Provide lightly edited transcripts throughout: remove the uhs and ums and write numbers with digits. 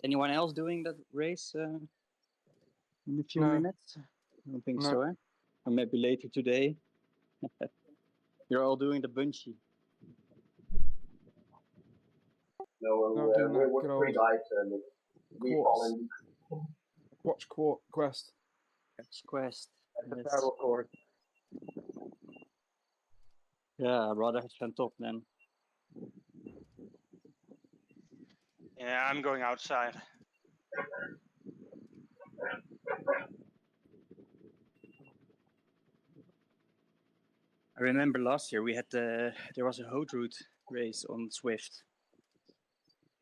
anyone else doing that race in a few No. minutes? I don't think No. so, eh? Or maybe later today. You're all doing the Bunchy. No, No, doing that we're good three old guys and we Quartz. fall in. Quatch Quest. That's Quest. The Yes. paddle course. Yeah, rather than top then. Yeah, I'm going outside. I remember last year we had there was a Hot Route race on Zwift,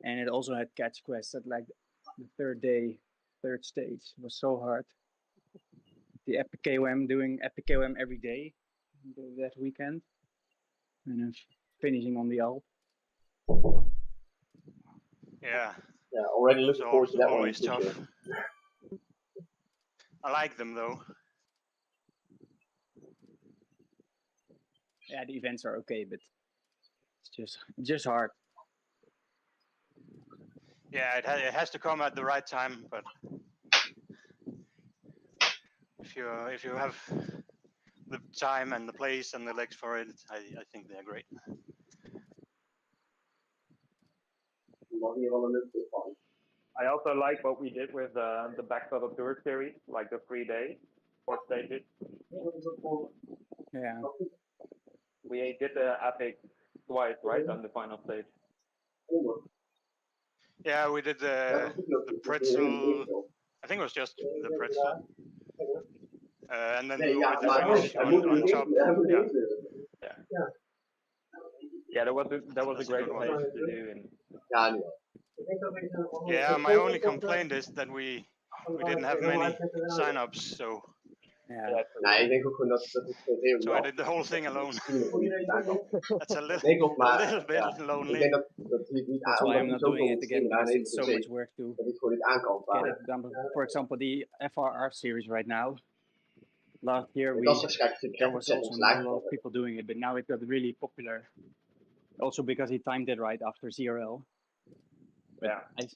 and it also had Catch Quest at like the third day, third stage. It was so hard. The Epic KOM doing Epic KOM every day that weekend, and finishing on the Alp. Yeah. Yeah, already Those looking are forward to that one. always tough. I like them though. Yeah, the events are okay, but it's just hard. Yeah, it has to come at the right time, but if you have the time and the place and the legs for it, I think they're great. I also like what we did with the Back Pedal Tour series, like the 3 day, 4 stages. Yeah. We did the epic twice, right, on the final stage. Yeah, we did the pretzel. I think it was just the pretzel. And then we went to finish on top. Yeah, that was a great place to do. And yeah, my only complaint is that we didn't have many sign-ups, so. Yeah. So I did the whole thing alone. That's a little bit lonely. That's why I'm not doing it again, because it's so much work to get it done. For example, the FRR series right now. Last year there was also not a lot of people doing it, but now it got really popular. Also because he timed it right after ZRL. But yeah, I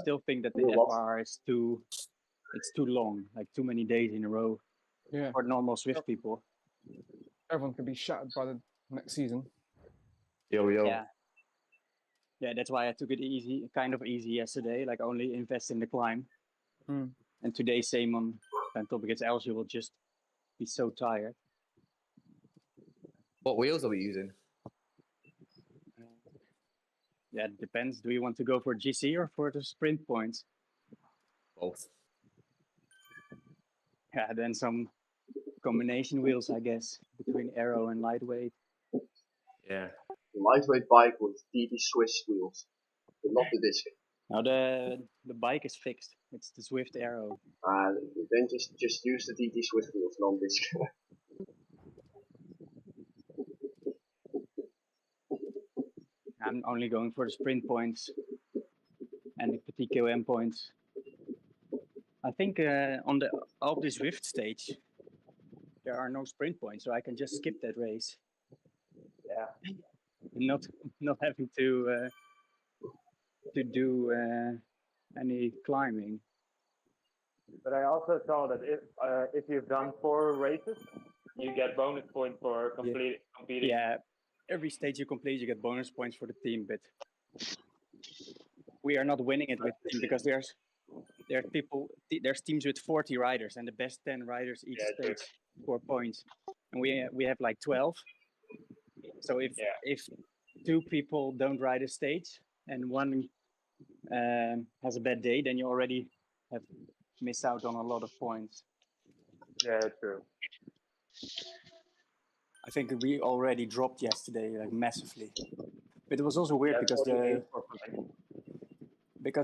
still think that the FRR is too long, like too many days in a row. Yeah. For normal Zwift people. Everyone can be shattered by the next season. Yo. Yeah, that's why I took it kind of easy yesterday, like only invest in the climb. And today same on Pentel, because else you will just be so tired. What wheels are we using? Yeah, it depends. Do you want to go for GC or for the sprint points? Both. Yeah, then some combination wheels, I guess, between aero and lightweight. Yeah. The lightweight bike with DD Swiss wheels, but not the disc. Now the bike is fixed. It's the Zwift aero. Then just use the DD Swiss wheels, non-disc. I'm only going for the sprint points and the petit KOM points. I think on the Zwift stage, there are no sprint points, so I can just skip that race. Yeah. Not having to do any climbing. But I also saw that if you've done 4 races, you get bonus points for competing. Yeah, every stage you complete, you get bonus points for the team, but we are not winning it with team because there's teams with 40 riders, and the best 10 riders each stage score points, and we have like 12. So if 2 people don't ride a stage and one has a bad day, then you already have missed out on a lot of points. Yeah, true. I think we already dropped yesterday like massively, but it was also weird because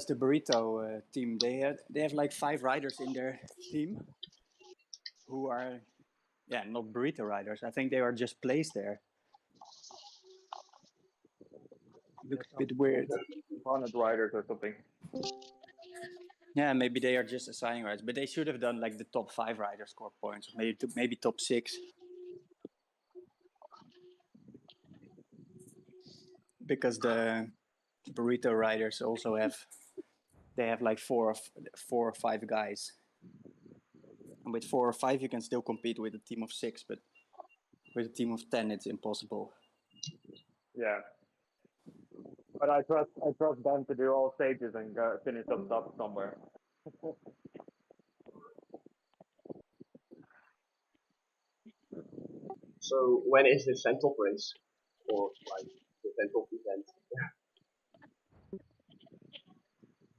the Burrito team they have like 5 riders in their team who are not Burrito riders. I think they are just placed there. Looks a bit weird. Component riders or something. Yeah, maybe they are just assigning riders, but they should have done like the top 5 riders score points, maybe top 6. Because the Burrito riders also have they have like four or five guys. And with 4 or 5, you can still compete with a team of 6, but with a team of 10, it's impossible. Yeah. But I trust them to do all stages and finish up top somewhere. So when is the Ventop race? Or like the Ventop event?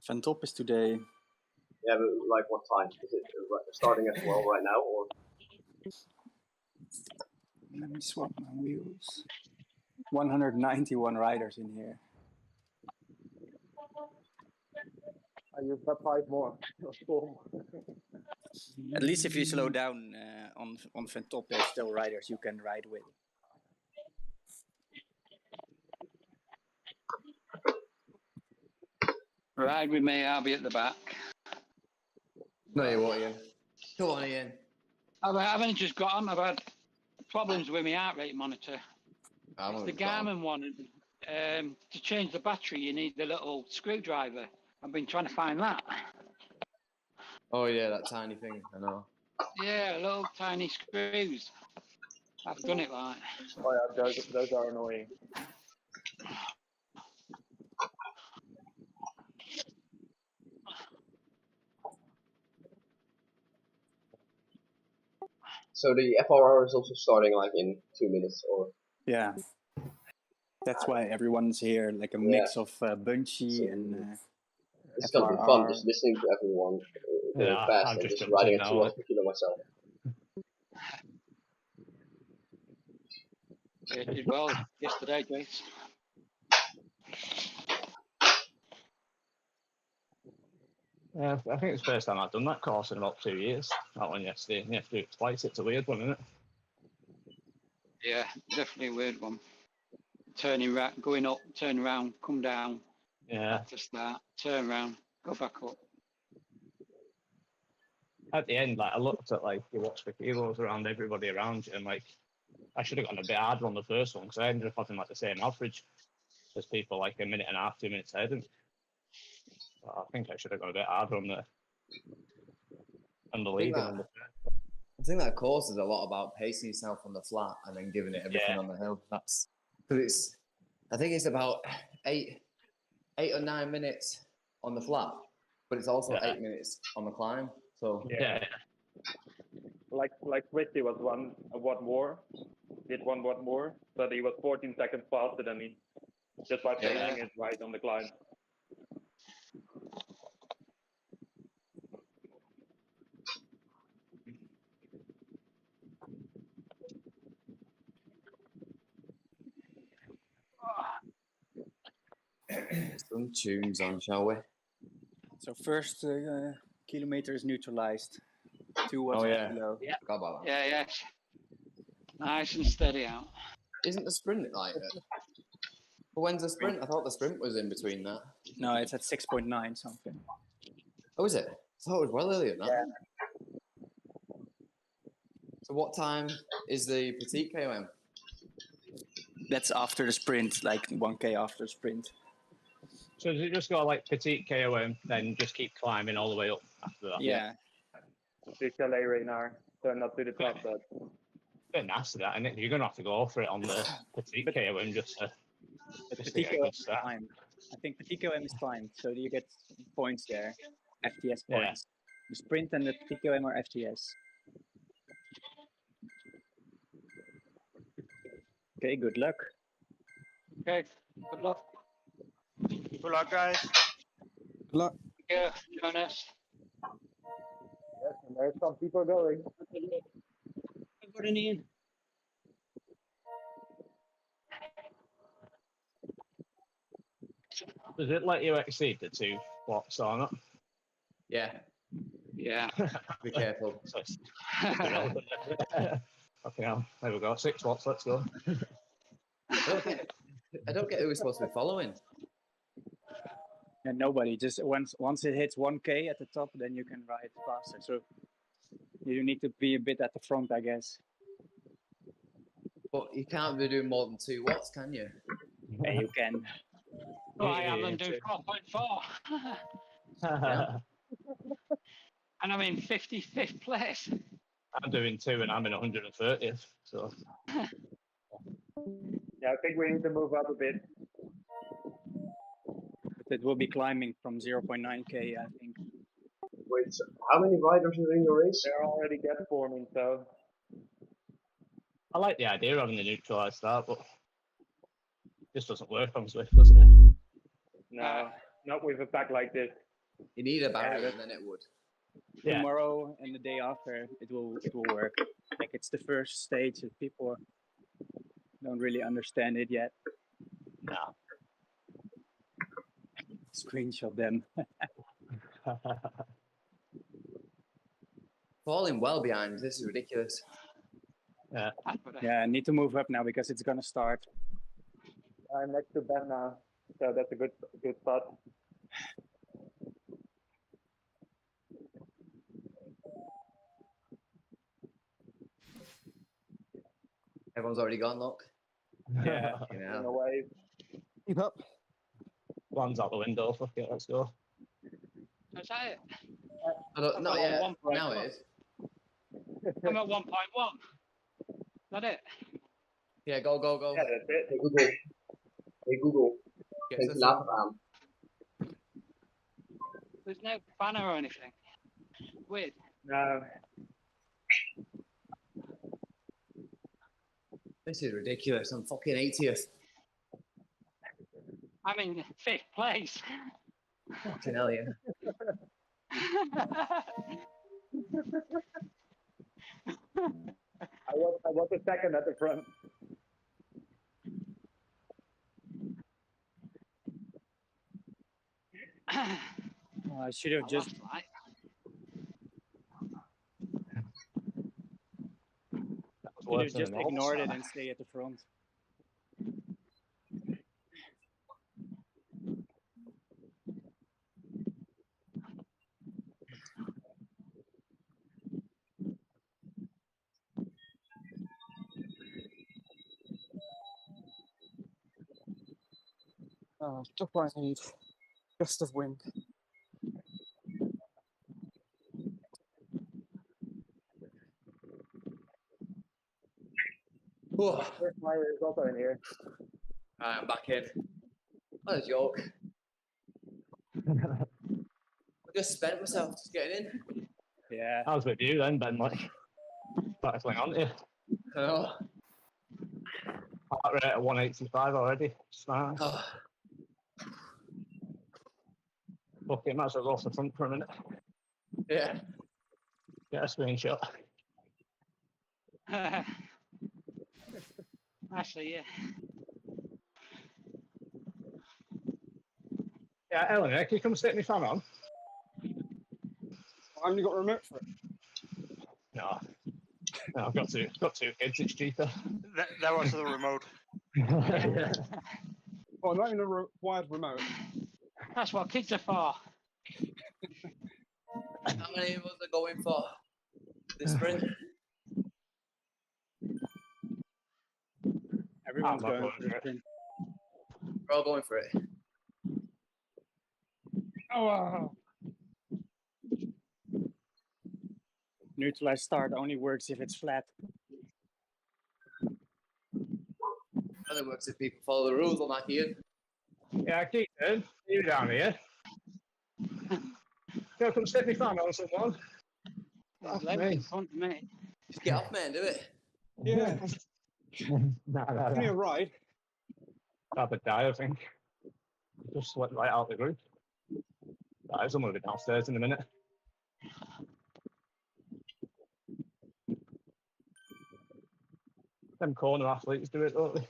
Ventop is today. Yeah, but like what time? Is it starting as well right now, or? Let me swap my wheels. 191 riders in here. I used up 5 more. At least if you slow down on Ventop, there's still riders you can ride with. Ride with me, I'll be at the back. No, you won't, Ian. Come on, Ian. I've only just got on. I've had problems with my heart rate monitor. I'm It's the Garmin one. To change the battery, you need the little screwdriver. I've been trying to find that. Oh, yeah, that tiny thing. I know. Yeah, little tiny screws. I've done it right. Oh yeah, those are annoying. So the FRR is also starting like in 2 minutes, or? Yeah. That's why everyone's here, like a mix of Bunchy and It's gonna be fun just listening to everyone going fast I've and just jumped riding in a now. 2 kilo myself. Yeah, did well yesterday, Grace. Yeah, I think it's the first time I've done that course in about 2 years. That one yesterday. You have to do it twice. It's a weird one, isn't it? Yeah, definitely a weird one. Turning right, going up, turn around, come down. Yeah. To start, turn around, go back up. At the end, like I looked at like you watch the kilos around everybody around you, and like I should have gone a bit harder on the first one because I ended up having like the same average as people like a minute and a half, 2 minutes ahead. And I think I should have gone a bit harder on the lead. I think that course is a lot about pacing yourself on the flat and then giving it everything on the hill. That's because it's. I think it's about 8 or 9 minutes on the flat, but it's also 8 minutes on the climb. So yeah. Like Whitty was one watt more, did 1 watt more, but he was 14 seconds faster than me, just by pacing it right on the climb. some tunes on, shall we? So first kilometer is neutralized. 2 watts per kilo. Yeah. Forgot about that. Yeah. Nice and steady out. Isn't the sprint like that? But when's the sprint? I thought the sprint was in between that. No, it's at 6.9 something. Oh, is it? I thought it was well earlier than that. Yeah. So what time is the petite KOM? That's after the sprint, like 1K after the sprint. So does it just go like petite KOM, then just keep climbing all the way up after that? Yeah. To Chalet Reynard, turn up to the top. But bit nasty that, and you're gonna have to go for it on the petite KOM just to Petite get a KOM good is start. timed. I think Petite KOM is timed, so you get points there, FTS points. The sprint and the Petite KOM are FTS. Okay, good luck. Okay, good luck. Good luck, guys. Good luck. Yeah, Jonas. yes, and there's some people going. Good in Ian. Does it let you exceed the 2 watts or not? Yeah. Yeah. Be careful. So it's irrelevant. Okay, now there we go. 6 watts. Let's go. I don't get who we're supposed to be following. And nobody, just once it hits 1K at the top, then you can ride faster. So you need to be a bit at the front, I guess. But you can't be doing more than 2 watts, can you? Yeah, you can. Oh, I am doing 4.4. Yeah. And I'm in 55th place. I'm doing 2 and I'm in 130th. So Yeah, I think we need to move up a bit. But it will be climbing from 0.9k, I think. Wait, so how many riders are in your race? They're already get forming, so I like the idea of having the neutralized start, but it just doesn't work on Zwift, does it? no, not with a pack like this. You need a barrier, but- and then it would. Yeah. Tomorrow and the day after, it will work. Like it's the first stage that people don't really understand it yet. No. Screenshot them. Falling well behind. This is ridiculous. I put a- Yeah, I need to move up now because it's gonna start. I'm next to Ben now, so that's a good spot. Everyone's already gone. Look. Yeah. You In know. a way, Keep up. One's out the window. Fuck it, let's go. Is that it? Not I've got yet. 1.1. Now it is. I'm at 1.1. That it? Yeah, go. yeah, that's it. Hey Google. Hey Google. Get Geef to de the later front. aan. There's no banner or anything. Weird. No, This is ridiculous. I'm fucking 80th. I'm in 5th place. Fucking hell, yeah. I was a second at the front. I should have just lost light. That was worse than just the normal ignored it start. and stay at the front. Just what I need. Gust of wind. Whoa. First Meyer is also in here. Right, I'm back in. What a joke. I just spent myself just getting in. Yeah. I was with you then, Ben. Like, started flying on you. Oh. Heart rate at 185 already. Smart. Oh. Fuck it, might as well go off the front for a minute. Yeah. Get a screenshot. Actually, yeah. Yeah, Ellen, can you come stick me fan on? I only got a remote for it. No. No, I've got two kids, it's cheaper. That was the remote. Well, not even a wired remote. That's what kids are for. How many of us are going for this sprint? Everyone's I'm not going going for the for it. sprint. We're all going for it. Oh, wow. Neutralized start only works if it's flat. Only works if people follow the rules on that here. Yeah, Keaton, you down here. Go come stick me fan on someone. There's Fuck loads me. in front of me. Just get off, man, do it. Yeah. Nah. Give me a ride. I'd die, I think. Just went right out the group. Right, someone will be downstairs in a minute. Them corner athletes do it, don't they?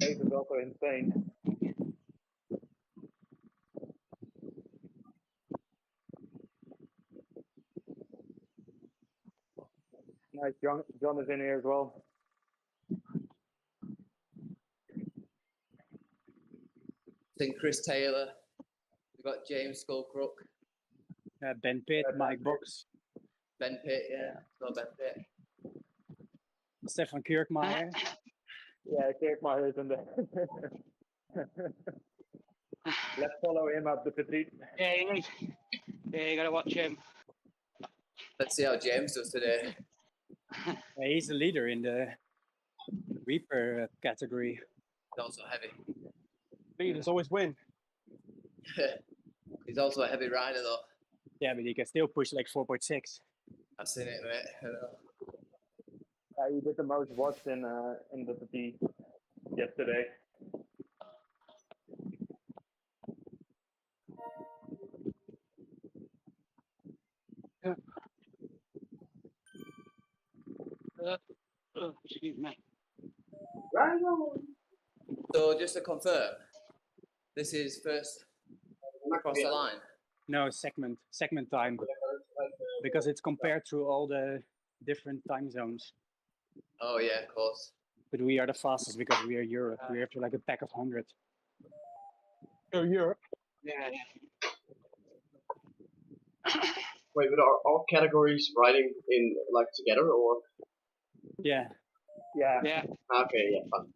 Pace is also insane. Nice, John is in here as well. I think Chris Taylor got James Skullcrook, Ben Pitt, Mike Box, Ben Pitt, yeah. Got Ben Pitt. Stefan Kirkmaier. Yeah, Kickr is in there. Let's follow him up the petite. Yeah, you gotta watch him. Let's see how James does today. He's the leader in the Reaper category. He's also heavy. Leaders always win. He's also a heavy rider, though. Yeah, but he can still push like 4.6. I've seen it, mate. I know. He did the most watts in the petite yesterday. Excuse me. Right on. So just to confirm, this is first across the line. No, segment time. Because it's compared to all the different time zones. Oh yeah, of course. But we are the fastest because we are Europe. We have to like a pack of 100. Go Europe. Yeah. Wait, but are all categories riding in like together or? Yeah. Yeah. Yeah. Okay, yeah, fine.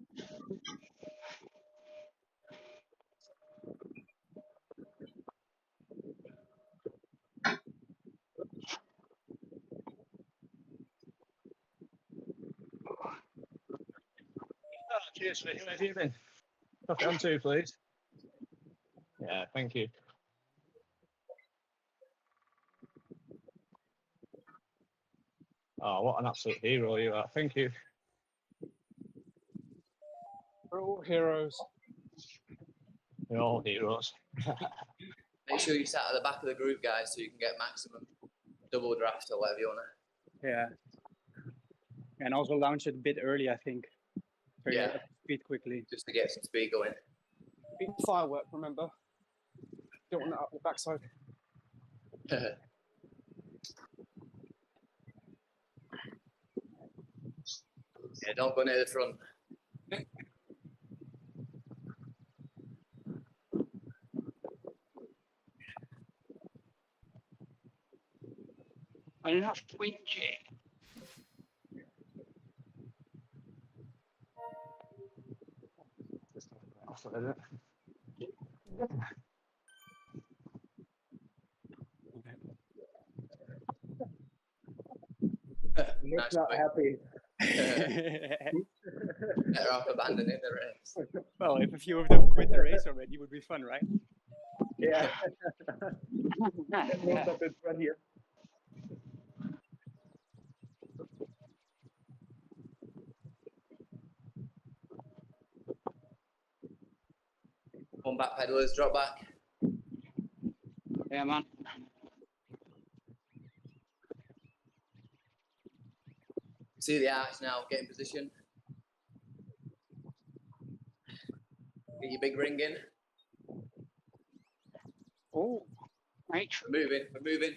Oh, cheers, mate. How have you been? Coffee on 2, please. Yeah, thank you. Oh, what an absolute hero you are. Thank you. We're all heroes. You're all heroes. Make sure you sat at the back of the group, guys, so you can get maximum double draft or whatever you want to. Yeah. And also launch it a bit early, I think. So Yeah. you're up to speed quickly. Just to get some speed going. Beat firework, remember? Don't want that up the backside. Yeah, don't go near the front. And that's Bunchy. Just off a minute. Nick's Nice not point. happy. Better off abandoning the race. Well, if a few of them quit the race already, it would be fun, right? Yeah. Moved up in front here. Come back, pedalers, drop back. Yeah, man. See the arch now, get in position. Get your big ring in. Oh, Right. We're moving.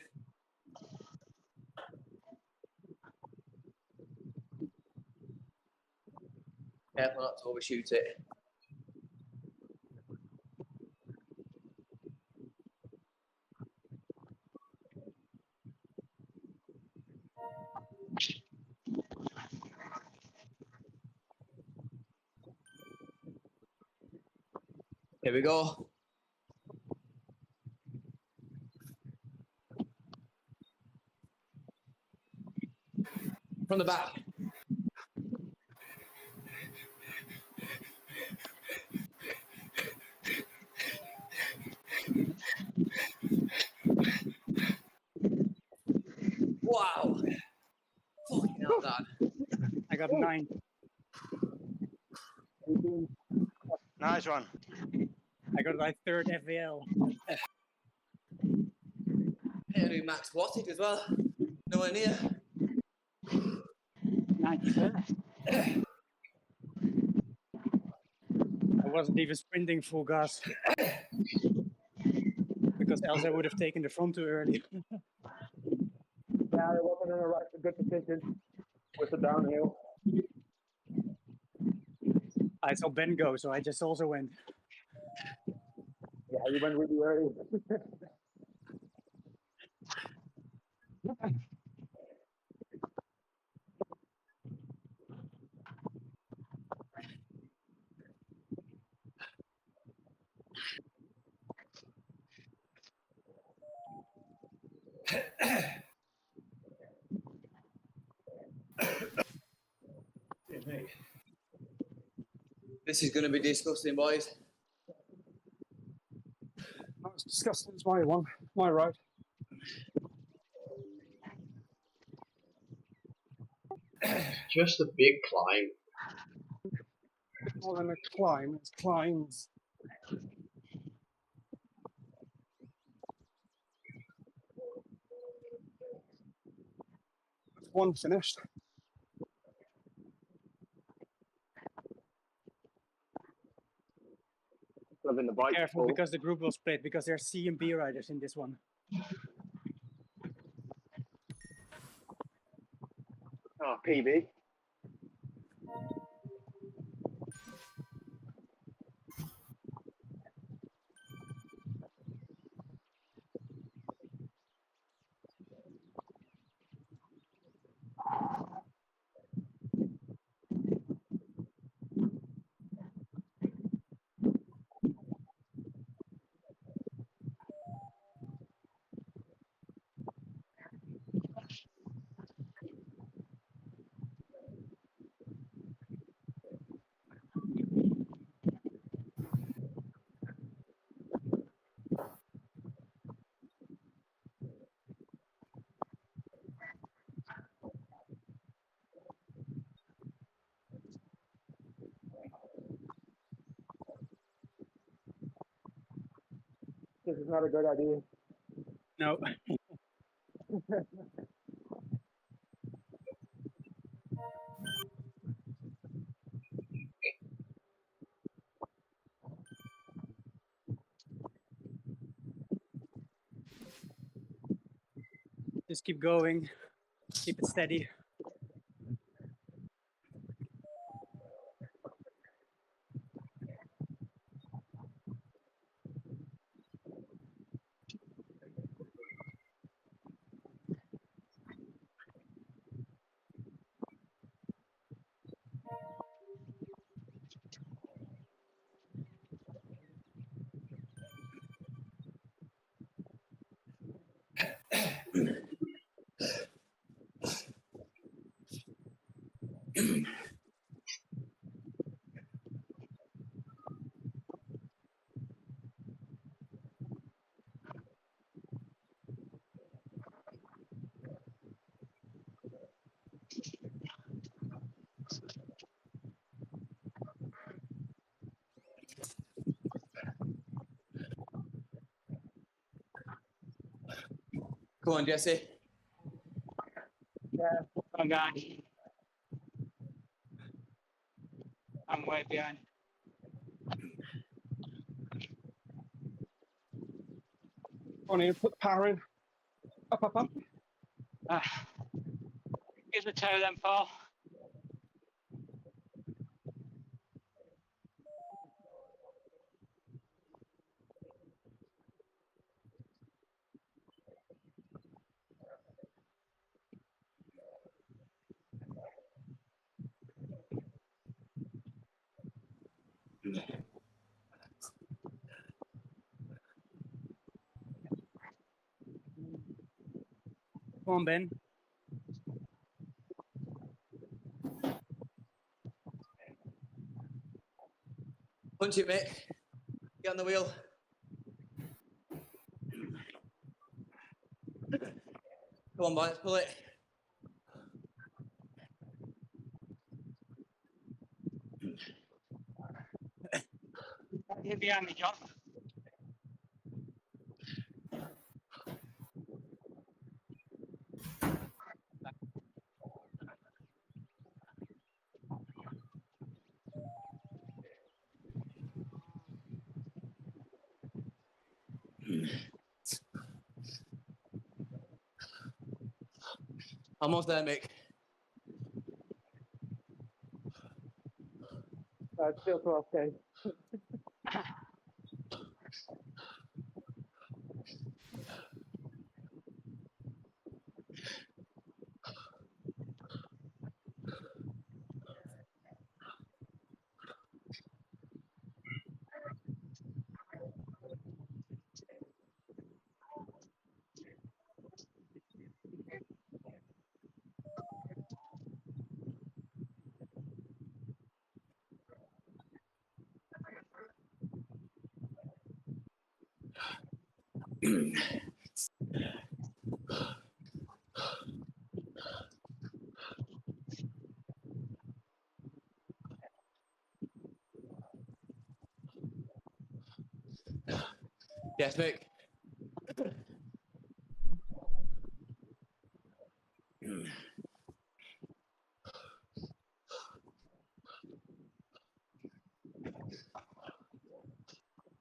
Careful not to overshoot it. Here we go. From the back. Wow. Fucking hell, Dad. I got 9. Nice one. I got my 3rd FVL. Hit a new max wattage as well. Nowhere near. 91st. I wasn't even sprinting full gas. Because else I would have taken the front too early. Yeah, it wasn't in a good position with the downhill. I saw Ben go, so I just also went. Yeah, you went really early. This is going to be disgusting, boys. That was disgusting. It's my one, my ride. Just a big climb. More than a climb, it's climbs. One finished. Loving the bike. Careful, because the group will split, because there's C and B riders in this one. Oh, PB. This is not a good idea. No. Just keep going. Keep it steady. Come on, Jesse. Yeah, come on, guys. I'm way behind. On here, put the power in. Up, up, up. Give the toe then, Paul. Come on, Ben. Punch it, Mick. Get on the wheel. Come on, boys, pull it. You're behind me, John. Almost there, Mick. Still 12K. Yes, Mick.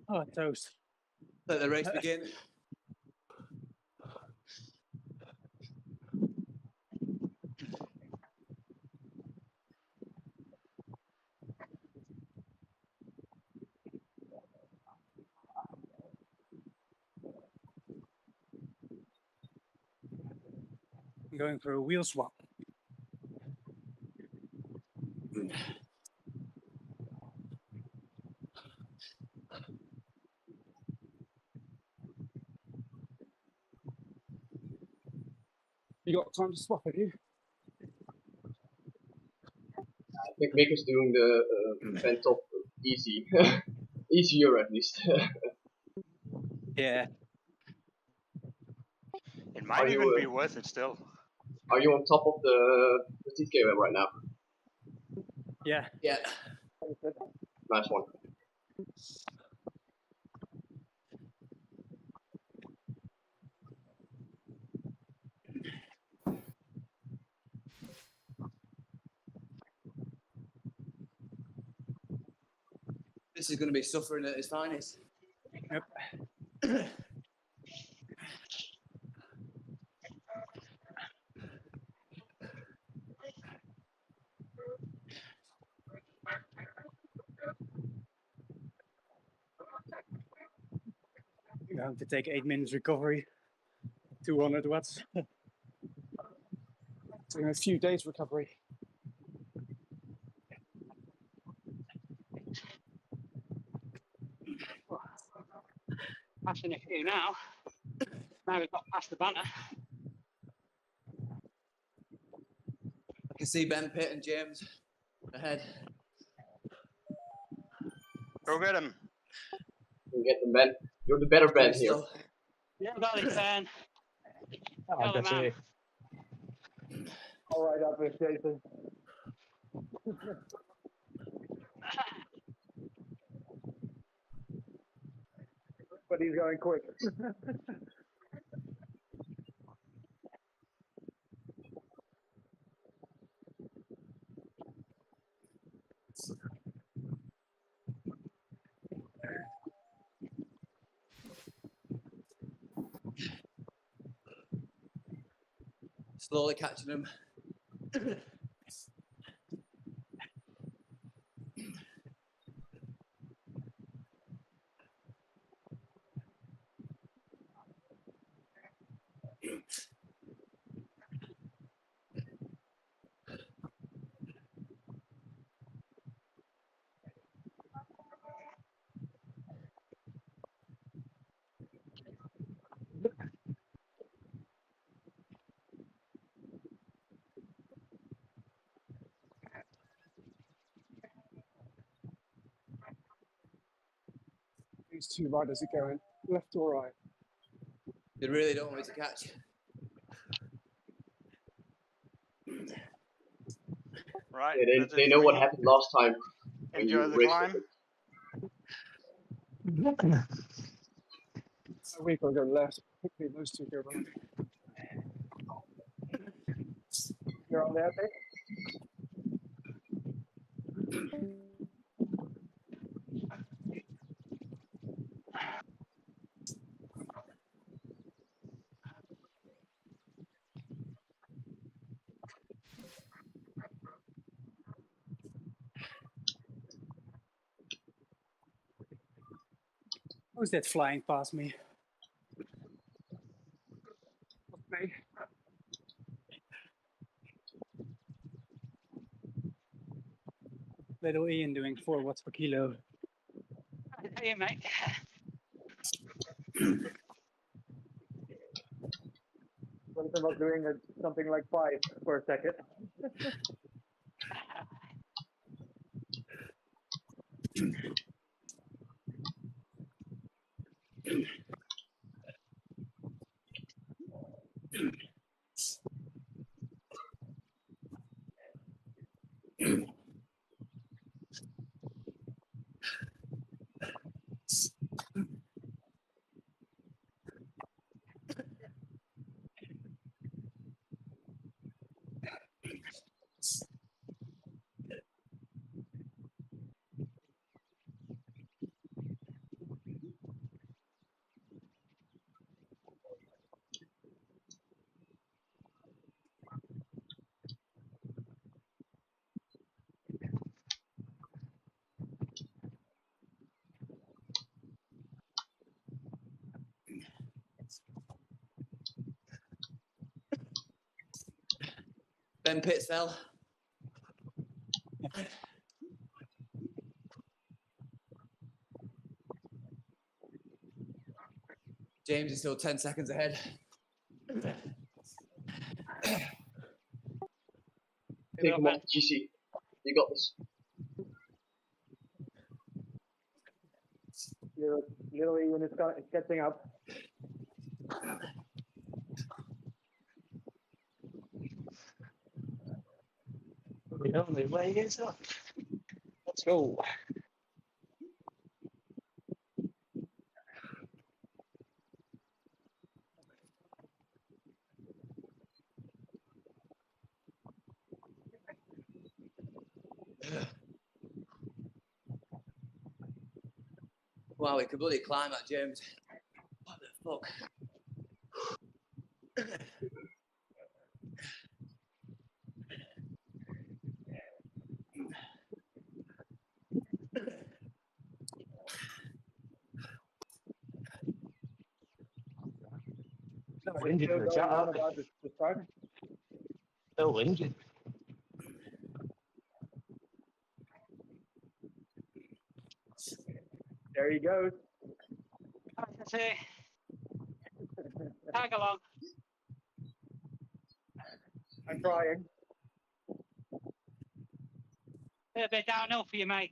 Oh, toast. Let the race begin. I'm going for a wheel swap. You got time to swap, have you? I think Mick is doing the vent top easy. Easier at least. Yeah. It might even be worth it still. Are you on top of the TK web right now? Yeah. Yeah. Nice one. This is going to be suffering at its finest. Yep. I'm going to take 8 minutes recovery. 200 watts. Taking a few days recovery. Passing a few now. Now we've got past the banner. I can see Ben, Pitt, and James ahead. Go get him. You get the Ben. You're the better Ben here. Yeah, got it, Ben. Oh, Got it, that's man. it. All right, up there, Jason. But he's going quick. Slowly catching him. These two riders are going left or right. They really don't want me to catch. Right. Yeah, that's they it know for what me. happened last time. when Enjoy you the raced climb. A week will go left. Quickly, those two go right. You're on there, Mick? Who's that flying past me? Me. Little Ian doing 4 watts per kilo. Hey, mate. Something was doing something like 5 for a second. Them pits fell. James is still 10 seconds ahead. Take him off, GC. You got this. Literally when it's catching up. The only way is up. Let's go. Wow, we can bloody climb that, James. What the fuck? Still injured in the chat, aren't they? Still injured. There he goes. That's it. Tag along. I'm trying. A bit downhill for you, mate.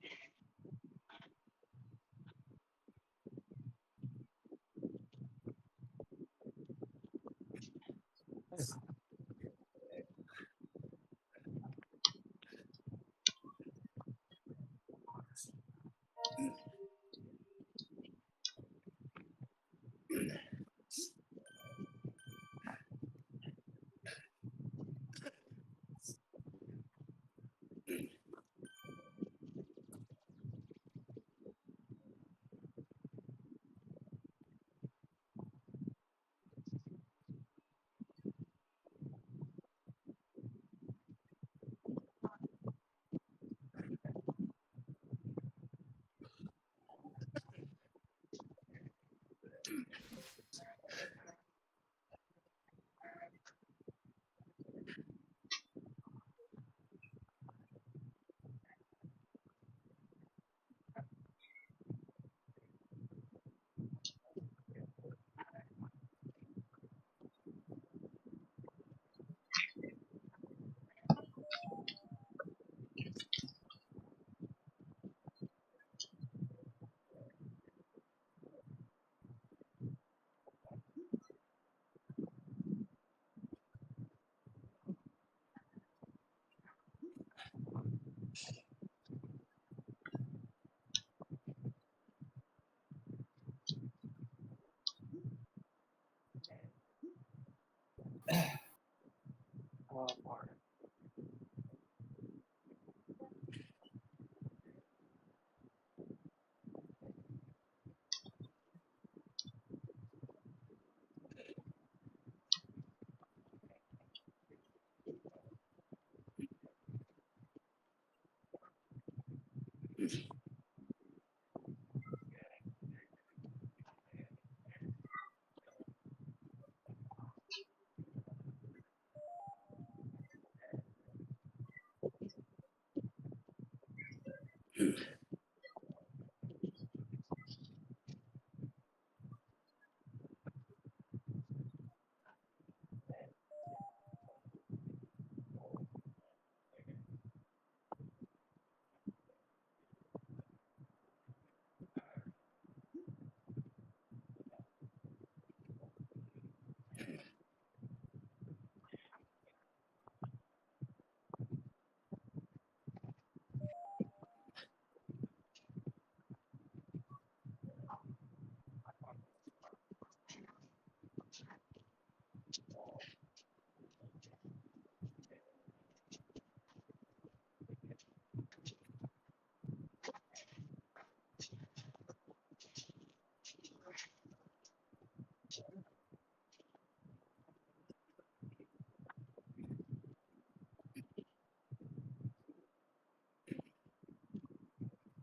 Oh, fuck.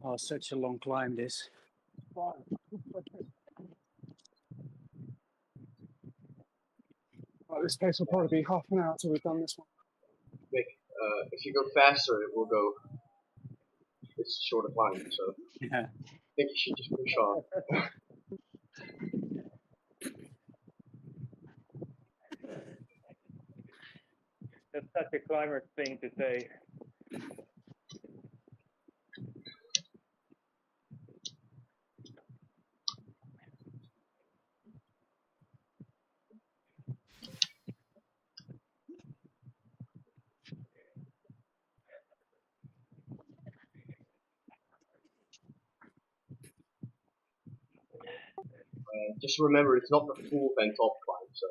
Oh, such a long climb, this. Fine. Right, this pace will probably be half an hour till we've done this one. Quick. if you go faster, it will go. It's a shorter climb, so Yeah. I think you should just push on. That's such a climber thing to say. Just remember, it's not the full bent top climb, so.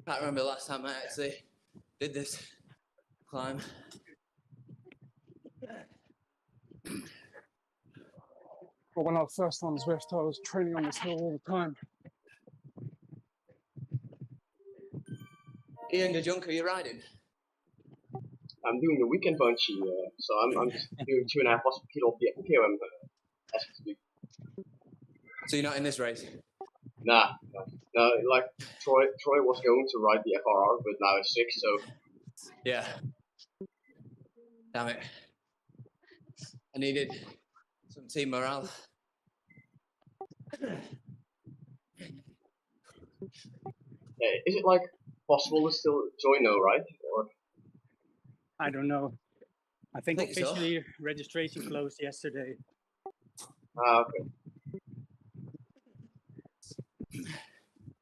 Can't remember the last time I actually did this climb. But when I was first on Zwift, I was training on this hill all the time. Ian the Junker, you riding? I'm doing the weekend bunchy, so I'm just doing 2.5 kilo POM as we speak. So you're not in this race? Nah, like Troy was going to ride the FRR, but now he's sick, so. Yeah. Damn it. I needed some team morale. Is it like possible to still join though, right? Or I don't know. I think Think so. officially registration closed yesterday. okay.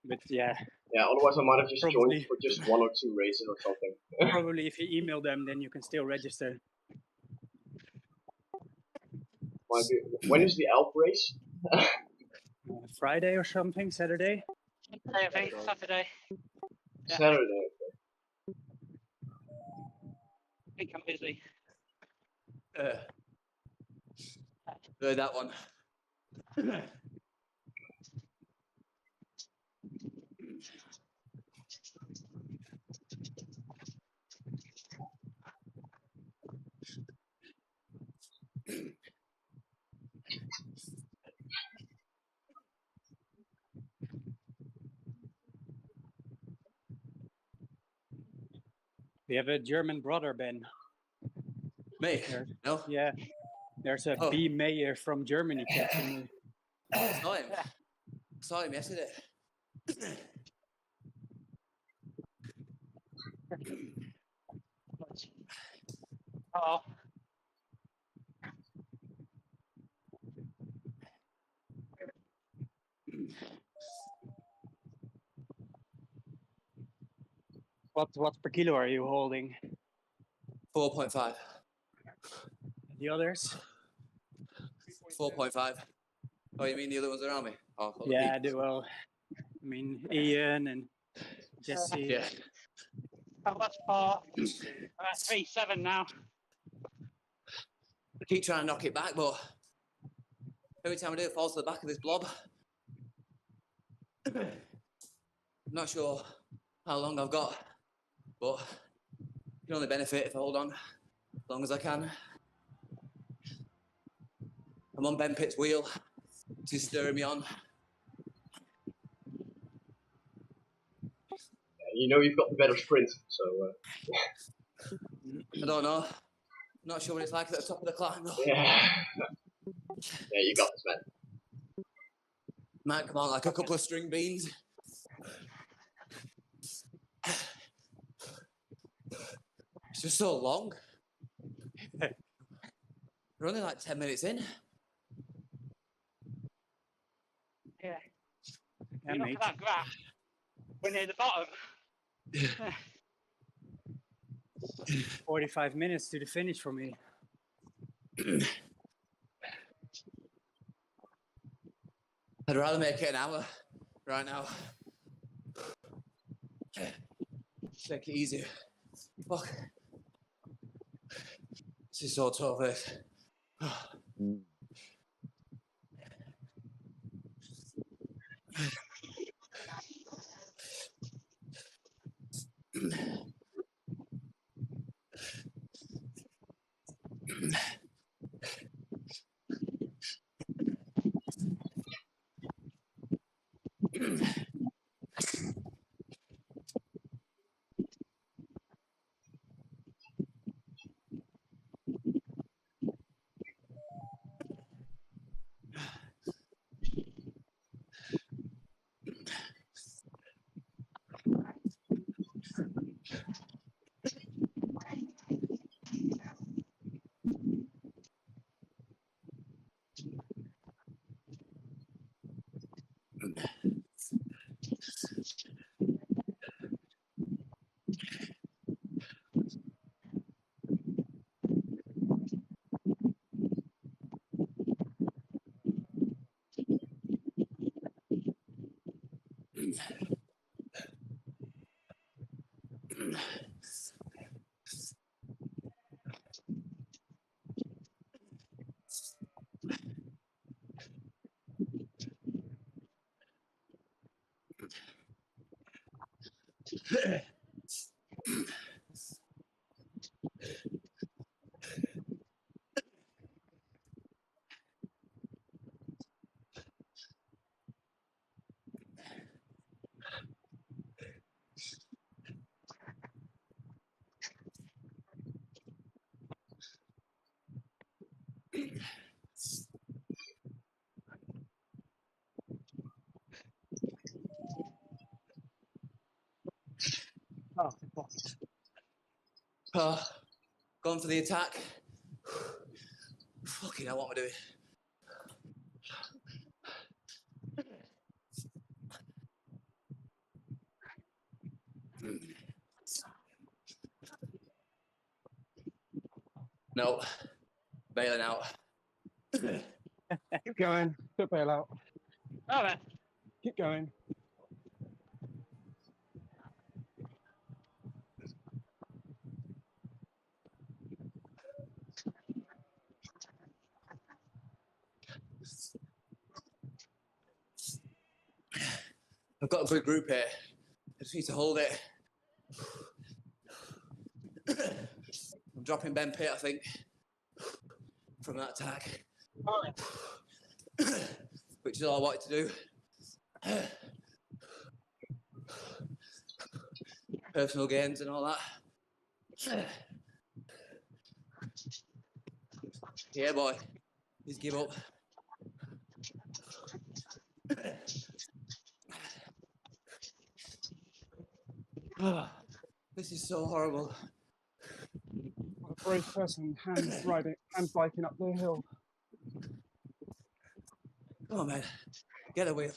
But yeah, Yeah, otherwise I might have just Probably. joined for just 1 or 2 races or something. probably if you email them, then you can still register. Might be. When is the Alp race? Friday or something, Saturday. I think Saturday. Yeah. Saturday. I think I'm busy. Heard that one. We have a German brother, Ben. Me? There. No? Yeah, there's a Oh. B Mayer from Germany catching me. I saw him. I saw him yesterday. Oh, What per kilo are you holding? 4.5. The others? 4.5. Oh, you mean the other ones around me? Oh, other Yeah, people. well, I mean Ian and Jesse. Yeah. I've lost 4. I'm at 3.7 now. I keep trying to knock it back, but every time I do, it falls to the back of this blob. I'm not sure how long I've got, but it can only benefit if I hold on as long as I can. I'm on Ben Pitt's wheel. He's stirring me on. You know you've got the better sprint, so. I don't know. I'm not sure what it's like at the top of the climb, though. Yeah. Yeah, you got this, man. Might come on like a couple of string beans. It's just so long. We're only like 10 minutes in. Yeah. Yeah, You look mate. at that graph. We're near the bottom. 45 minutes to the finish for me. I'd rather make it an hour right now. Take it easy. Fuck. This is so tough, this. Gone for the attack. Fucking hell, what am I doing? No, bailing out. Keep going. Don't bail out. All right. Keep going. I've got a good group here. I just need to hold it. I'm dropping Ben Pitt, I think, from that attack. All right. Which is all I wanted to do. Personal gains and all that. Yeah, boy. Please give up. This is so horrible. What a brave person, hand biking up the hill. Come on, man. Get a wheel.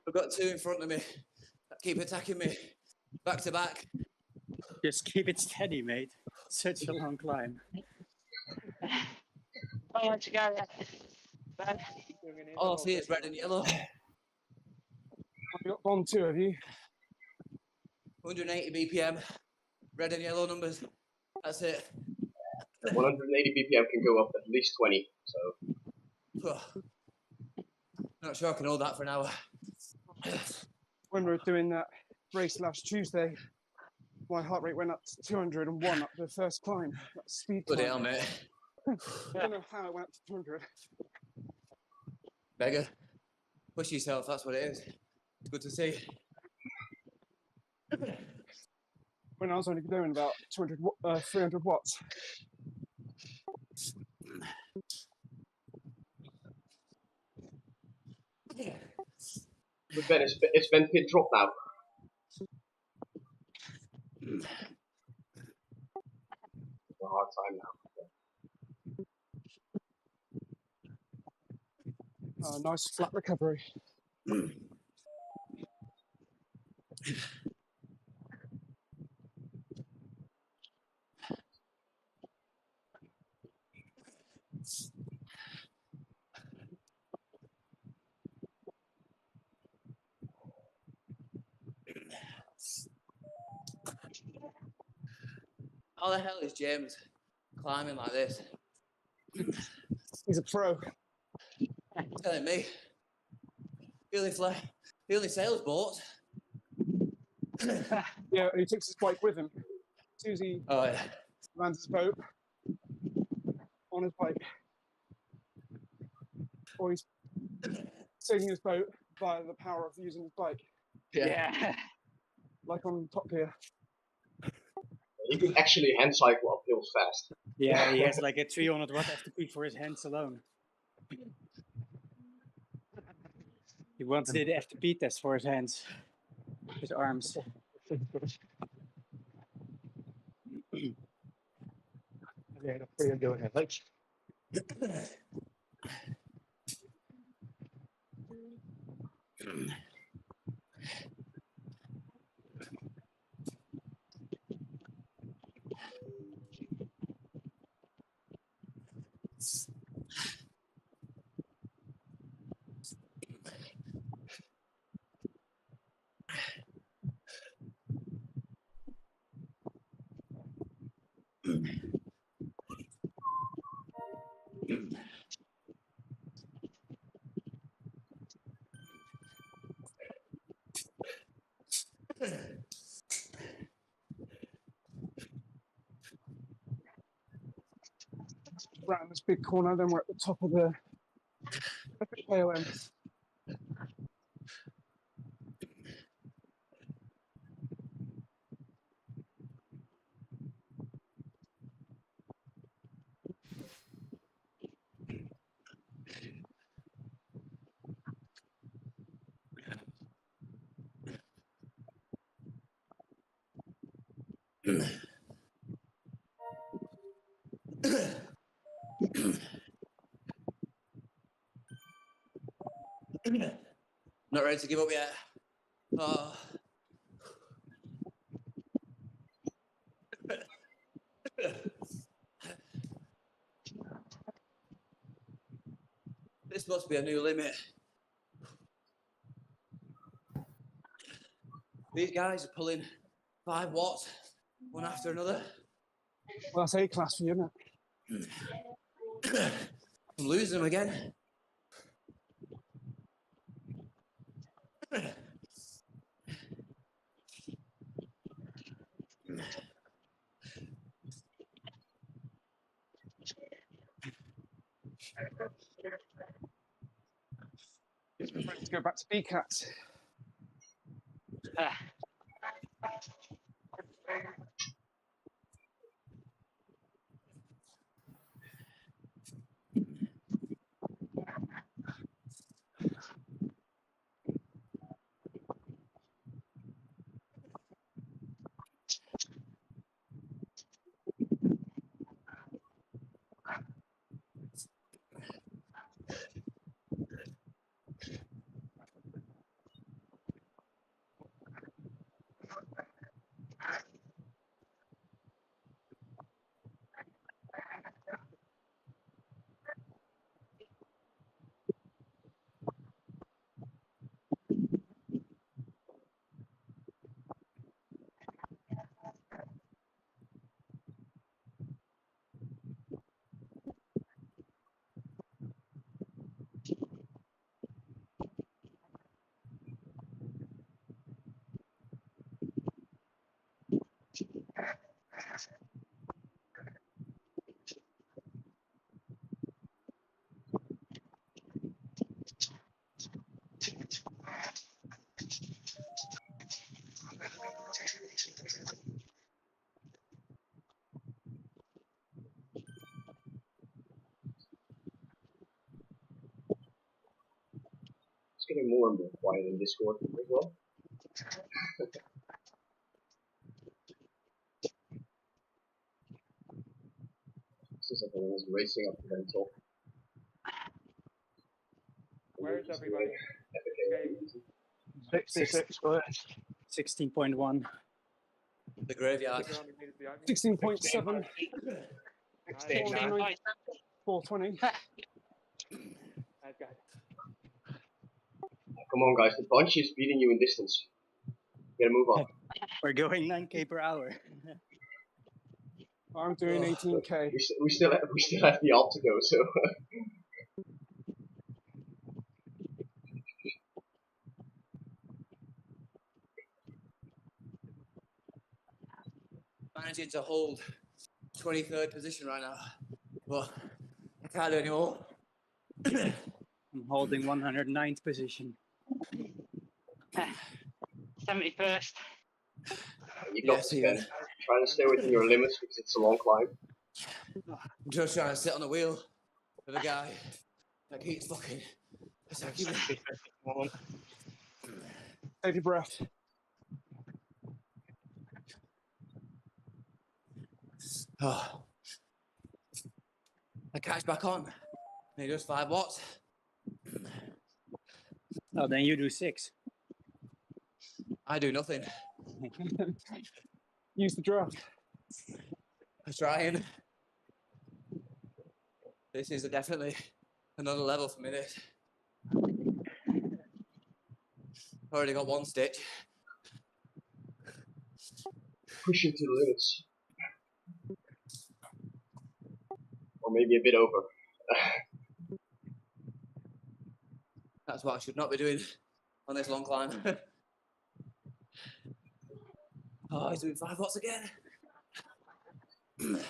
I've got two in front of me that keep attacking me, back to back. Just keep it steady, mate. Such a long climb. I'll let you go. Ben. All I see is red and yellow. Have you got Bond too, have you? 180 BPM, red and yellow numbers. That's it. 180 BPM can go up at least 20, so. Not sure I can hold that for an hour. When we were doing that race last Tuesday, my heart rate went up to 201 up the first climb. That speed Bloody climb. hell, mate. I don't know how it went up to 200. Beggar, push yourself, that's what it is. It's good to see. When I was only doing about 300 watts. But Ben, it's Ben Pitt drop now. It's a hard time now. Nice flat recovery. How the hell is James climbing like this? He's a pro. Telling me. He only sails boats. Yeah, and he takes his bike with him. As soon as he lands his boat on his bike, or he's sailing his boat via the power of using his bike. Yeah. Like on Top Gear. You can actually hand cycle uphill fast. Yeah, he has like a 300 watt FTP for his hands alone. He once did FTP test for his hands, his arms. Around this big corner, then we're at the top of the tail end. Not ready to give up yet. Oh. This must be a new limit. These guys are pulling 5 watts, one after another. Well, that's A-class for you, isn't it? I'm losing them again. Let's go back to BCAT. It's getting more and more quiet in Discord as well. Seems like everyone's racing up to them top. Where is everybody? 66 squares. 16.1. The graveyard. 16.7. 16.9. 420. Come on, guys, the Bunchy is beating you in distance. Gotta move on. We're going 9k per hour. I'm doing 18k. We still have the alt to go, so. managing to hold 23rd position right now, but I can't do anymore. I'm holding 109th position. 71st. You got this, Ken. Trying to stay within your limits because it's a long climb. I'm just trying to sit on the wheel with a guy that keeps fucking attacking me. Take a breath. Oh. I catch back on. And he does 5 watts. Oh, then you do 6. I do nothing. Use the draft. I'm trying. This is definitely another level for me. This. Already got 1 stitch. Pushing to the limits. Or maybe a bit over. That's what I should not be doing on this long climb. Oh, he's doing 5 watts again. As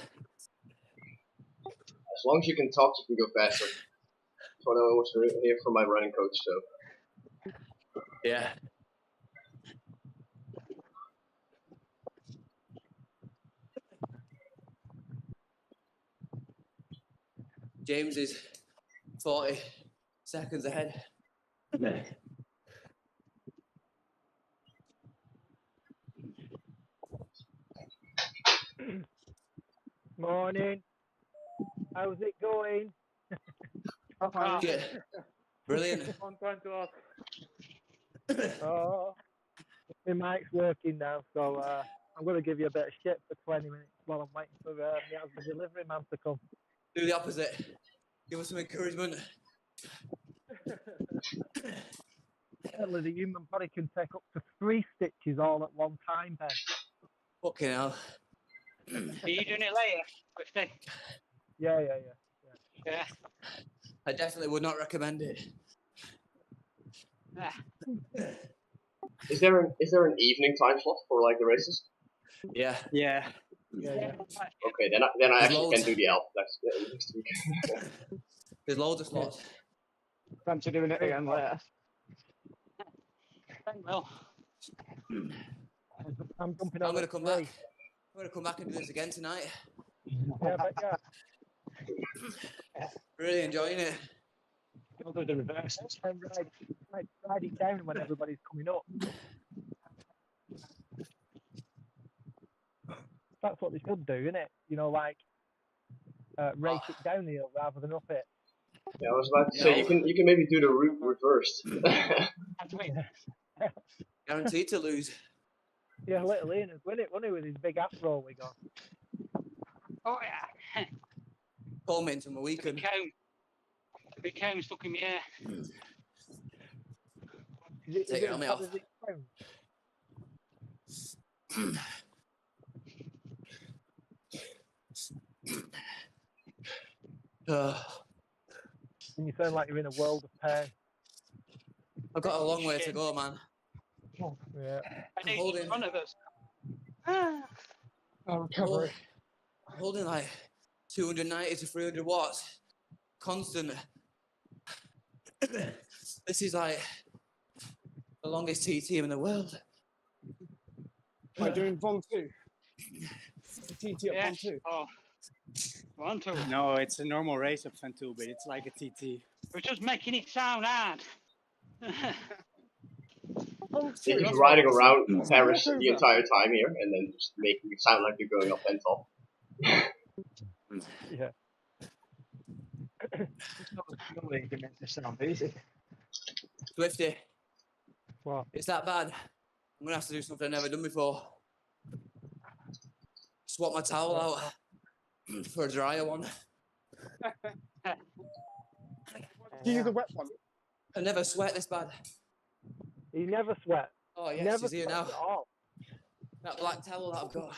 long as you can talk, you can go faster. That's what I always hear from my running coach, so. Yeah. James is 40 seconds ahead. Morning. How's it going? Yeah. Brilliant. One time to ask. Oh, my mic's working now, so I'm going to give you a bit of shit for 20 minutes while I'm waiting for the delivery man to come. Do the opposite. Give us some encouragement. Apparently, the human body can take up to 3 stitches all at one time, Ben. Fucking hell. Are you doing it later, Swifty? Yeah. I definitely would not recommend it. Is there an evening time slot for like the races? Yeah. Yeah. Okay, then I actually can do the Alp next week. There's loads of slots. Fancy doing it again later. Well, I'm jumping I'm on going to come back. I'm going to come back and do this again tonight. Yeah, but yeah. Really enjoying it. I'll do the reverse. And ride it down when everybody's coming up. That's what they should do, isn't it? You know, like race it downhill rather than up it. Yeah, I was about to say you can maybe do the route reversed. Guaranteed to lose. Yeah, little Ian has won it, wasn't he, with his big afro wig on? Oh yeah. Call me into my weekend. Big cone stuck in my hair. Take it on me off. And you sound like you're in a world of pain. I've got a long way to go, man. Oh, yeah. I'm holding in front of us. Recovery. Holding like 290 to 300 watts. Constant. This is like the longest TT in the world. Am I doing Von 2? TT at Von 2? Oh. Von 2. No, it's a normal race of Van 2, but it's like a TT. We're just making it sound hard. You're just riding around Paris the entire time here, and then just making it sound like you're going up and top. Yeah. Sound easy. Swifty. What? It's that bad. I'm going to have to do something I've never done before. Swap my towel out for a drier one. Do you use a wet one? I never sweat this bad. You never sweat. Oh, yes, Never she's here now. sweat at all. That black towel that I've got.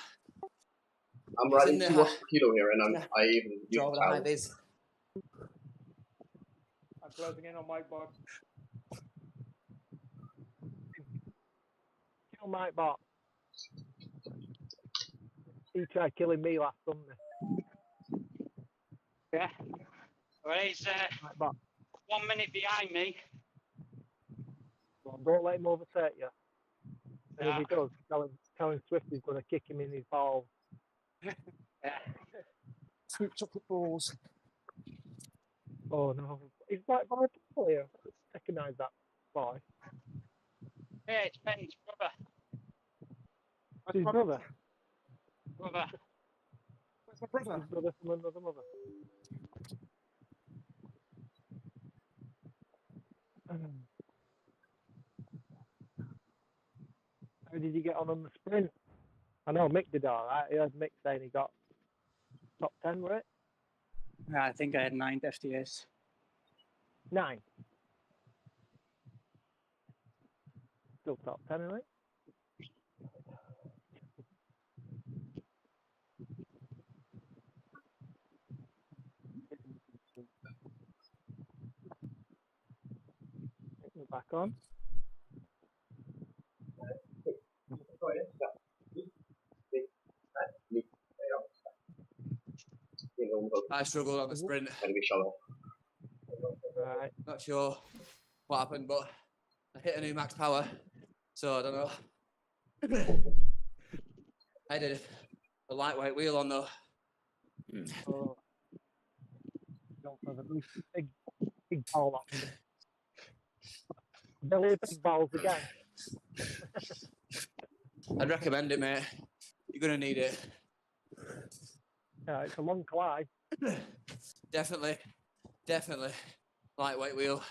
I'm riding 2 watts per kilo here, and I even use Draw the the towel. high vis. I'm closing in on Mike box. Kill Mike Bot. He tried killing me last Sunday. Yeah. Well, he's Right, but 1 minute behind me. well, don't let him overtake you. And if Yeah. he does, tell him Swift is going to kick him in his balls. Yeah. Sweet chocolate balls. Oh no, he's like my player. Recognise that boy. Yeah, it's Ben's brother. That's his brother. Brother. Where's my brother? His brother from another mother. How did you get on the sprint? I know Mick did all right. I heard Mick saying he got top 10, right? Yeah, I think I had 9th FTS. 9. Still top 10, right? We're back on. I struggled on the sprint. Right. Not sure what happened, but I hit a new max power, so I don't know. I did a lightweight wheel on though. Oh. Don't have a big ball option. Belly big balls again. I'd recommend it, mate. You're gonna need it. Yeah, it's a long climb. Definitely. Lightweight wheel.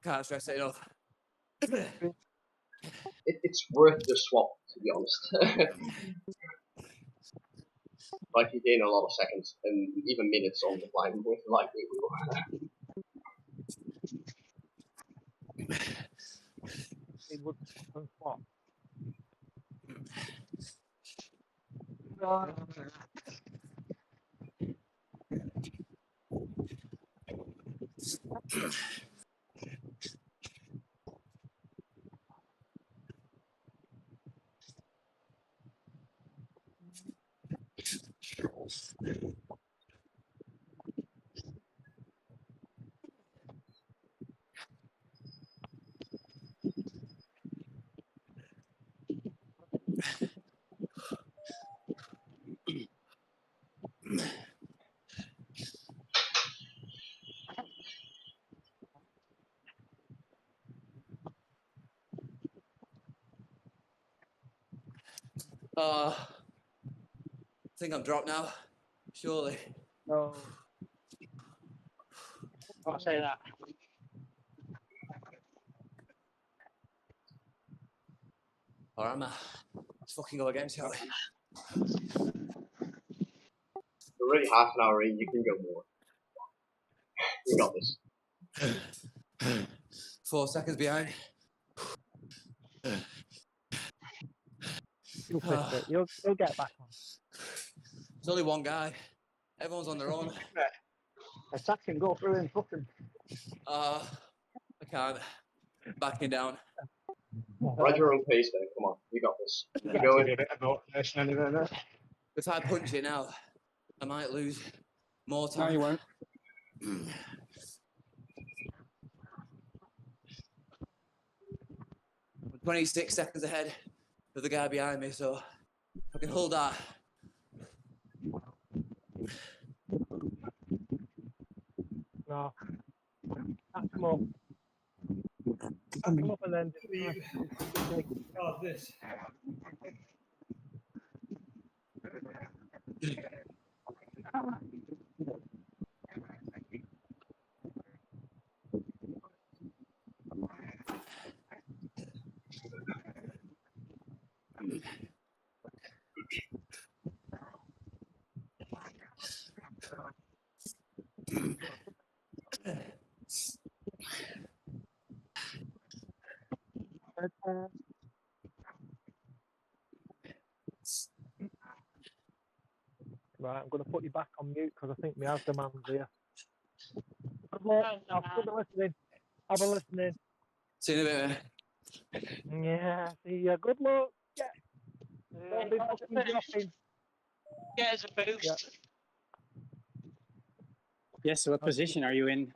Can't stress it enough. It's worth the swap, to be honest. Like you gain a lot of seconds and even minutes on the climb with the lightweight wheel. It would swap. I think I'm dropped now. Surely. No. I'll say that. Alright, man. Let's fucking go again, shall we? You're already half an hour in, you can go more. We got this. 4 seconds behind. You'll fix it. You'll get back on. There's only one guy. Everyone's on their own. Attack him, go through him, fuck him. I can't. Backing down. Run your own pace, man. Come on, you got this. You Go going? a bit of motivation anyway, mate. If I punch it now, I might lose more No, time. you won't. 26 seconds ahead of the guy behind me, so I can hold that. No. Catch him up. Catch him up and then Oh, this. Right, I'm going to put you back on mute because I think my other man's here. Good luck. I'll still be listening. I'll be listening. See you in a bit, man. Yeah, see ya. Good luck. Yeah. Don't be fucking dropping. Get us a boost. Yeah. Yes, so what position are you in?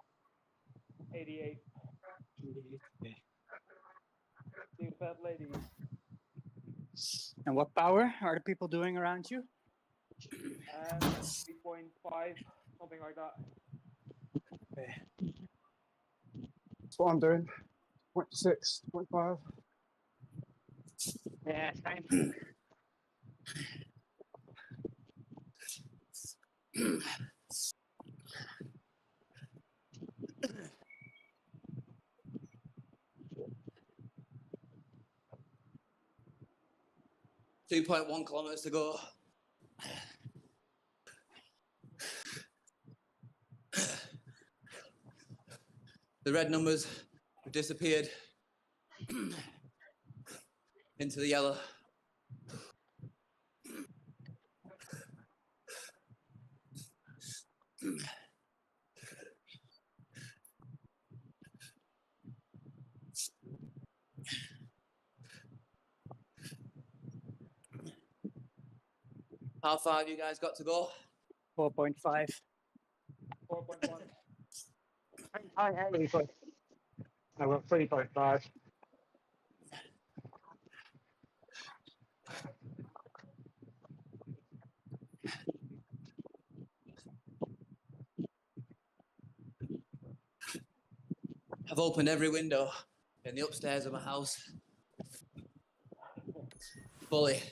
88. You fat lady. And what power are the people doing around you? 3.5, something like that. That's what I'm doing. 0.6, 0.5. Yeah, same. 2.1 kilometers to go. The red numbers have disappeared into the yellow. How far have you guys got to go? 4.5. 4.1. I got 3.5. I've opened every window in the upstairs of my house. Fully.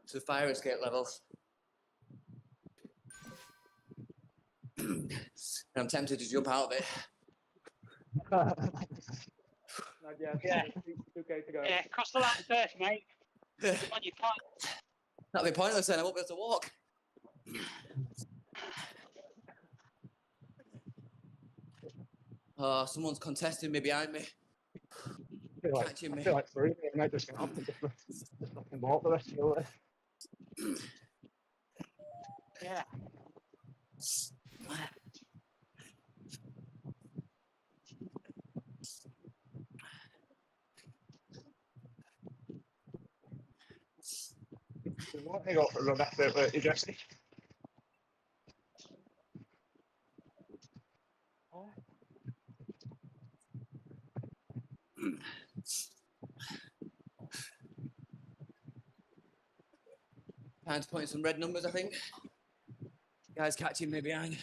To fire escape levels. And I'm tempted to jump out of it. Not yet. Yeah. 2K to go. Yeah, cross the line first, mate. On your point. That'd be pointless then, I won't be able to walk. Oh, someone's contesting me behind me. Catching me. I feel like for me, I might just get up and just fucking walk the rest of the way. Yeah. What have you got for a run after you, Jesse? Time to put in some red numbers, I think. Guys catching me behind.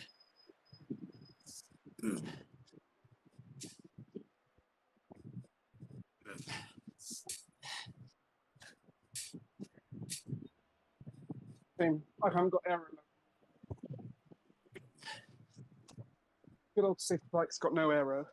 Thing. I haven't got arrow. Good old Swift bike's got no arrow.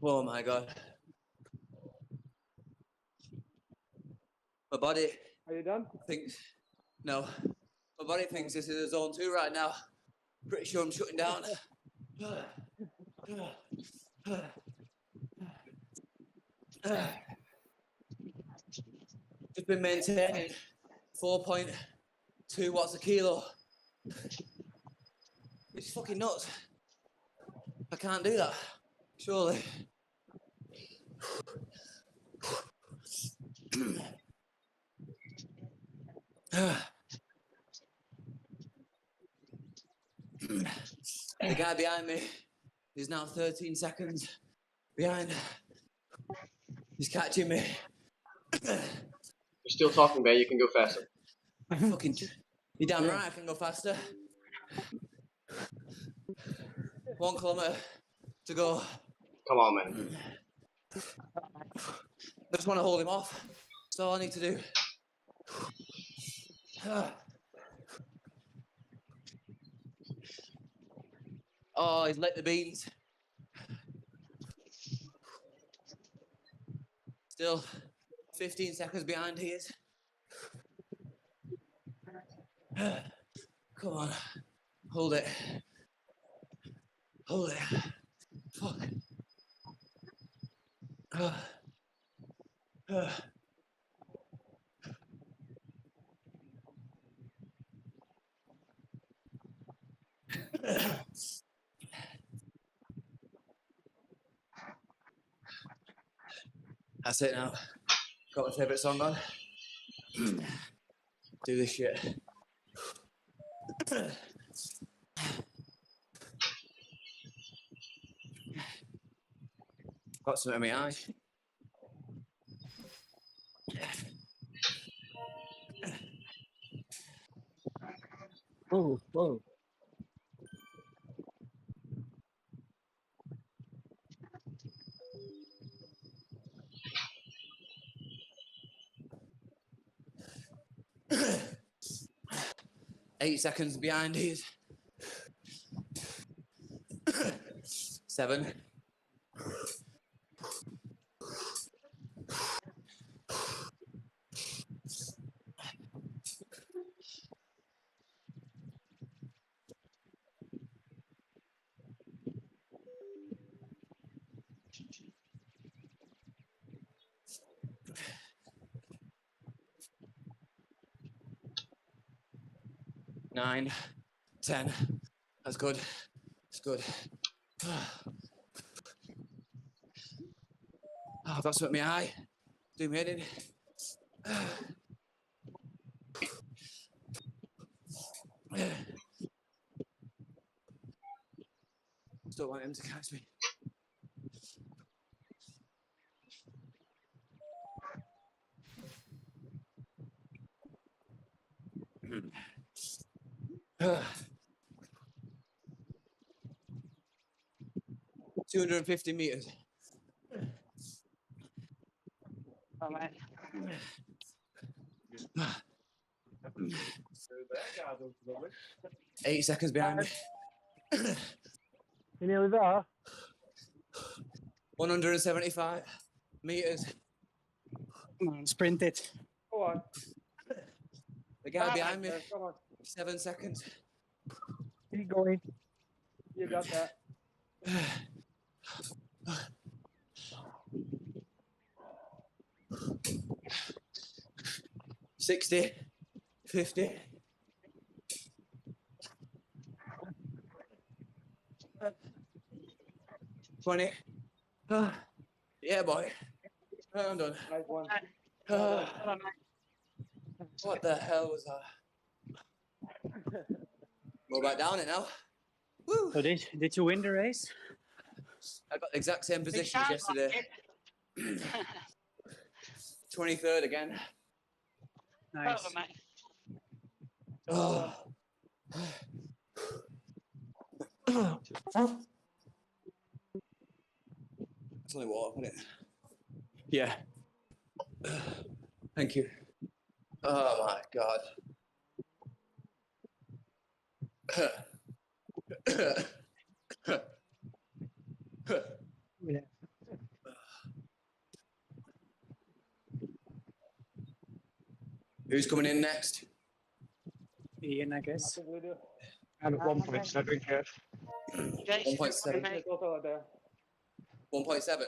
Oh my God. My body Are you done? thinks, no, my body thinks this is a zone 2 right now. Pretty sure I'm shutting down. Just been maintaining 4.2 watts a kilo. It's fucking nuts. I can't do that, surely. The guy behind me is now 13 seconds behind. He's catching me. You're still talking, man. You can go faster. Fucking, you're damn right I can go faster. 1 kilometre to go. Come on, man. I just want to hold him off. That's all I need to do. Oh, he's lit the beans. Still 15 seconds behind he is. Come on. Hold it. Hold it. Fuck. That's it now. Got my favourite song on. Do this shit. Got something in my eye. Whoa, whoa. Eight seconds behind he is. 7. 9, 10. That's good. That's good. Oh, I've got something in my eye. Do me head in. Don't want him to catch me. Uh, 250 meters. All right. 8 seconds behind me. You nearly there? 175 meters. Come on, sprint it. Go on. The guy behind me. Come on. 7 seconds. Keep going. You got that. 60, 50. 20. Yeah, boy. I'm done. Nice one. What the hell was that? Go back down it now. Woo. So did you win the race? I got the exact same position as yesterday. 23rd again. Nice. Oh. It's only water, isn't it? Yeah. Thank you. Oh my God. Yeah. Who's coming in next? Ian, I guess. And at 1.7, Kev. 1.7. It's also there. 1.7.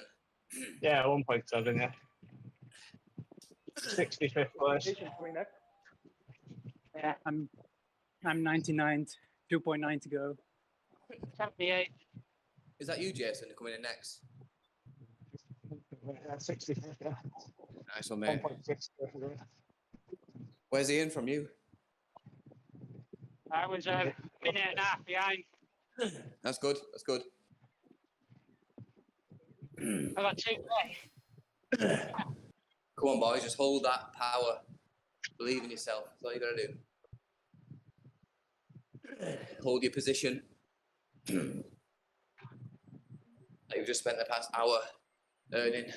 Yeah, 1.7, yeah. 65th place. Coming next. Yeah, I'm 99, 2.9 to go. 78. Is that you, Jason, coming in next? 65th, yeah. Nice one, mate. 1.6. Where's Ian from you? I was a minute and a half behind. That's good. That's good. I got 2K. Come on, boys. Just hold that power. Believe in yourself. That's all you got to do. Hold your position. That you've just spent the past hour earning.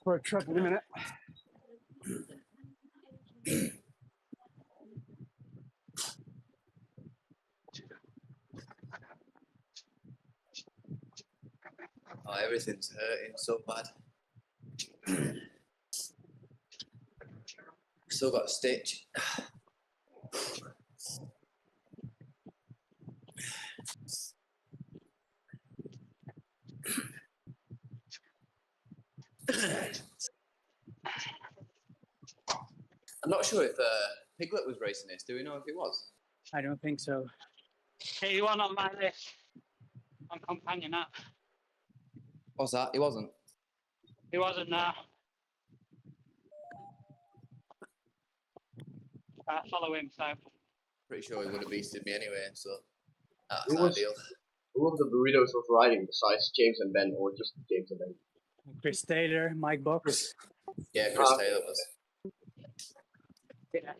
For a trip in a minute. Oh, everything's hurting so bad. Still got a stitch. I'm not sure if Piglet was racing this. Do we know if he was? I don't think so. He won on my list. On companion app. What's that? He wasn't. He wasn't there. I follow him, so. Pretty sure he would have beasted me anyway, so that's Who was- ideal. Who of the burritos was riding besides James and Ben, or just James and Ben? Chris Taylor, Mike Box. Yeah, Chris Taylor was. Yeah.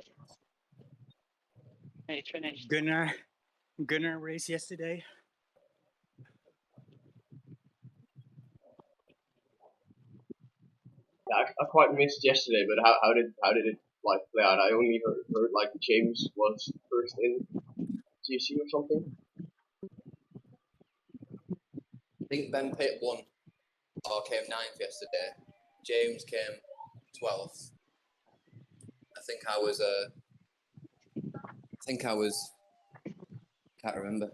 He finished. Gunnar race yesterday. Yeah, I quite missed yesterday, but how did it like play out? I only heard like James was first in GC or something. I think Ben Pitt won or came 9th yesterday. James came 12th. I think I was. Can't remember.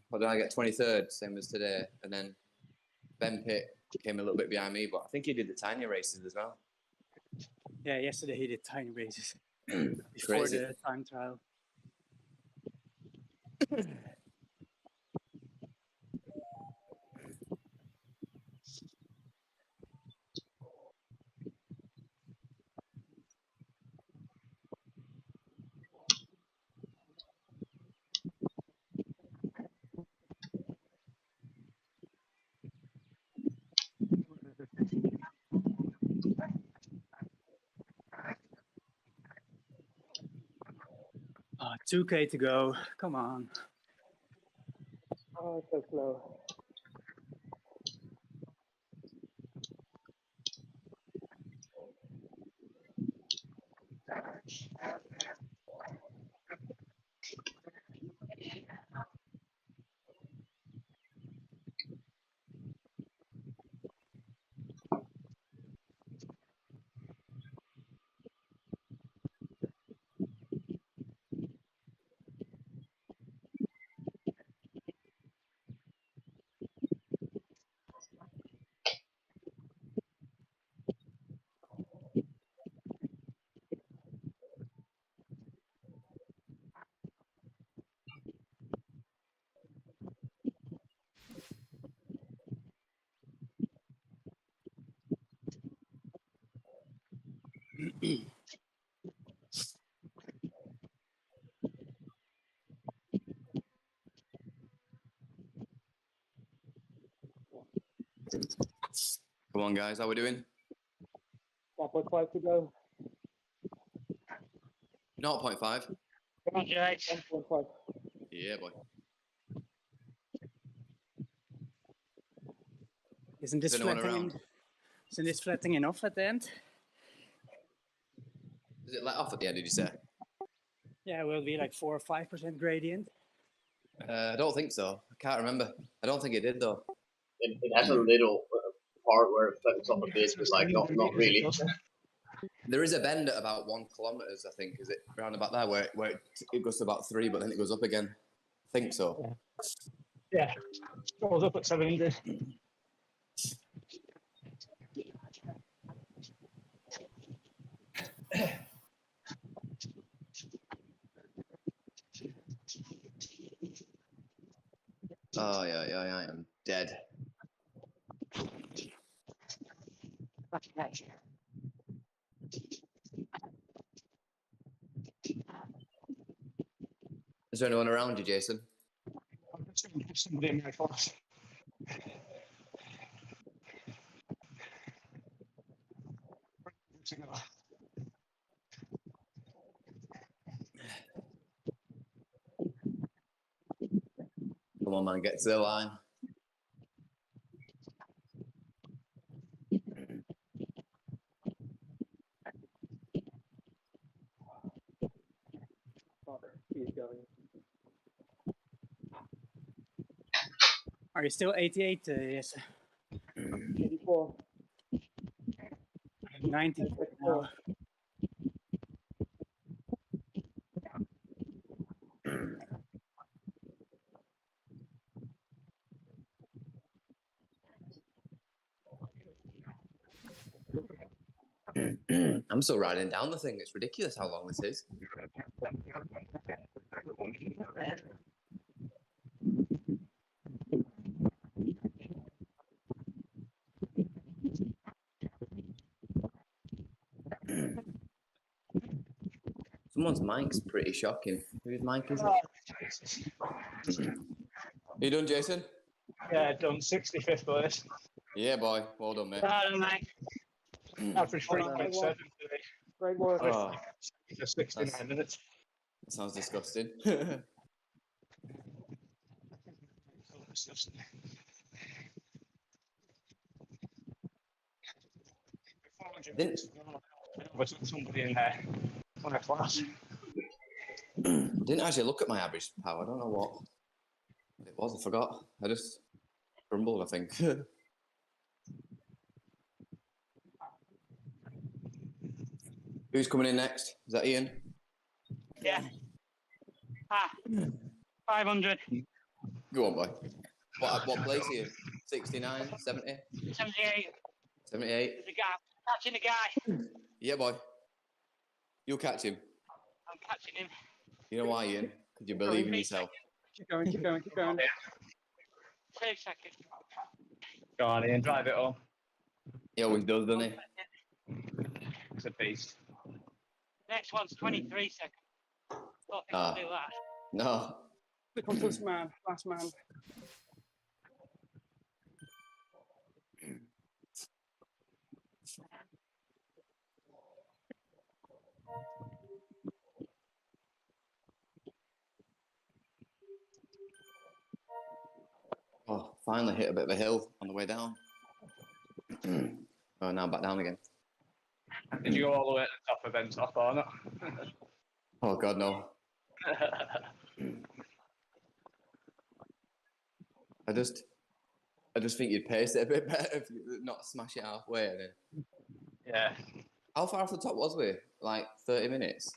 What did I get? 23rd, same as today. And then Ben Pitt came a little bit behind me, but I think he did the tiny races as well. Yeah, yesterday he did tiny races before Crazy. the time trial. Oh, 2K to go. Come on. Oh, so slow. Come on, guys. How we doing? 1.5 to go. 0.5. Come on, Jay. 1.5. Yeah, boy. Isn't this Is anyone flattening? around? Isn't this flattening off at the end? Is it let off at the end, did you say? Yeah, it will be like 4 or 5% gradient. I don't think so. I can't remember. I don't think it did, though. It has a little part where it flattens off a bit, but like not really. There is a bend at about 1 kilometre, I think, is it? Around about there, where it goes to about 3, but then it goes up again. I think so. Yeah. Goes up at 700. Oh, yeah, I am dead. Is there anyone around you, Jason? Somebody in my class. Come on, man, get to the line. He's going. Are you still 88? Yes. 84. 94 now. I'm still riding down the thing. It's ridiculous how long this is. Someone's mic's pretty shocking. Whose mic is it? You done, Jason? Yeah, done 65th place. Yeah, boy. Well done, mate. Average 3.7 today. Great work. Oh, For 69 minutes. that sounds disgusting. Didn't, Was somebody in there on a class? didn't actually look at my average power. I don't know what it was. I forgot. I just grumbled, I think. Who's coming in next? Is that Ian? Yeah. 500. Go on, boy. What place are you? 69, 70? 78. 78? There's a guy. Catching the guy. Yeah, boy. You'll catch him. I'm catching him. You know why, Ian? Because you believe in yourself. Keep going, keep going, keep going. 2 seconds. Go on, Ian, drive it home. He always does, doesn't he? It's a beast. Next one's 23 seconds. Don't think I'll do that. No. Stick on to this man, last man. Oh, finally hit a bit of a hill on the way down. Oh, now back down again. Did you go all the way to the top of Ben's top or not? Oh, God, no. I just think you'd pace it a bit better if you not smash it halfway. And then... Yeah. How far off the top was we? Like 30 minutes?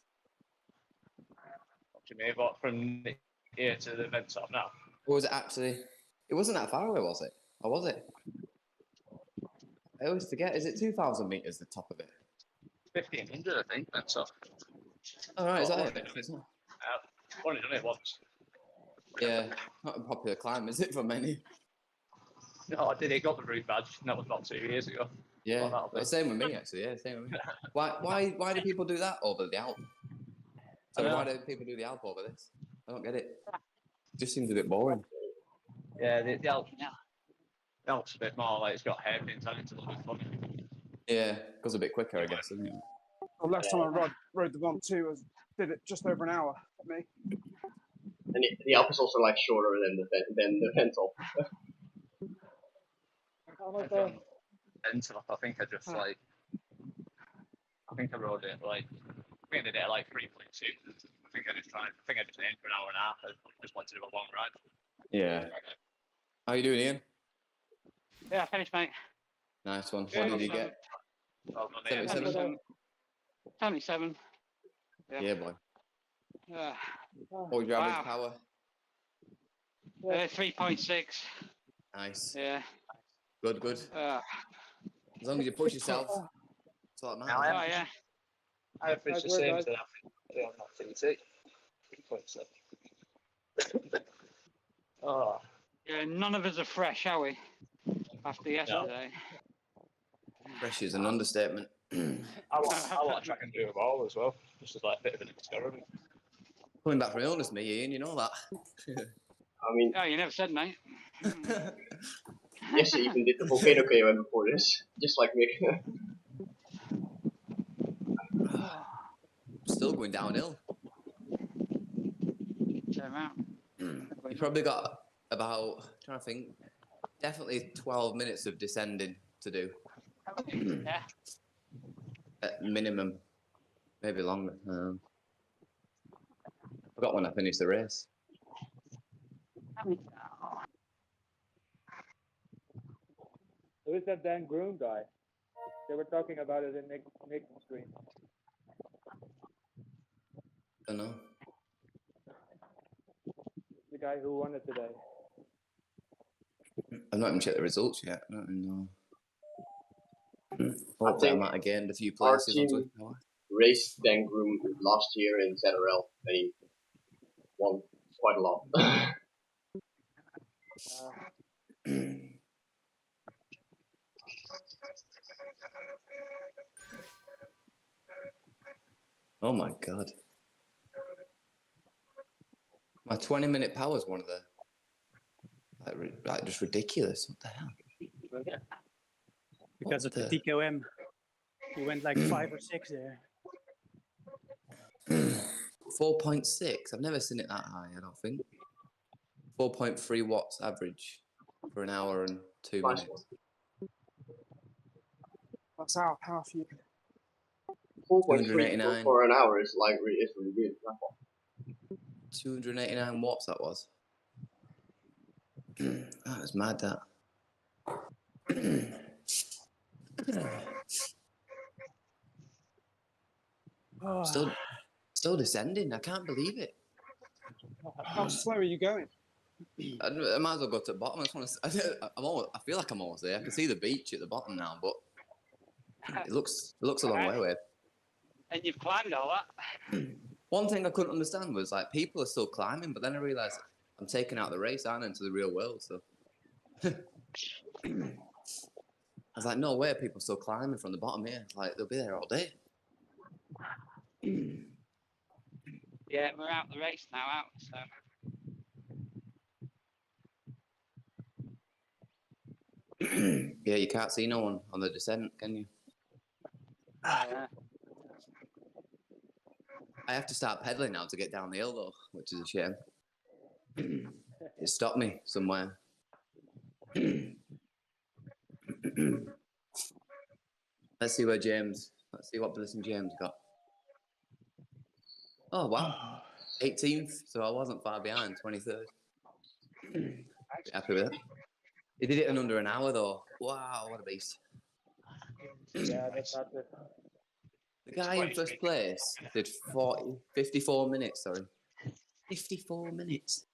What do you mean? What, from here to the vent top now? Or was it actually... It wasn't that far away, was it? Or was it? I always forget. Is it 2,000 metres, the top of it? 1,500, I think, vent top. All right, is that I've it? only done it once. Yeah, not a popular climb, is it, for many? No, I did it, got the route badge, and that was about 2 years ago. Yeah, Well, but same with me, actually. Yeah, same with me. Why do people do that over the Alp? So why do people do the Alp over this? I don't get it. It just seems a bit boring. Yeah, the Alp's a bit more like it's got hairpins on it to look funny. Yeah, goes a bit quicker, I guess, doesn't it? Well, last time I rode the Vont 2, did it just over an hour for me. And the Alp is also like shorter than the Ventol. I think I just like, I think I rode it like, I think I did it at like 3.2. I think I just aimed for an hour and a half. I just wanted to do a long ride. Yeah. How you doing, Ian? Yeah, finished, mate. Nice one. What did you get? 77? 77. Yeah, boy. Uh, What was your average wow. power? 3.6. Nice. Yeah. Good, good. As long as you push yourself, that's all that Now, matters. Oh, yeah. I averaged the Nice work, same guys. to that on that TT. 3.7. Oh. Yeah, none of us are fresh, are we? After yesterday. Fresh is an understatement. I want to try and do them all as well. Just as like a bit of an experiment. Coming back from illness, me, Ian, you know that. I mean, Oh, you never said, mate. yes, he even did the volcano KOM before this, just like Mick. Still going downhill. Turn around. You probably got about, trying to think, definitely 12 minutes of descending to do. Yeah. At minimum. Maybe longer. Forgot when I finished the race. Who is that Dan Groom guy? They were talking about it in Nick's stream. I don't know. The guy who won it today. I've not even checked the results yet. I don't know. Hopefully I might have gained a few Our places team on Zwift power. raced Dan Groom last year in ZRL, and he won quite a lot. Oh my god. My 20-minute power is one of the like just ridiculous. What the hell? Because of the TKOM. He went like 5 or 6 there. 4.6. I've never seen it that high, I don't think. 4.3 watts average for an hour and 2 Nice minutes. That's our power for you. 4.3 289. for an hour is like it's really good. 289 watts that was. That was mad, that. Still descending. I can't believe it. How slow are you going? I might as well go to the bottom. I just want to. I feel like I'm almost there. I can see the beach at the bottom now, but it looks a long way away. And you've climbed all that. One thing I couldn't understand was like people are still climbing, but then I realised I'm taking out the race, aren't I, into the real world. So I was like, no way, are people still climbing from the bottom here? Like they'll be there all day. Yeah, we're out the race now, so. Yeah, you can't see no one on the descent, can you? Yeah. I have to start pedaling now to get down the hill though, which is a shame. It stopped me somewhere. Let's see what position James got. Oh wow, 18th, so I wasn't far behind, 23rd. Happy with it. He did it in under an hour though. Wow, what a beast. Yeah, that's not the. The guy in first place did 54 minutes, sorry. 54 minutes.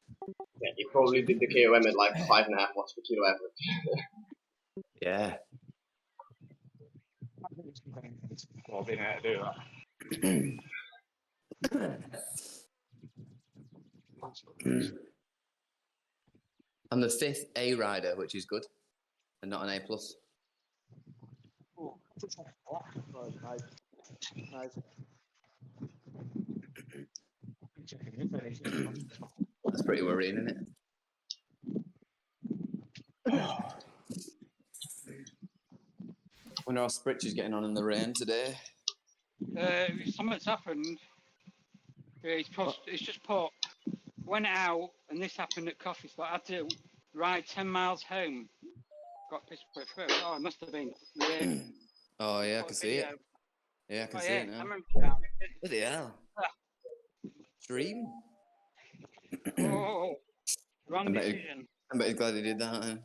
Yeah, he probably did the KOM at like 5.5 watts per kilo average. Yeah. Well, being able to do that. I'm the 5th A rider, which is good, and not an A+. Oh, nice. Nice. That's pretty worrying, isn't it? Wonder how Spritch is getting on in the rain today. Something's happened. Yeah, it's just put. Went out, and this happened at coffee spot. I had to ride 10 miles home. Got pissed for it through. Oh, it must have been. Yeah. Oh yeah, I can see it. Yeah, I can see it now. I remember that. Bloody hell. Stream? Oh, wrong decision. I bet he's glad he did that.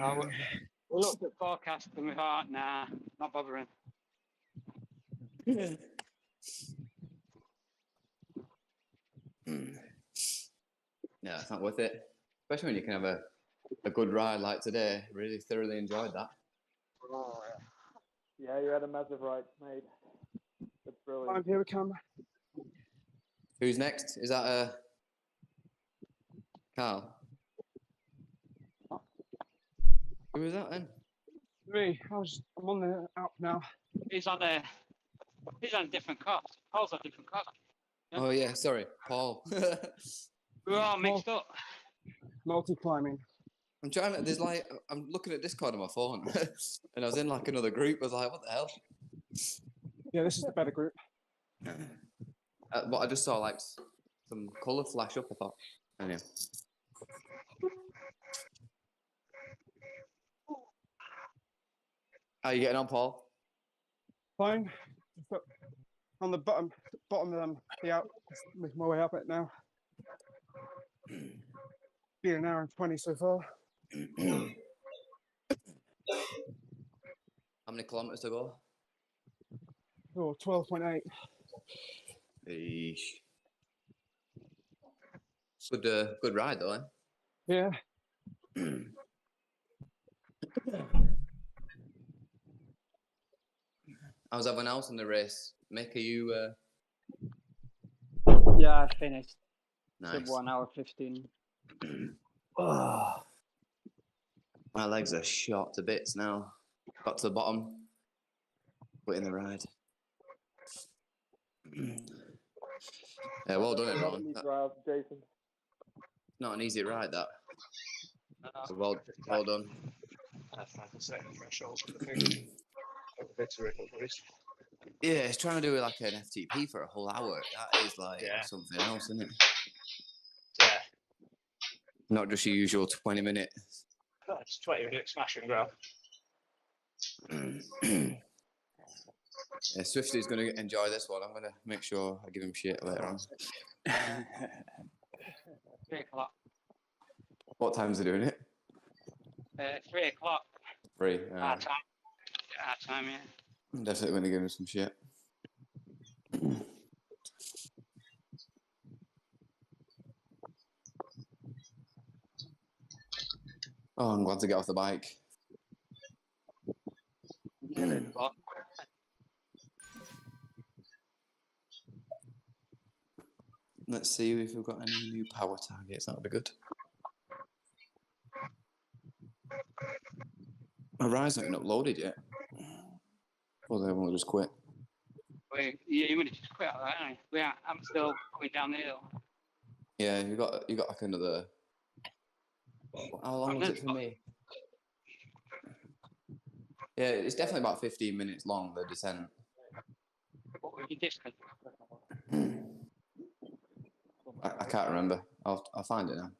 We looked at forecast and we thought, nah, not bothering. Yeah, it's not worth it. Especially when you can have a good ride like today. Really thoroughly enjoyed that. Oh, yeah, you had a massive ride, mate. It's brilliant. Here we come. Who's next? Is that Carl? Who was that then? Me. I'm on the app now. He's on a different course. Paul's on a different course. Yeah. Oh yeah, sorry, Paul. We're all mixed up. Multi-climbing. I'm trying to. I'm looking at Discord on my phone, and I was in like another group. I was like, what the hell? Yeah, this is the better group. But I just saw like some colour flash up. I thought, anyway. How are you getting on, Paul? Fine. On the bottom of the out, making my way up it now. Been an hour and 20 so far. How many kilometres to go? Oh, 12.8. Eesh. Good ride though, eh? Yeah. How's everyone else in the race? Mick, are you? Yeah, I finished. Nice. 1 hour 15. Oh, my legs are shot to bits now. Got to the bottom. Quitting the ride. Yeah, well done, everyone. Jason. Not an easy ride, that. So well done. That's like the second threshold. I think. Yeah, it's trying to do like an FTP for a whole hour. That is like something else, isn't it? Yeah. Not just your usual 20 minutes. It's 20-minute smash and grab. Yeah, Swifty's going to enjoy this one. I'm going to make sure I give him shit later on. 3 o'clock. What time's he doing it? 3 o'clock. 3. Our time. Our time, yeah. I'm definitely going to give him some shit. Oh, I'm glad to get off the bike. Let's see if we've got any new power targets. That'll be good. My ride's not even uploaded yet. Or they won't just quit. Wait, you would have just quit, aren't you? I'm still going down the hill. Yeah, you got like another. How long was it for me? Yeah, it's definitely about 15 minutes long, the descent. What were your distance? I can't remember. I'll find it now.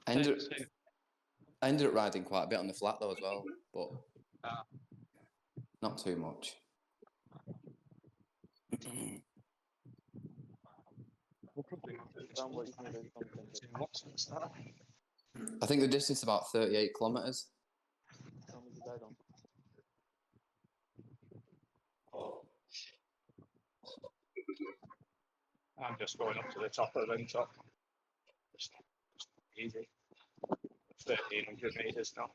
I ended up riding quite a bit on the flat though as well, but not too much. I think the distance is about 38 kilometres. I'm just going up to the top of the top. Just easy. 1,300 metres now.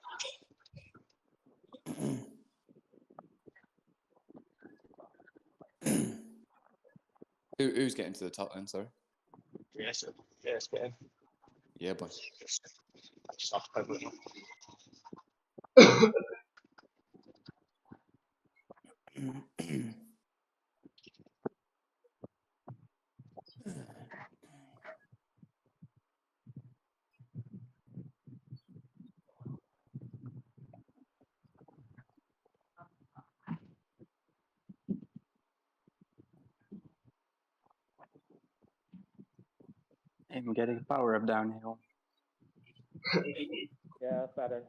Who's getting to the top then, sorry? Yes, get in. Yeah, boy. Soft pedaling. I'm getting power up downhill. Yeah, better.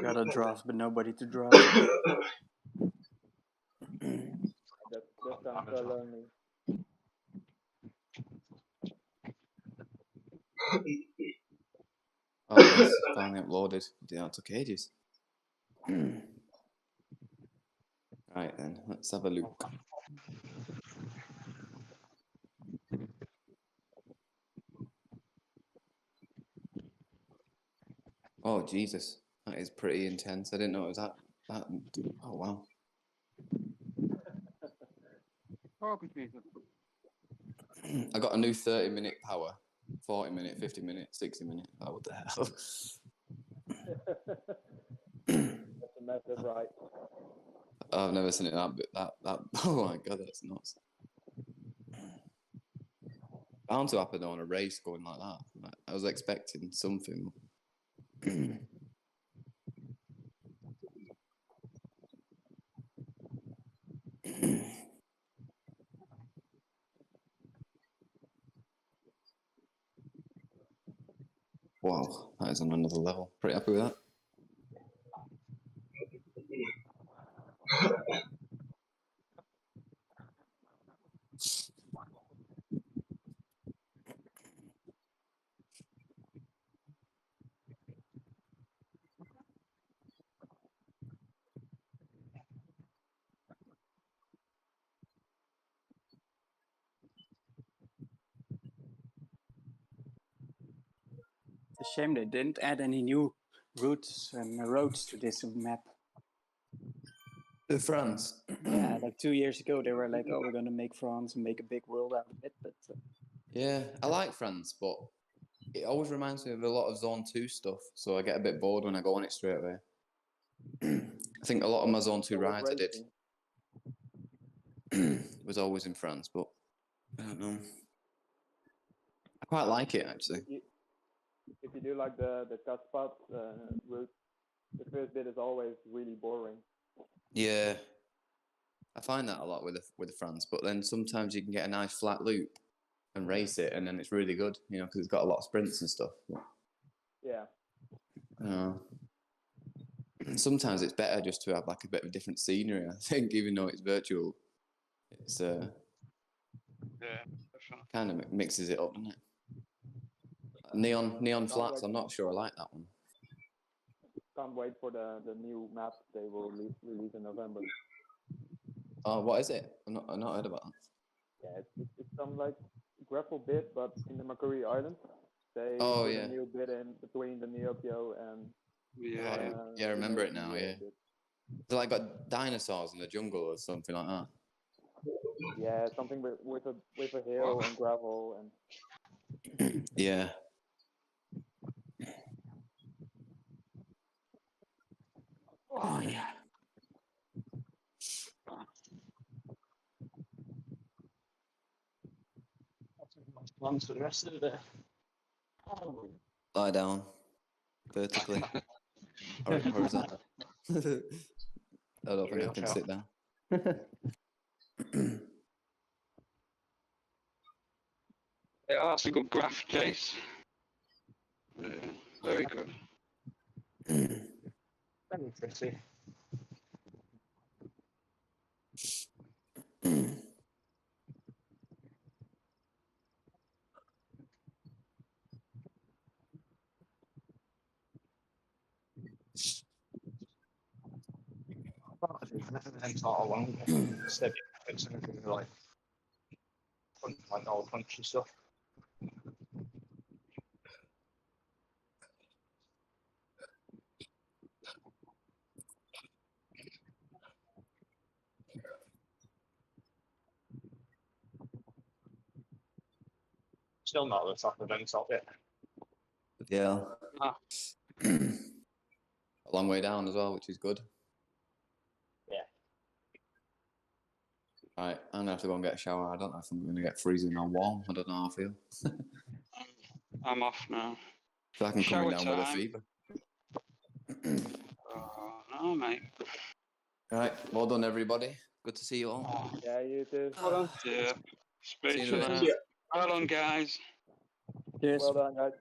Got a draft, but nobody to draft. That's I'm so lonely. Oh, yes, finally uploaded. Yeah, it took ages. Right then, let's have a look. Oh, Jesus. That is pretty intense. I didn't know it was that. Oh, wow. I got a new 30-minute power, 40-minute, 50-minute, 60-minute. Oh, what the hell? That's a massive right. I've never seen it that. Oh my God, that's nuts. Bound to happen on a race going like that. I was expecting something. Wow, that is on another level. Pretty happy with that. It's a shame they didn't add any new routes and roads to this map. The France. Yeah, like 2 years ago, they were like, "Oh, we're gonna make France and make a big world out of it." But Yeah, I like France, but it always reminds me of a lot of Zone 2 stuff, so I get a bit bored when I go on it straight away. I think a lot of my Zone 2 rides I did was always in France, but I don't know. I quite like it, actually. If you do like the cut spot route, the first bit is always really boring. Yeah, I find that a lot with France, but then sometimes you can get a nice flat loop and race it, and then it's really good, you know, because it's got a lot of sprints and stuff. Yeah. Sometimes it's better just to have like a bit of different scenery. I think, even though it's virtual, it's kind of mixes it up, doesn't it? Neon flats. I'm not sure I like that one. Can't wait for the new map they will release in November. Oh, what is it? I've not heard about that. Yeah, it's some like gravel bit, but in the Macquarie Island. They Oh, put yeah. a new bit in between the Neopio and Yeah, I remember it now. Yeah, so like got dinosaurs in the jungle or something like that. Yeah, something with a hill and gravel and. Yeah. Oh yeah. Plans for the rest of the day. Lie down vertically. or is that? I don't think I can sit down. Yeah, that's a good graph case. Very good. Very pretty. Like all punchy stuff. Still not at the top of any top yet. Yeah. Ah. A long way down as well, which is good. Yeah. Right, I'm gonna have to go and get a shower. I don't know if I'm gonna get freezing or warm. I don't know how I feel. I'm off now. So I can come Shower down with a time. fever. Oh, no, mate. Right, well done, everybody. Good to see you all. Yeah, you too. Well done. Yeah. See you in a Speeches. bit. Well done, guys. Cheers. Well done, guys.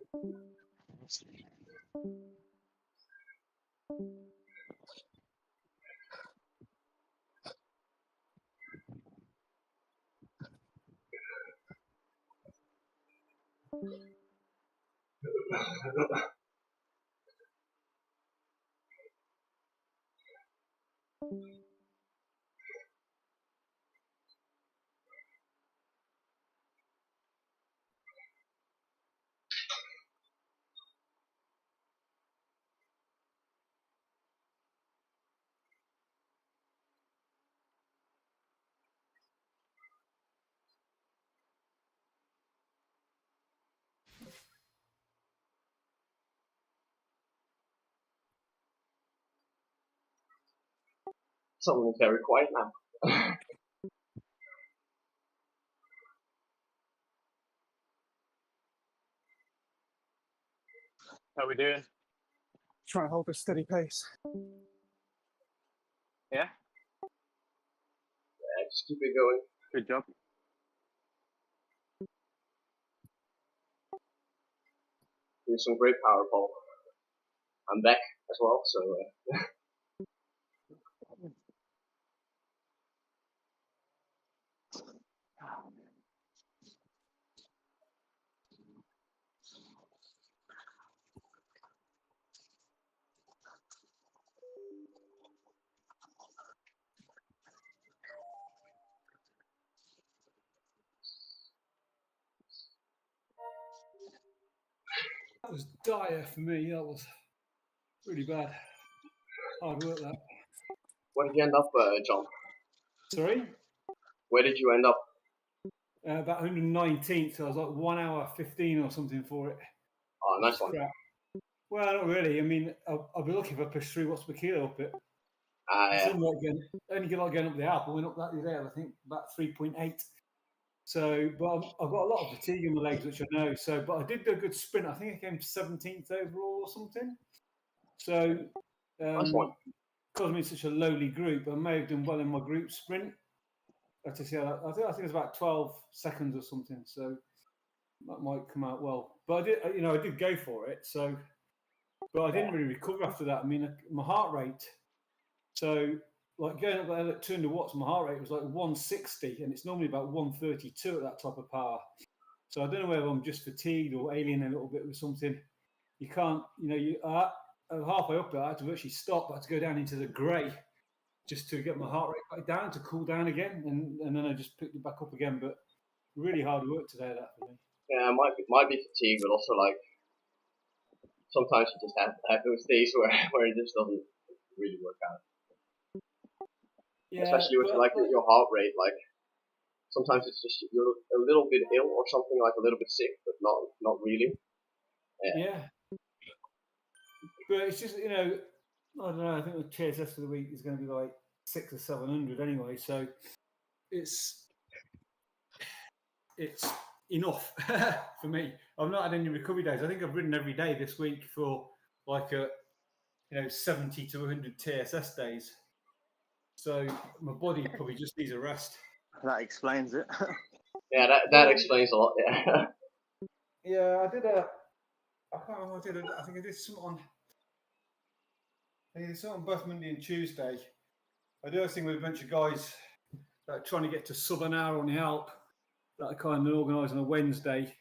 Someone's very quiet now. How we doing? Trying to hold a steady pace. Yeah. Yeah, just keep it going. Good job. Do some great power pole. I'm back as well, so. That was dire for me. That was really bad. Hard work, that. Where did you end up, John? Sorry? Where did you end up? About 119th, so I was like 1 hour 15 or something for it. Oh, nice one. Crap. Well, not really. I mean, I'll be lucky if I push 3 watts per kilo up it. Yeah. Only get like going up the Alp. I went up that the other day, I think about 3.8. So, but I've got a lot of fatigue in my legs, which I know. So, but I did do a good sprint. I think I came 17th overall or something. So, nice one. Because I'm in such a lowly group, I may have done well in my group sprint. Let's see how that, I think it's about 12 seconds or something. So that might come out well. But I did go for it. So, but I didn't really recover after that. I mean, my heart rate. So, like going up there at 200 watts, my heart rate was like 160, and it's normally about 132 at that type of power. So I don't know whether I'm just fatigued or alien a little bit with something. You can't, halfway up there, I had to actually stop. I had to go down into the grey just to get my heart rate back down, to cool down again, and then I just picked it back up again. But really hard work today, that for me. Yeah, might be fatigue, but also like sometimes you just have those days where it just doesn't really work out. Yeah, especially with your heart rate, like sometimes it's just you're a little bit ill or something, like a little bit sick, but not really. Yeah. But it's just, I don't know. I think the TSS for the week is going to be like 600 or 700 anyway. So it's enough for me. I've not had any recovery days. I think I've ridden every day this week for like 70 to 100 TSS days. So my body probably just needs a rest. That explains it. Yeah, that explains a lot. Yeah. Yeah, I did I can't remember what I did. I think I did something on both Monday and Tuesday. I did a thing with a bunch of guys trying to get to Southern Hour on the Alp that I kind of organised on a Wednesday.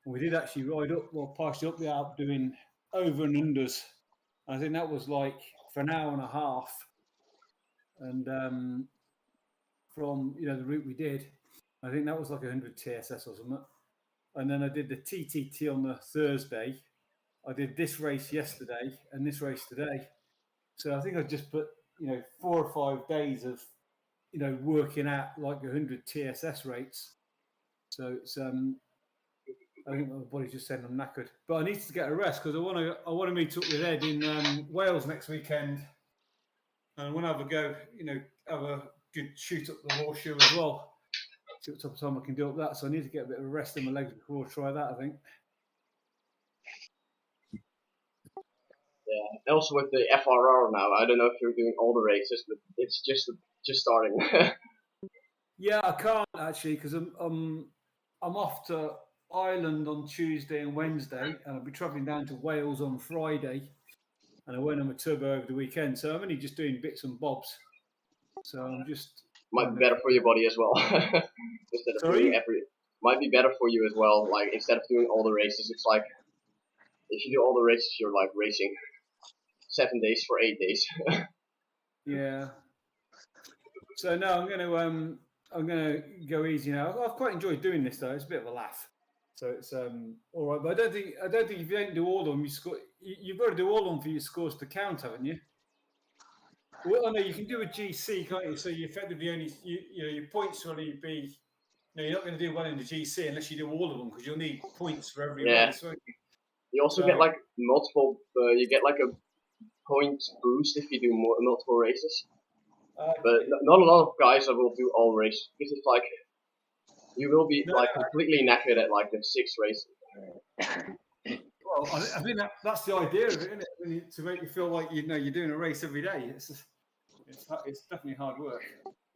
And we did actually ride up, partially up the Alp doing over and unders. I think that was like for an hour and a half. And from the route we did, I think that was like 100 TSS or something. And then I did the TTT on the Thursday. I did this race yesterday and this race today. So I think I just put 4 or 5 days of working at like 100 TSS rates. So it's I think my body's just saying I'm knackered, but I need to get a rest because I want to meet up with Ed in Wales next weekend, and I want to have a go, have a good shoot up the horseshoe as well. See what type of time I can do up that. So I need to get a bit of a rest in my legs before I try that, I think. Yeah, and also with the FRR now, I don't know if you're doing all the races, but it's just starting. Yeah, I can't actually because I'm off to Ireland on Tuesday and Wednesday, and I'll be travelling down to Wales on Friday, and I went on a turbo over the weekend. So I'm only just doing bits and bobs. So I'm just might be better for your body as well. Instead of doing might be better for you as well. Like instead of doing all the races, it's like if you do all the races, you're like racing 7 days for 8 days. Yeah. So no, I'm gonna go easy now. I've quite enjoyed doing this though. It's a bit of a laugh. So it's all right. But I don't think if you don't do all of them, you've got to do all of them for your scores to count, haven't you? Well, I know you can do a GC, can't you? So you effectively only your points will only be. No, you're not going to do well in the GC unless you do all of them because you'll need points for every race, won't you? You also get like multiple. You get like a point boost if you do multiple races. But not a lot of guys will do all races because it's like you will be completely knackered at like the 6th race. Well, I think that's the idea of it, isn't it? To make you feel like you're doing a race every day. It's definitely hard work.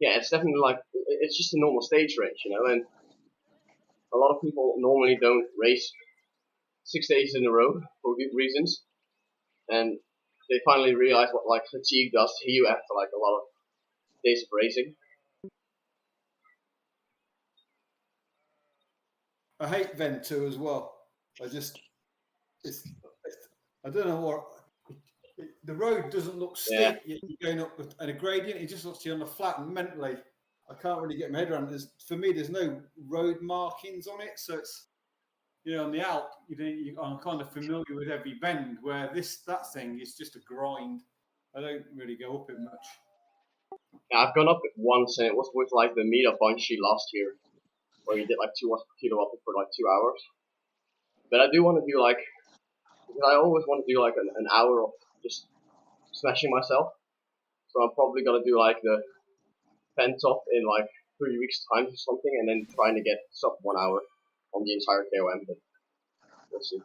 Yeah, it's definitely like it's just a normal stage race, and a lot of people normally don't race 6 days in a row for good reasons, and they finally realize what like fatigue does to you after like a lot of days of racing. I hate Vento as well. I don't know what. The road doesn't look steep. You're going up at a gradient. It just looks to you on the flat, and mentally, I can't really get my head around it. For me, there's no road markings on it, so it's on the Alp. I'm kind of familiar with every bend. Where that thing is just a grind. I don't really go up it much. Yeah, I've gone up it once, and it was with like the meet of Bunchy last year, where you did like 2 kilo up it for like 2 hours. But I do want to do like, I always want to do like an hour of just smashing myself. So I'm probably gonna do like the Pentop in like 3 weeks time or something, and then trying to get sub 1 hour on the entire KOM. But we'll see.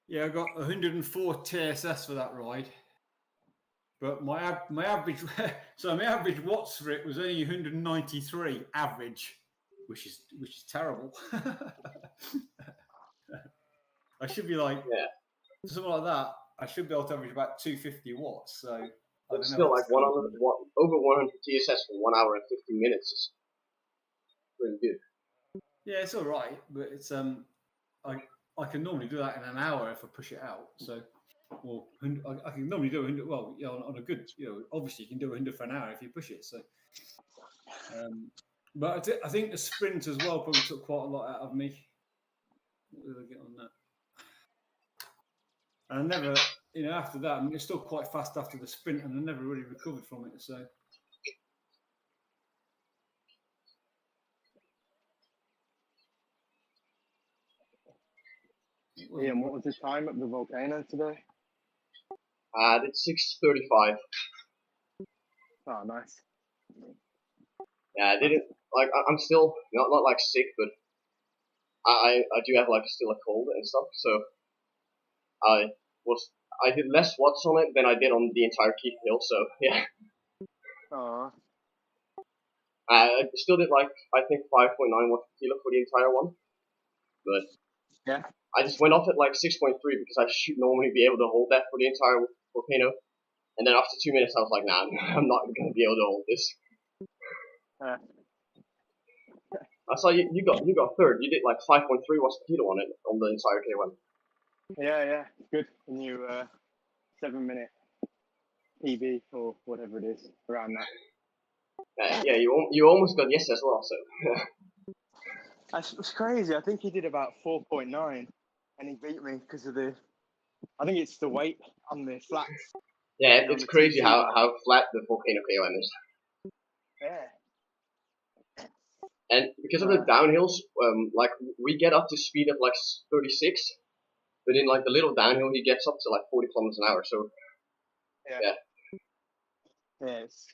Yeah, I got 104 TSS for that ride, but my average my average watts for it was only 193 average, which is terrible. I should be like something like that. I should be able to average about 250 watts. So it's still like 100 over 100 TSS for 1 hour and 15 minutes is pretty good. Yeah, it's all right, but it's I can normally do that in an hour if I push it out. So, well, I can normally do 100. Well, on a good, obviously you can do 100 for an hour if you push it. So, but I think the sprint as well probably took quite a lot out of me. What did I get on that? And I never, after that, I mean, it's still quite fast after the sprint, and I never really recovered from it. So. Ian, what was the time at the volcano today? I did 6:35. Oh, nice. Yeah, I didn't like. I'm still not like sick, but I do have like still a cold and stuff. So I did less watts on it than I did on the entire Keith Hill. So yeah. I still did like I think 5.9 watts per kilo for the entire one, but yeah, I just went off at like 6.3 because I should normally be able to hold that for the entire volcano, and then after 2 minutes I was like, nah, I'm not gonna be able to hold this. I saw you got third. You did like 5.3 watts per kilo on it on the entire K1. Yeah, good. A new 7-minute PB or whatever it is around that. Yeah, you almost got yes as well. So that's crazy. I think he did about 4.9, and he beat me because of I think it's the weight on the flats. Yeah, it's crazy how flat the volcano KOM is. Yeah. And because of the downhills, like we get up to speed of like 36, but in like the little downhill he gets up to like 40 kilometers an hour. So yeah, it's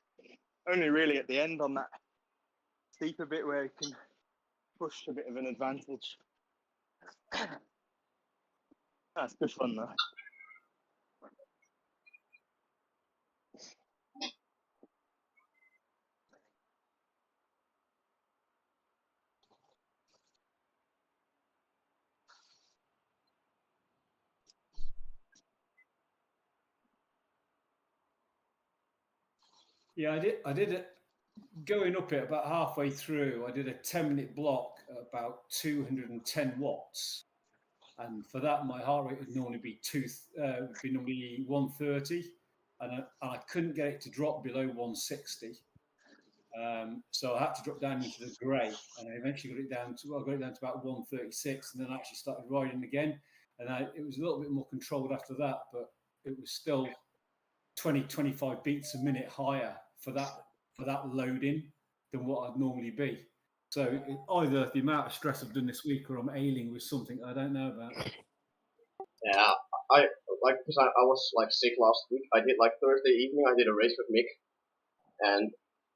only really at the end on that steeper bit where he can push a bit of an advantage. That's good fun though. Yeah, I did it. Going up it about halfway through, I did a 10-minute block at about 210 watts. And for that, my heart rate would normally be normally 130, and I couldn't get it to drop below 160. So I had to drop down into the grey, and I eventually got it down to about 136, and then I actually started riding again. And it was a little bit more controlled after that, but it was still 20-25 beats a minute higher for that loading than what I'd normally be. So either the amount of stress I've done this week, or I'm ailing with something I don't know about. Yeah, because I was like sick last week. I did like Thursday evening. I did a race with Mick, and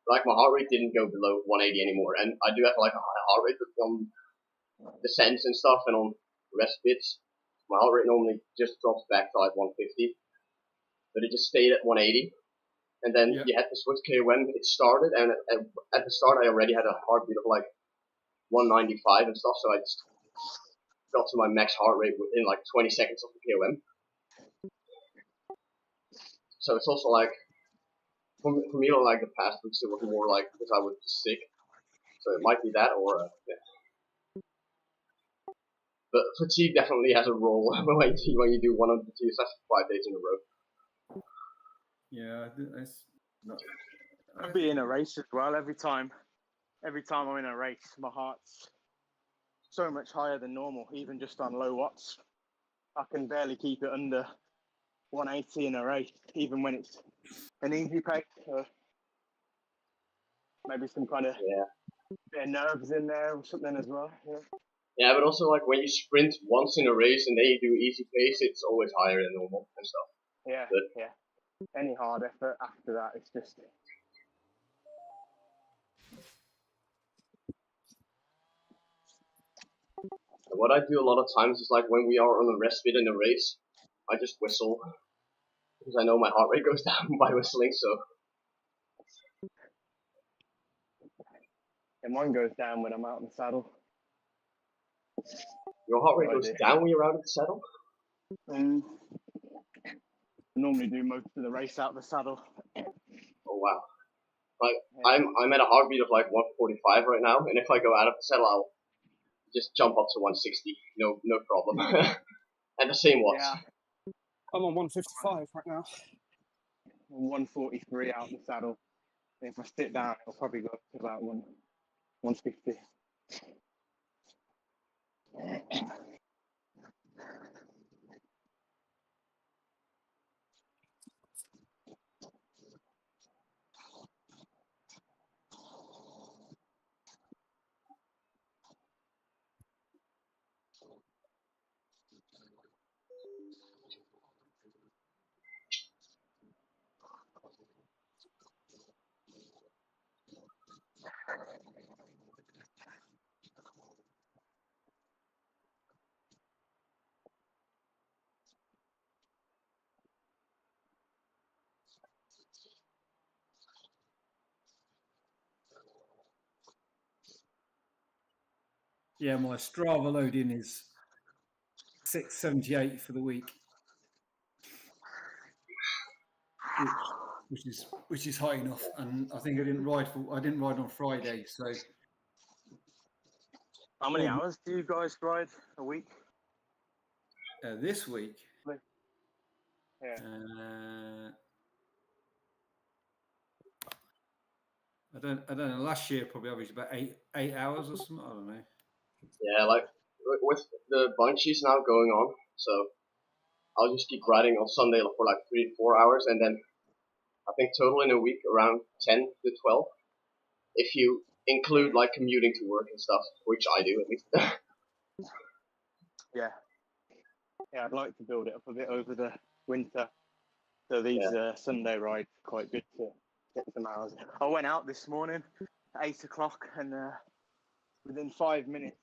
like my heart rate didn't go below 180 anymore. And I do have like a high heart rate on descents and stuff, and on rest bits. My heart rate normally just drops back to like 150, but it just stayed at 180. And then you had to switch KOM. It started, and at the start I already had a heartbeat of like 195 and stuff. So I just got to my max heart rate within like 20 seconds of the KOM. So it's also like, for me, like the past weeks, it was more like because I was sick. So it might be that, or yeah. But fatigue definitely has a role when you do one of the two sessions 5 days in a row. Yeah, it's not. I'll be in a race as well. Every time I'm in a race, my heart's so much higher than normal, even just on low watts. I can barely keep it under 180 in a race, even when it's an easy pace. Maybe some kind of bit of nerves in there or something as well. Yeah, but also like when you sprint once in a race and then you do easy pace, it's always higher than normal and stuff. Yeah, but, any hard effort after that, it's just. What I do a lot of times is like when we are on a rest bit in a race, I just whistle because I know my heart rate goes down by whistling. So. And mine goes down when I'm out in the saddle. Your heart rate goes down when you're out of the saddle? I normally do most of the race out of the saddle. Oh wow! Like I'm at a heartbeat of like 145 right now, and if I go out of the saddle, I'll just jump up to 160. No problem. And the same watts. Yeah. I'm on 155 right now. 143 out the saddle. If I sit down, it'll probably go up to about 150. Yeah, my Strava loading is 678 for the week, which is high enough. And I think I didn't ride on Friday, so. How many hours do you guys ride a week? This week. Yeah. I don't know. Last year probably averaged about eight hours or something. I don't know. Yeah, like with the Bunchies now going on, so I'll just keep riding on Sunday for like 3 to 4 hours, and then I think total in a week around 10 to 12, if you include like commuting to work and stuff, which I do at least. Yeah, I'd like to build it up a bit over the winter. So these Sunday rides are quite good to get some hours. I went out this morning at 8 o'clock, and within 5 minutes,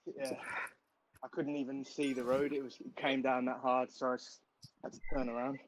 I couldn't even see the road. It came down that hard, so I just had to turn around.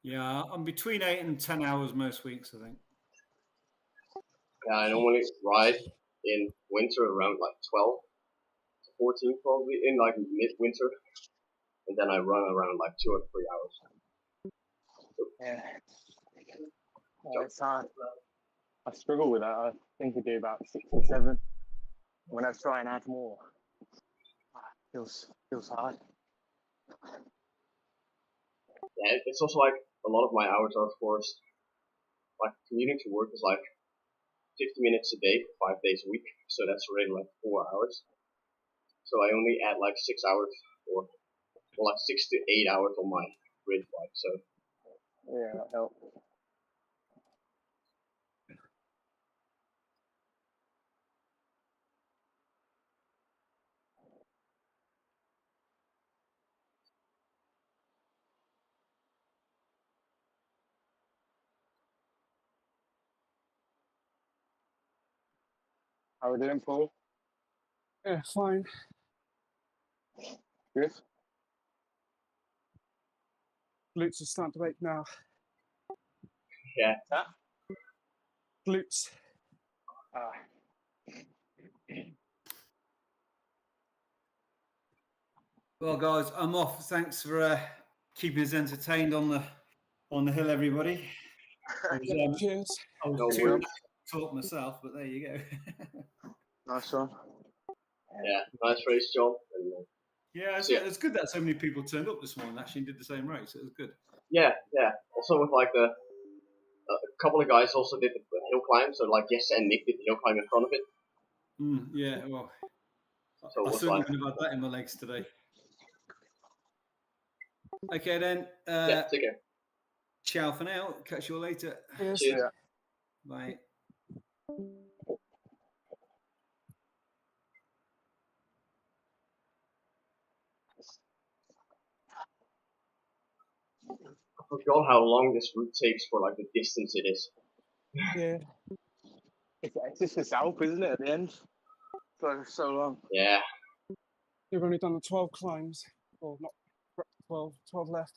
Yeah, I'm between 8 and 10 hours most weeks, I think. Yeah, I normally ride in winter around like 12 to 14 probably, in like mid-winter. And then I run around like 2 or 3 hours. Yeah. It's hard. I struggle with that. I think I do about 6 or 7. When I try and add more, feels hard. Yeah, it's also like a lot of my hours are, of course, like commuting to work is like 50 minutes a day for 5 days a week. So that's already like 4 hours. So I only add like 6 hours or like 6 to 8 hours on my grid bike. So yeah, that helps. How are we doing, Paul? Yeah, fine. Good. Glutes are starting to ache now. yeah. Glutes. Well, guys, I'm off. Thanks for keeping us entertained on the hill, everybody. Cheers. I was No too worries. talk myself, but there you go. Nice one. Yeah, nice race, John. And, Yeah, it's good that so many people turned up this morning. Actually, did the same race. It was good. yeah. Also with like a couple of guys also did the hill climb. So like Jesse and Nick did the hill climb in front of it. Yeah, well, So I it was certainly like, wouldn't have had that in my legs today. Okay, then. yeah, take care. Ciao for now. Catch you all later. Cheers. Cheers. Bye. I forgot how long this route takes for like the distance it is. Yeah. It's just the south, isn't it, at the end? So long. Yeah. You've only done the 12 climbs. Or not 12 left.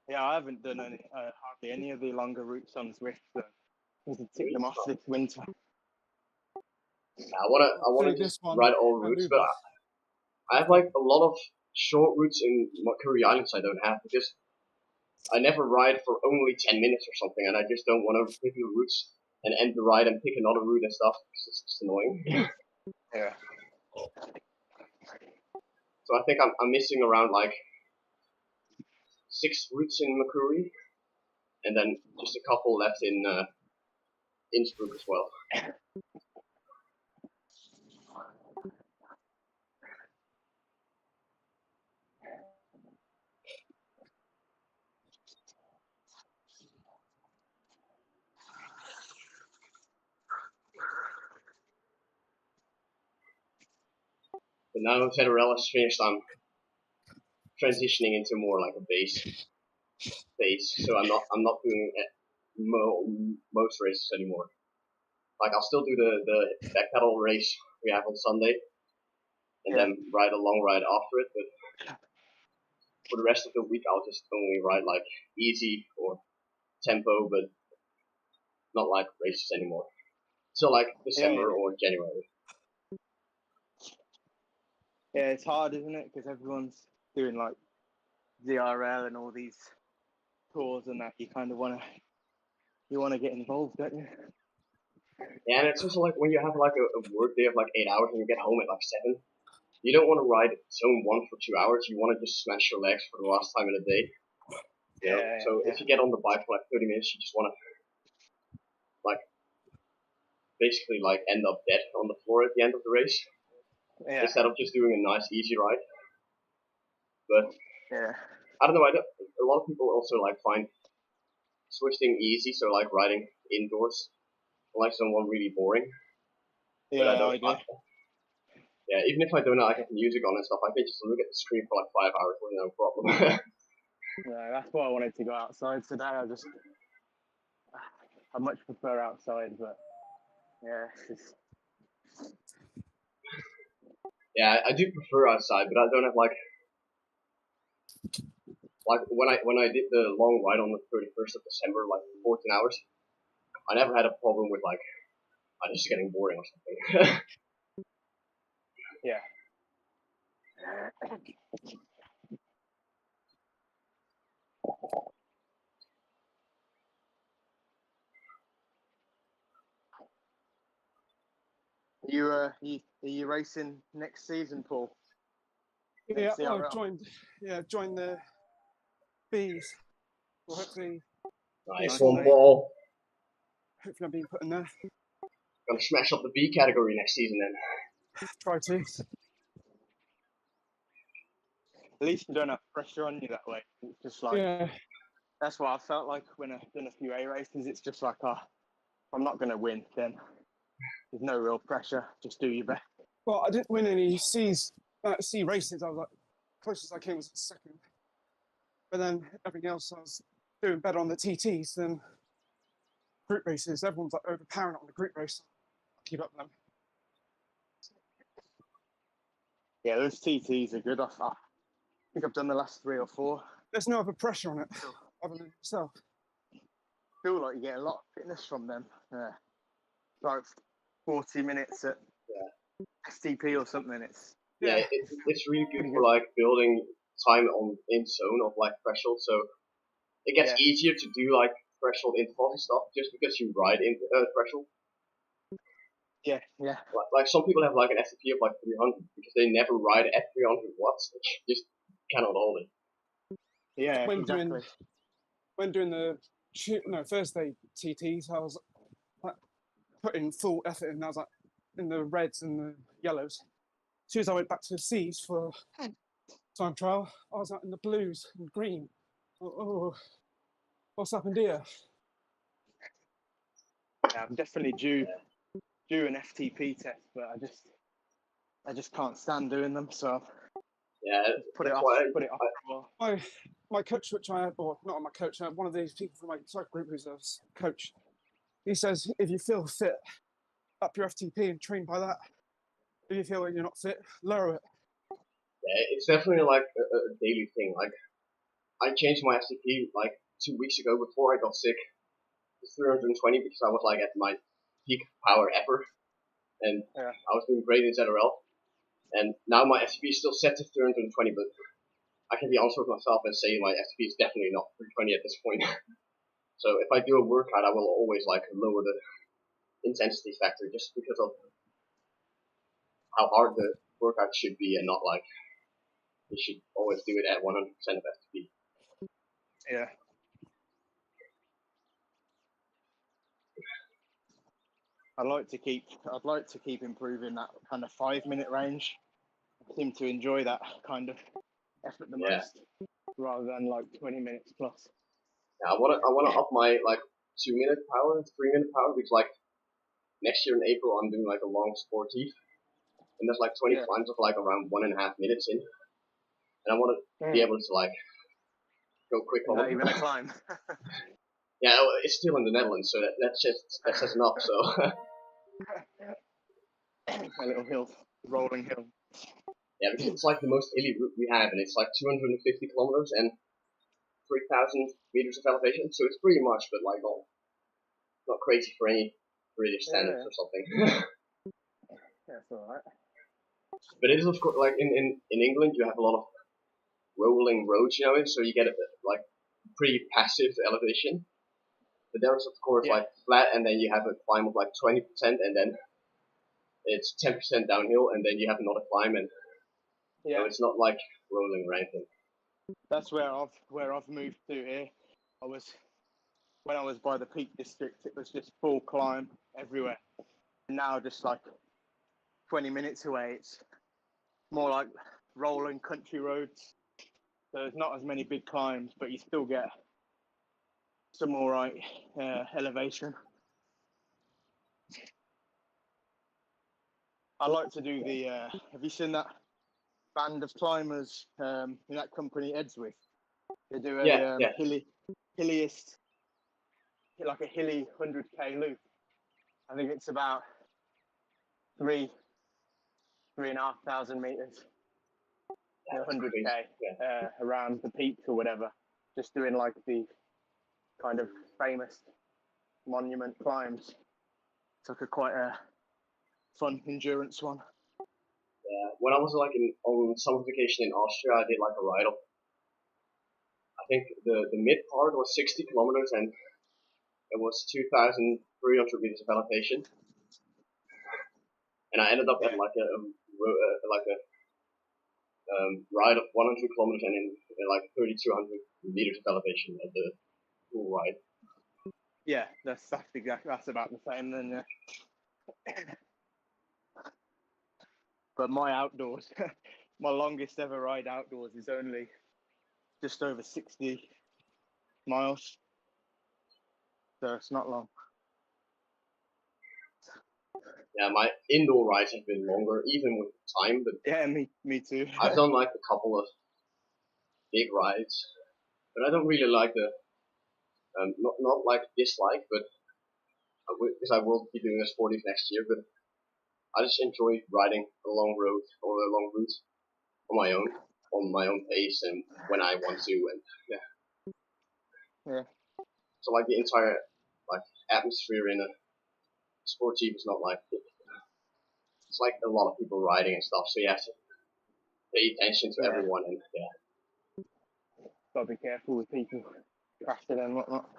Yeah, I haven't done any hardly any of the longer routes on Zwift. So I need to tick them off this winter. Yeah, I wanna just ride all routes, but I have like a lot of short routes in Curry Islands I don't have because I never ride for only 10 minutes or something, and I just don't want to pick the routes and end the ride and pick another route and stuff because it's just annoying. Yeah. So I think I'm missing around like 6 routes in Macquarie, and then just a couple left in Innsbruck as well. But now Federella's finished, I'm transitioning into more like a base phase. So I'm not doing most races anymore. Like I'll still do the backpedal race we have on Sunday, and then ride a long ride after it. But for the rest of the week, I'll just only ride like easy or tempo, but not like races anymore. So like December or January. Yeah, it's hard, isn't it? Because everyone's doing like ZRL and all these tours and that. You kind of want to get involved, don't you? Yeah, and it's also like when you have like a work day of like 8 hours and you get home at like 7, you don't want to ride zone 1 for 2 hours. You want to just smash your legs for the last time in the day. You know? So if you get on the bike for like 30 minutes, you just want to like basically like end up dead on the floor at the end of the race instead of just doing a nice easy ride. But I don't know. A lot of people also like find Swifting easy, so like riding indoors, like someone really boring. Yeah, I do. Yeah, even if I don't like have music on and stuff, I can just look at the screen for like 5 hours with no problem. Yeah, that's why I wanted to go outside today. I much prefer outside, but yeah, it's Yeah, I do prefer outside, but I don't have like like when I did the long ride on the 31st of December, like 14 hours, I never had a problem with like I just getting boring or something. Yeah. Are you racing next season, Paul? Yeah, Next well, CRL? I've joined the Bees. Well, hopefully, Nice one, Paul. I'll be put in there. Gonna smash up the B category next season then. Try to. At least you don't have pressure on you that way. It's just like, Yeah. that's what I felt like when I've done a few A races. It's just like, I'm not going to win, then there's no real pressure. Just do your best. Well, I didn't win any C races. I was like, closest I came was second. But then everything else, I was doing better on the TTs than group races. Everyone's like overpowering on the group race. I'll keep up with them. Yeah, those TTs are good. I think I've done the last 3 or 4. There's no other pressure on it other than yourself. I feel like you get a lot of fitness from them. Like 40 minutes at STP or something. It's really good for like building time in zone of like threshold. So it gets easier to do like threshold intervals and stuff just because you ride in threshold. Yeah. Like some people have like an STP of like 300 because they never ride at 300 watts. They just cannot hold it. Yeah, exactly. When doing the first day TTs, I was like putting full effort in. I was like in the reds and the yellows. As soon as I went back to the C's for time trial, I was like in the blues and green. Oh, what's happened here? Yeah, I'm definitely due an FTP test, but I just can't stand doing them. So put it off for a while. My coach, which I had, or not my coach, one of these people from my cycle group who's a coach, he says if you feel fit, up your FTP and train by that. If you feel you're not fit, lower it. Yeah, it's definitely like a daily thing. Like I changed my FTP like 2 weeks ago before I got sick to 320 because I was like at my peak power ever, and I was doing great in ZRL. And now my FTP is still set to 320, but I can be honest with myself and say my FTP is definitely not 320 at this point. So if I do a workout, I will always like lower the intensity factor just because of how hard the workout should be, and not like you should always do it at 100% of FTP. Yeah. I'd like to keep improving that kind of 5-minute range. I seem to enjoy that kind of effort the most, rather than like 20 minutes plus. Yeah, I wanna up my like 2-minute power, 3-minute power, because like next year in April I'm doing like a long sportive, and there's like 20 climbs of like around 1.5 minutes in, and I want to be able to like go quick on Not even a climb. Yeah, it's still in the Netherlands, so that says enough. So a little hill, rolling hill. Yeah, because it's like the most hilly route we have, and it's like 250 kilometers and 3,000 meters of elevation, so it's pretty much, but like not crazy for any British standards or something. That's alright. But it is of course like in England you have a lot of rolling roads, you know, so you get a like pretty passive elevation. But there is of course like flat, and then you have a climb of like 20%, and then it's 10% downhill, and then you have another climb, and so it's not like rolling or anything. That's where I've moved to here. When I was by the Peak District, it was just full climb everywhere. And now just like 20 minutes away, it's more like rolling country roads. So there's not as many big climbs, but you still get some alright elevation. I like to do the. Have you seen that band of climbers in that company, Zwift? They do a hilliest, like a hilly 100k loop. I think it's about 3,500 meters. 100k around the peaks or whatever, just doing like the kind of famous monument climbs. It's like quite a fun endurance one. Yeah, when I was like on summer vacation in Austria, I did like a ride up. I think the mid part was 60 kilometers and it was 2,300 meters of elevation. And I ended up at like a ride of 100 kilometers and in like 3,200 meters of elevation at the full ride. Yeah, that's about the same then. But my outdoors, my longest ever ride outdoors is only just over 60 miles. So it's not long. Yeah, my indoor rides have been longer, even with time, but yeah, me too. I've done like a couple of big rides, but I don't really like the, not like dislike, but because I will be doing a sportive next year, but I just enjoy riding a long road or a long route on my own pace and when I want to, and yeah. So like the entire like atmosphere in a sport jeep is not like it's like a lot of people riding and stuff, so you have to pay attention to everyone and Gotta be careful with people crashing and whatnot.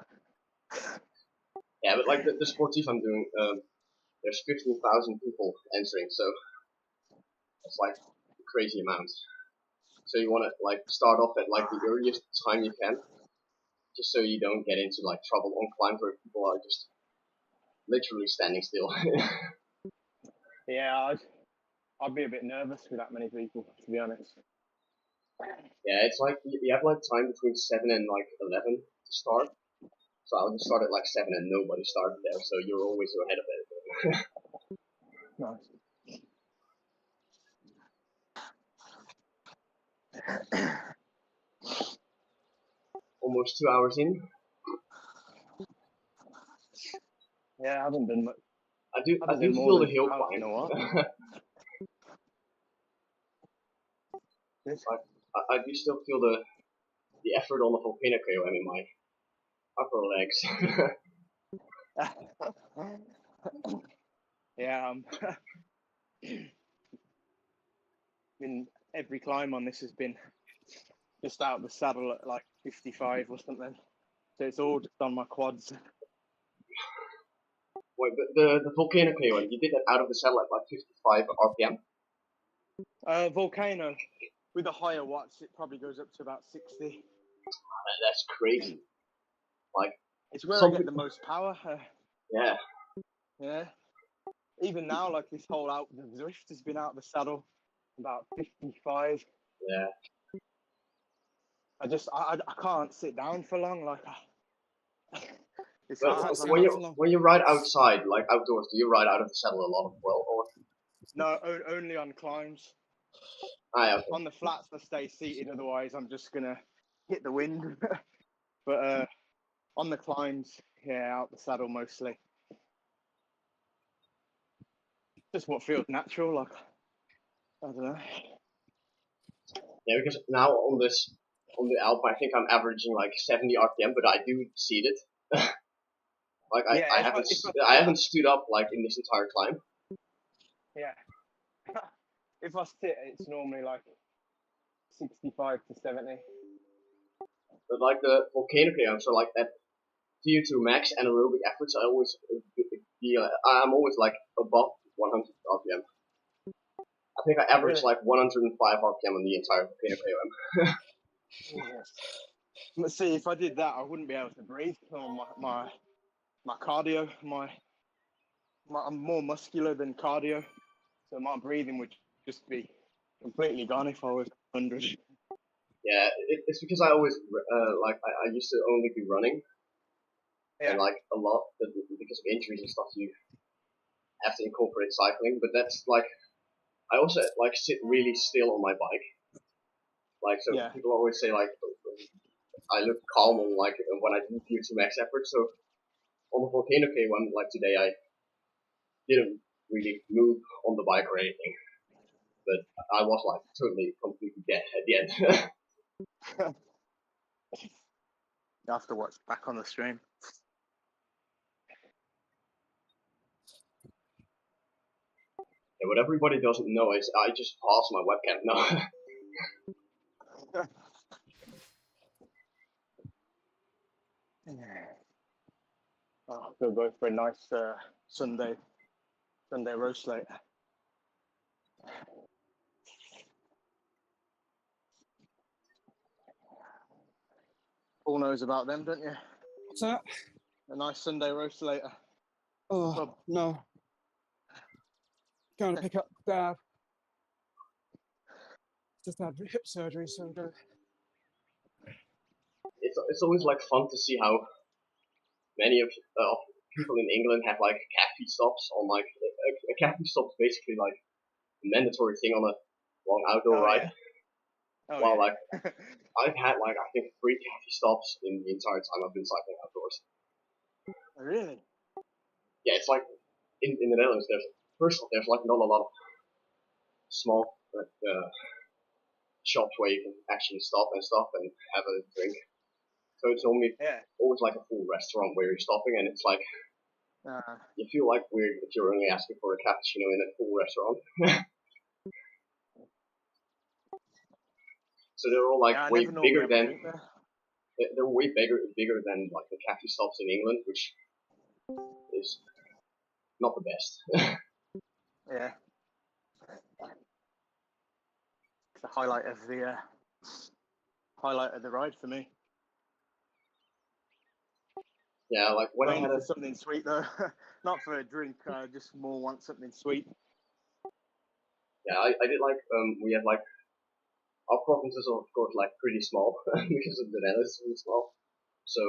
Yeah, but like the sportive I'm doing, there's 15,000 people entering, so it's like a crazy amount. So you want to like start off at like the earliest time you can, just so you don't get into like trouble on climbs where people are just literally standing still. Yeah, I'd be a bit nervous with that many people, to be honest. Yeah, it's like you have like time between 7 and like 11 to start. So I'll just start at like 7 and nobody started there, so you're always ahead of it. Nice. Almost 2 hours in. Yeah, I haven't been much. I do feel the hill climb. You know what? I do still feel the effort on the volcano KOM in my upper legs. Yeah, in every climb on this has been just out of the saddle at like 55 or something. So it's all just on my quads. Wait, but the volcano KOM, you did that out of the saddle at like 55 RPM? Volcano, with the higher watts, it probably goes up to about 60. That's crazy. Like, it's where I get the most power. Yeah. Yeah. Even now, like this whole the Zwift has been out of the saddle about 55. Yeah. I can't sit down for long. Like, it's but hard. When you ride outside, like outdoors, do you ride out of the saddle a lot as well, or? No, only on climbs. Okay. On the flats, I stay seated. Otherwise, I'm just gonna hit the wind. But on the climbs, yeah, out the saddle mostly. Just what feels natural. Like, I don't know. Yeah, because now on the Alp, I think I'm averaging like 70 RPM, but I do seat it. Like I haven't stood up like in this entire climb. Yeah. If I sit, it's normally like 65 to 70. But like the volcano KOM, so like at VO2 max anaerobic efforts, I'm always like above 100 RPM. I think I averaged like 105 RPM on the entire volcano KOM. Let's see, if I did that, I wouldn't be able to breathe. On my cardio, I'm more muscular than cardio, so my breathing would just be completely gone if I was 100. Yeah, it's because I always I used to only be running, and like a lot because of injuries and stuff, you have to incorporate cycling. But that's like I also like sit really still on my bike. Like so, people always say like I look calm on like when I do VO2 max effort. So on the volcano K1, like today, I didn't really move on the bike or anything. but I was like totally completely dead at the end. You have to watch back on the stream. And what everybody doesn't know is I just paused my webcam now. Oh, we'll go for a nice Sunday roast later. Paul knows about them, don't you? What's that? A nice Sunday roast later. Oh, Club. no. Going to pick up Dad. Just had hip surgery, so I'm going to... It's always like fun to see how many of people in England have like cafe stops on like a cafe stop is basically like a mandatory thing on a long outdoor ride. Oh, While yeah. like I've had like I think 3 cafe stops in the entire time I've been cycling outdoors. Really? Yeah, it's like in the Netherlands. There's like not a lot of small shops where you can actually stop and stuff and have a drink. So it's always like a full restaurant where you're stopping, and it's like you feel like weird if you're only asking for a cappuccino in a full restaurant. So they're all like way bigger than they're way bigger than like the cafe stops in England, which is not the best. Yeah. It's the highlight of the ride for me. Yeah, like when I had something sweet though, not for a drink. I just more want something sweet. Yeah, I did like we had like our provinces are of course like pretty small because of the Netherlands is really small. So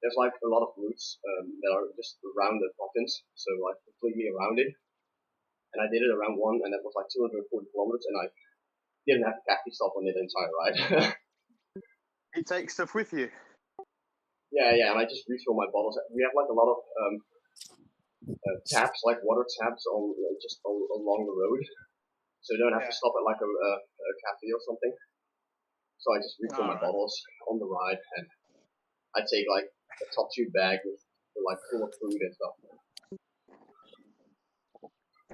there's like a lot of routes that are just around the province, so like completely around it. And I did it around one, and that was like 240 kilometers, and I didn't have to cafe stop on the entire ride. You take stuff with you? Yeah, and I just refill my bottles. We have like a lot of taps, like water taps, on just along the road, so you don't have to stop at like a cafe or something. So I just refill my bottles on the ride, and I take like a top tube bag with like full of food and stuff.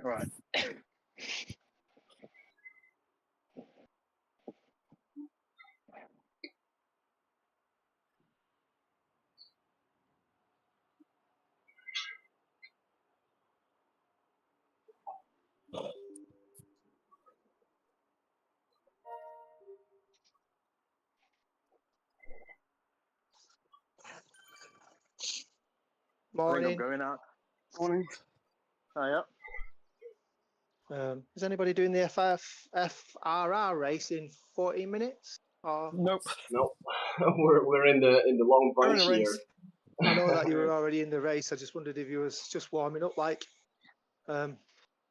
Right. Morning. I think I'm going out. Morning. Oh, yeah. Is anybody doing the FRR race in 14 minutes? Or... Nope. We're in the long bunch here. I know that you were already in the race. I just wondered if you was just warming up like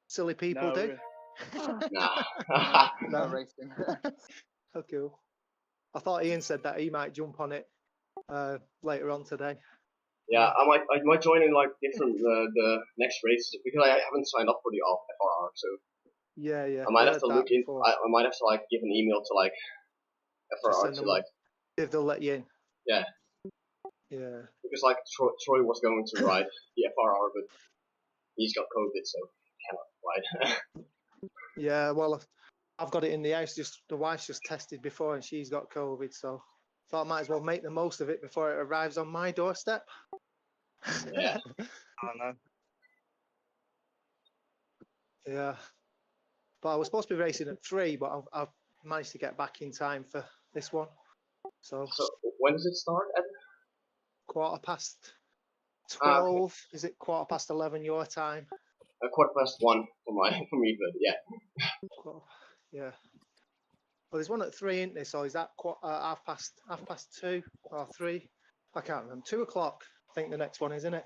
silly people do. No racing. Oh, cool. I thought Ian said that he might jump on it later on today. Yeah, I might join in like different the next races because I haven't signed up for the FRR, so yeah. I might have to look in. I might have to like give an email to like FRR to like if they'll let you in. Yeah. Yeah. Because like Troy was going to ride the FRR, but he's got COVID, so he cannot ride. Yeah, well, I've got it in the house. Just the wife's just tested before, and she's got COVID, so thought I might as well make the most of it before it arrives on my doorstep. Yeah. I don't know. Yeah. But I was supposed to be racing at 3, but I've managed to get back in time for this one. So when does it start? At 12:15. Okay. Is it 11:15 your time? 1:15 for me, but yeah. Yeah. Well, there's one at 3, isn't there? So is that half past 2 or 3? I can't remember. 2 o'clock. I think the next one is, isn't it?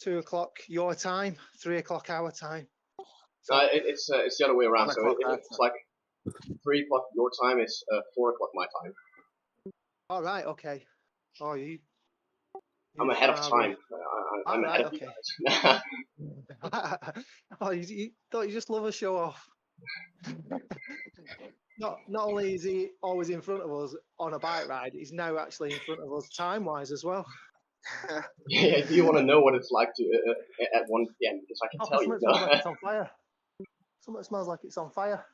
2 o'clock your time, 3 o'clock our time. So it's the other way around. So it's like 3 o'clock your time. It's 4 o'clock my time. All right. Okay. Oh, I'm ahead of time. I'm ahead of you guys. Oh, you don't you just love a show off? Not only is he always in front of us on a bike ride, he's now actually in front of us time-wise as well. Yeah, do you want to know what it's like to at 1 p.m.? Because I can tell you. Something smells like it's on fire. Something smells like it's on fire.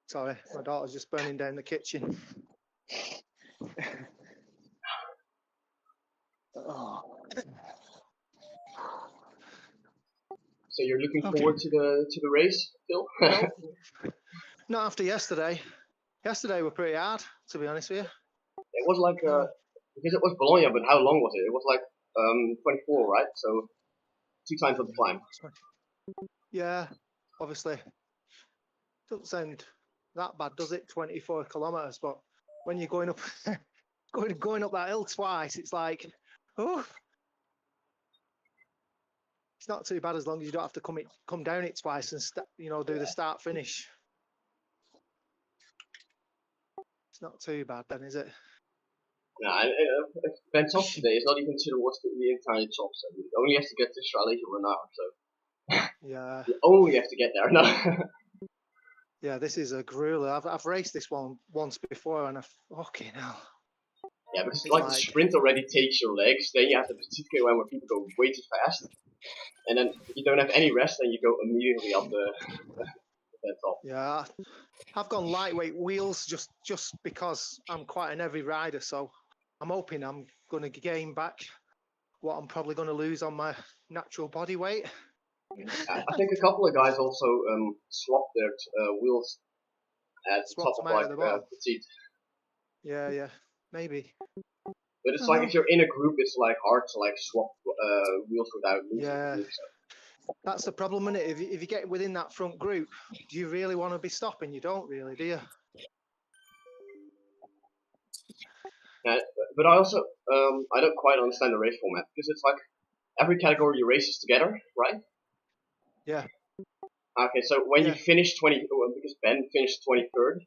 Sorry, my daughter's just burning down the kitchen. Oh. So you're looking forward to the race, Phil? Nope. Not after yesterday. Yesterday were pretty hard, to be honest with you. It was like because it was Bologna, but how long was it? It was like 24, right? So 2 times of the climb. Yeah, obviously. Doesn't sound that bad, does it? 24 kilometres, but when you're going up going up that hill twice, it's like, oh, it's not too bad as long as you don't have to come down it twice and do the start finish. It's not too bad then, is it? No, Ben top today is not even towards the entire top, so you only have to get to Charlie to run out. So yeah, you only have to get there. No. Yeah, this is a grueler. I've raced this one once before, and fucking hell. Yeah, because like the sprint already takes your legs, then you have the particular one where people go way too fast, and then you don't have any rest, and you go immediately up the top. Yeah, I've gone lightweight wheels just because I'm quite an heavy rider, so I'm hoping I'm going to gain back what I'm probably going to lose on my natural body weight. I think a couple of guys also swapped their wheels at the top of like petite. Yeah, maybe. But it's like if you're in a group, it's like hard to like swap wheels without losing. Yeah. That's the problem, isn't it? If you get within that front group, do you really want to be stopping? You don't really, do you? But I also I don't quite understand the race format because it's like every category races together, right? Yeah. Okay, so when you finish because Ben finished 23rd,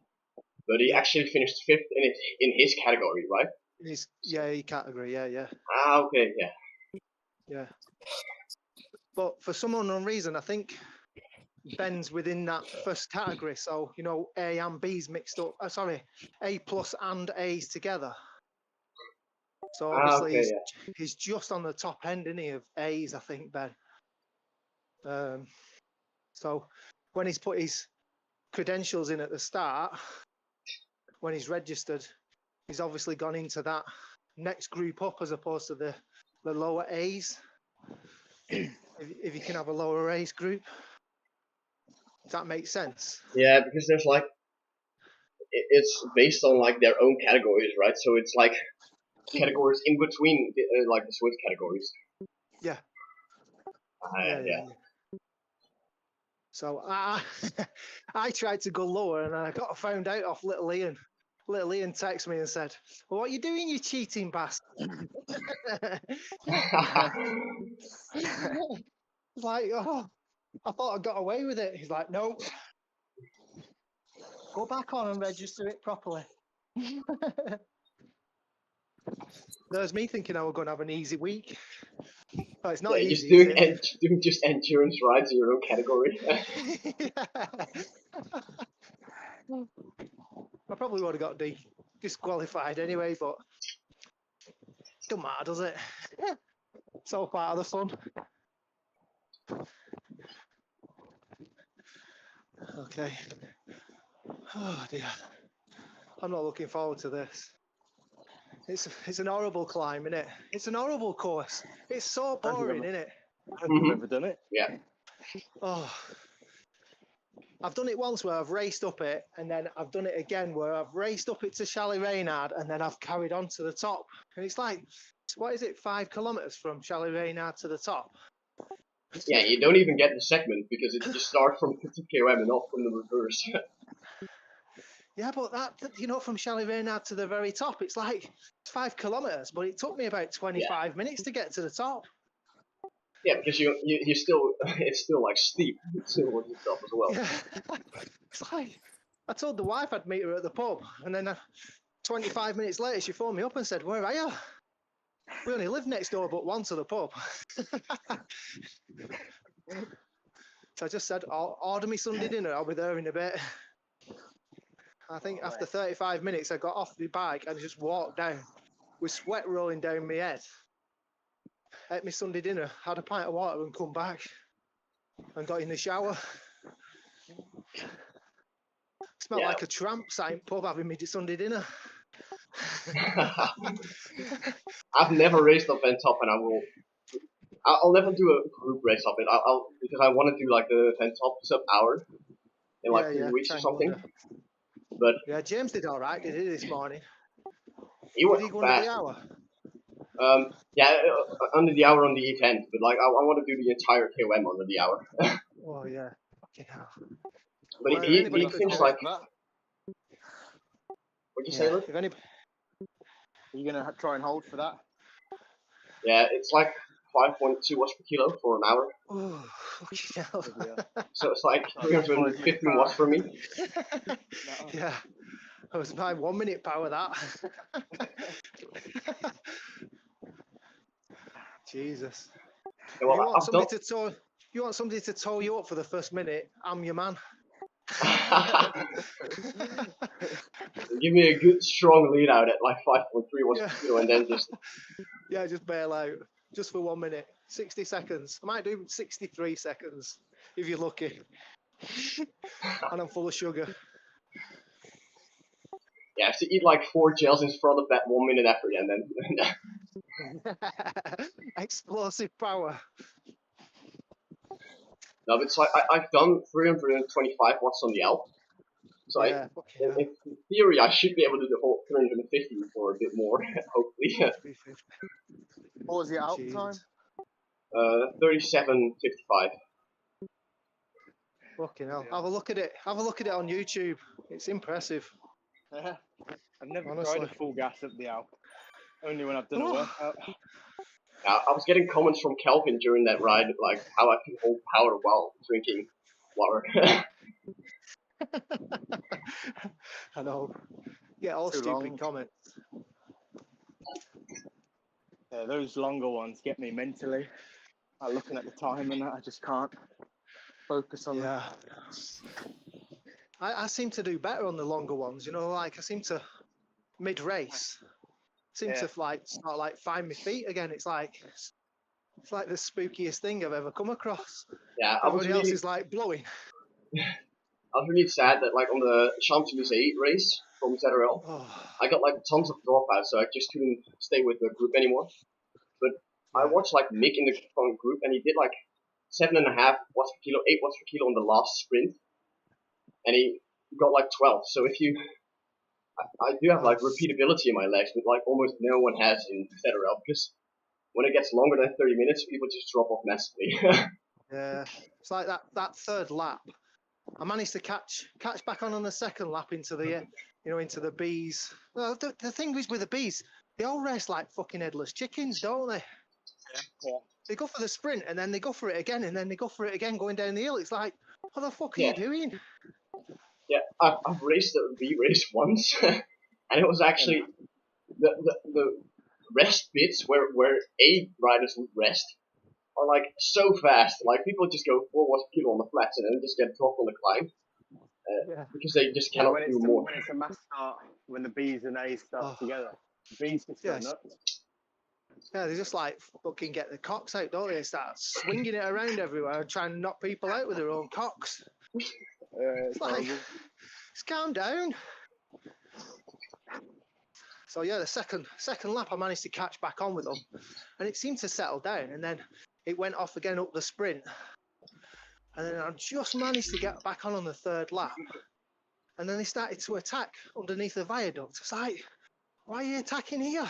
but he actually finished 5th in his category, right? His category, yeah. Ah, okay, yeah. Yeah. But for some unknown reason, I think Ben's within that first category. So, A and B's mixed up. Sorry, A plus and A's together. So obviously he's just on the top end, isn't he, of A's, I think, Ben. So when he's put his credentials in at the start, when he's registered, he's obviously gone into that next group up as opposed to the lower A's. If you can have a lower A's group, does that make sense? Yeah, because there's like it's based on like their own categories, right? So it's like categories in between like the Swift categories. Yeah. Yeah. So I tried to go lower, and I got found out off little Ian. Little Ian texted me and said, "Well, what are you doing, you cheating bastard?" It's like, oh, I thought I got away with it. He's like, no, go back on and register it properly. There's me thinking I was going to have an easy week. But it's not easy. Doing just endurance rides in your own category. I probably would have got disqualified anyway, but don't matter, does it? It's all part of the fun. Okay. Oh dear. I'm not looking forward to this. It's an horrible climb, isn't it? It's an horrible course. It's so boring, isn't it? Have you ever done it? Yeah. Oh. I've done it once where I've raced up it, and then I've done it again where I've raced up it to Chalet Reynard, and then I've carried on to the top. And it's like, what is it, 5 kilometres from Chalet Reynard to the top? Yeah, you don't even get the segment because it just starts from KOM and not from the reverse. Yeah, but that, from Chalet Reynard to the very top, it's 5 kilometres, but it took me about 25 minutes to get to the top. Yeah, because you still, it's still like steep towards the top as well. Yeah. It's like, I told the wife I'd meet her at the pub, and then 25 minutes later she phoned me up and said, "Where are you?" We only live next door but one to the pub. So I just said, I'll order me Sunday dinner, I'll be there in a bit. I think after 35 minutes, I got off the bike and just walked down with sweat rolling down my head. Ate my Sunday dinner, had a pint of water and come back and got in the shower. Smelled like a tramp sat in pub having me Sunday dinner. I've never raced up Van Top, and I'll never do a group race of it. I'll because I want to do like the Van Top sub-hour in like 3 weeks or something. But yeah, James did all right. Did he this morning? He went did he go fast. under the hour? Yeah, under the hour on the event, but like I want to do the entire KOM under the hour. Oh yeah, fucking hell. But Well, he finished like. What'd you say, Luke? Are you gonna try and hold for that? Yeah, it's like 5.2 watts per kilo for an hour. Oh, fucking hell. So it's like 350 watts for me. Yeah, that was my 1 minute power. That. Jesus. Yeah, well, you want somebody to tow you up for the first minute? I'm your man. Give me a good strong lead out at like 5.3 watts per kilo, and then just just bail out just for 1 minute, 60 seconds. I might do 63 seconds if you're lucky. And I'm full of sugar. Yeah, I have to eat like 4 gels in front of that 1 minute effort, and then Explosive power. no, but it's like I've done 325 watts on the L. So in theory, I should be able to do the whole 350 or a bit more, hopefully. What was the out time? 37:55. Fucking hell. Have a look at it. Have a look at it on YouTube. It's impressive. I've never tried a full gas up the Alp. Only when I've done a workout. I was getting comments from Kelvin during that ride, like how I can hold power while drinking water. I know. Yeah, all Too stupid long. comments. Yeah, those longer ones get me mentally. I'm looking at the time and I just can't focus on them. I seem to do better on the longer ones, you know, like I seem to mid-race to like find my feet again. It's like the spookiest thing I've ever come across. Yeah, everybody else is like blowing. I was really sad that like on the Champs-Élysées race from ZRL, I got like tons of dropouts, so I just couldn't stay with the group anymore. But I watched like Mick in the front group, and he did like 7.5 watts per kilo, 8 watts per kilo on the last sprint, and he got like 12. So if you, I do have like repeatability in my legs, but like almost no one has in ZRL, because when it gets longer than 30 minutes, people just drop off massively. Yeah, it's like that third lap. I managed to catch back on the second lap into the into the bees. Well, the thing is with the bees, they all race like fucking headless chickens, don't they? Yeah. They go for the sprint and then they go for it again and then they go for it again going down the hill. It's like, what the fuck are you doing? Yeah, I've raced a bee race once, and it was actually the rest bits where A riders would rest are like so fast. Like people just go 4 watts per kilo on the flats and then just get dropped on the climb because they just cannot do more. When it's a mass start, when the B's and A's start together, the B's just go nuts. Yeah, they just like fucking get the cocks out, don't they? They start swinging it around everywhere and trying to knock people out with their own cocks. It's like, just calm down. So yeah, the second lap I managed to catch back on with them, and it seemed to settle down, and then it went off again up the sprint, and then I just managed to get back on the third lap, and then they started to attack underneath the viaduct. It's like, why are you attacking here?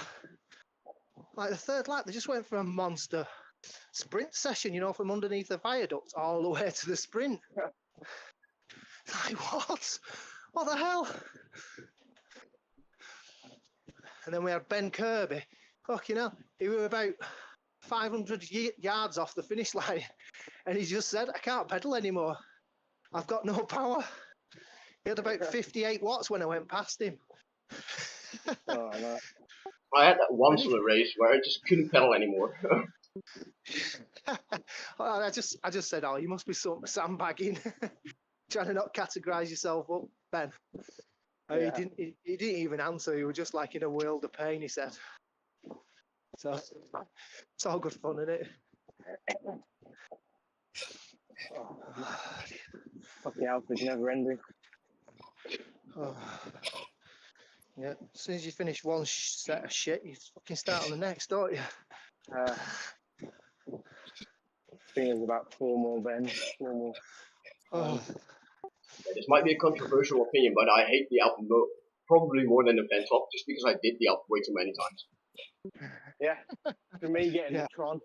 Like the third lap, they just went for a monster sprint session, you know, from underneath the viaduct all the way to the sprint. Like, what? What the hell? And then we had Ben Kirby. Fucking hell. He was about 500 yards off the finish line. And he just said, I can't pedal anymore. I've got no power. He had about 58 watts when I went past him. Oh, no. I had that once on a race where I just couldn't pedal anymore. Well, I just said, oh, you must be sandbagging, trying to not categorise yourself up, Ben. Yeah. He didn't even answer. He was just like in a world of pain. He said, so it's all good fun, isn't it? Fucking Alfred's never ending. Oh. Yeah, as soon as you finish one set of shit, you fucking start on the next, don't you? I think there's about 4 more, Ben. 4 more. Oh. This might be a controversial opinion, but I hate the Alp probably more than the Ventop, just because I did the Alp way too many times. Yeah, for me getting the Tron,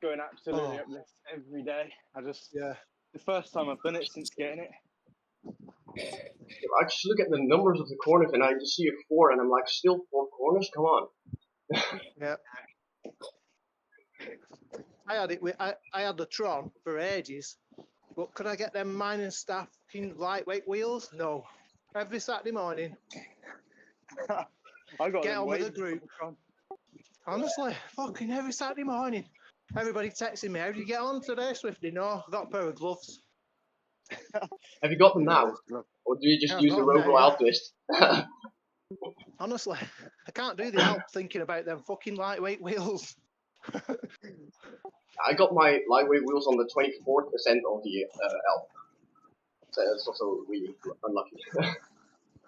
going absolutely up this every day. The first time I've done it since getting it. I just look at the numbers of the corners and I just see a 4 and I'm like, still 4 corners? Come on. Yeah. I had it with I had the Tron for ages, but could I get them mining staff lightweight wheels? No. Every Saturday morning. I got get them on with way the group. before Honestly, fucking every Saturday morning. Everybody texting me, how did you get on today, Swifty? No, I got a pair of gloves. Have you got them now? Or do you just use the Roval Alp twist? Honestly, I can't do the Alp thinking about them fucking lightweight wheels. I got my lightweight wheels on the 24th ascent of the Alp. So it's also really unlucky.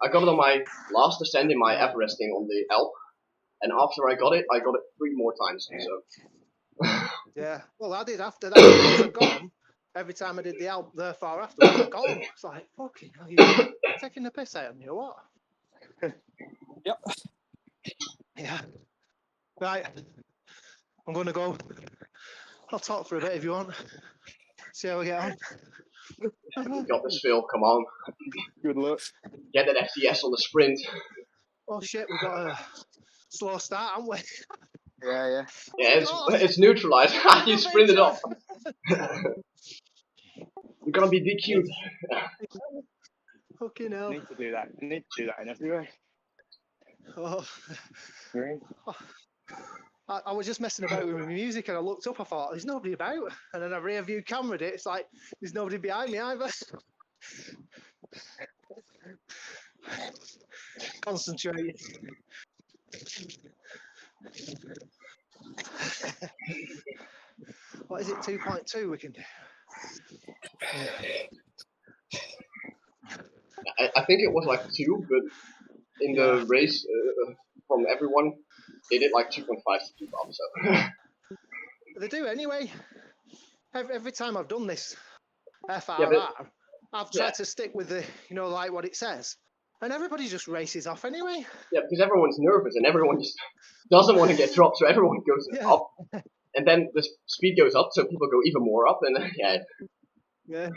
I got it on my last ascent in my Everesting on the Alp. And after I got it 3 more times. So. Yeah, well, I did after that. Once I got them, every time I did the Alp there far afterwards, I got them. It's like, fucking hell, you taking the piss out of me or what? Yep. Yeah. Right. I'm going to go. I'll talk for a bit if you want. See how we get on. You got this, Phil. Come on. Good luck. Get that FTS on the sprint. Oh, shit, we've got a slow start, haven't we? Yeah. Yeah, it's neutralized. You sprinted off. You're gonna be DQ'd. Fucking hell. I need to do that. I need to do that in every way. Oh. Green. I was just messing about with my music and I looked up, I thought, there's nobody about. And then I rear view camered it, it's like, there's nobody behind me either. Concentrate. What is it, 2.2 we can do? I think it was like 2, but in the race from everyone, they did like 2.5 to keep up. So They do anyway. Every time I've done this FRR, I've tried to stick with the, like what it says. And everybody just races off anyway. Yeah, because everyone's nervous and everyone just doesn't want to get dropped, so everyone goes up. And then the speed goes up, so people go even more up, and Yeah.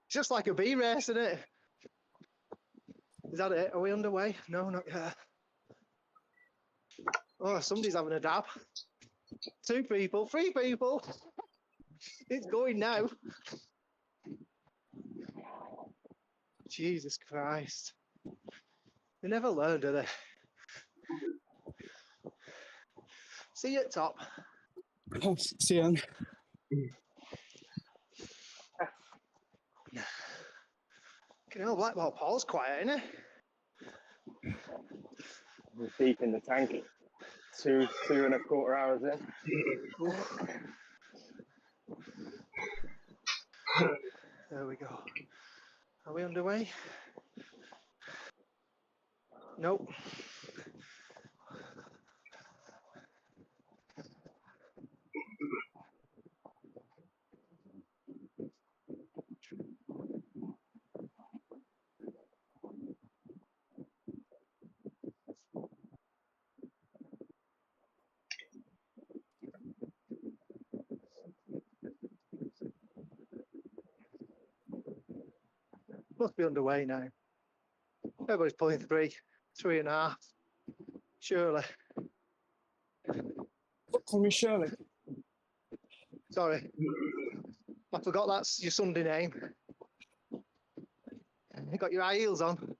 Just like a B race, isn't it? Is that it? Are we underway? No, not yet. Oh, somebody's having a dab. 2 people, 3 people. It's going now. Jesus Christ. They never learn, do they? See you at top. See you. Blackball Paul's quiet, isn't he? We're deep in the tank. 2.25 hours in. There we go. Are we underway? Nope. Must be underway now. Everybody's pulling 3.5. Surely. Call me Shirley. Sorry. I forgot that's your Sunday name. You got your high heels on?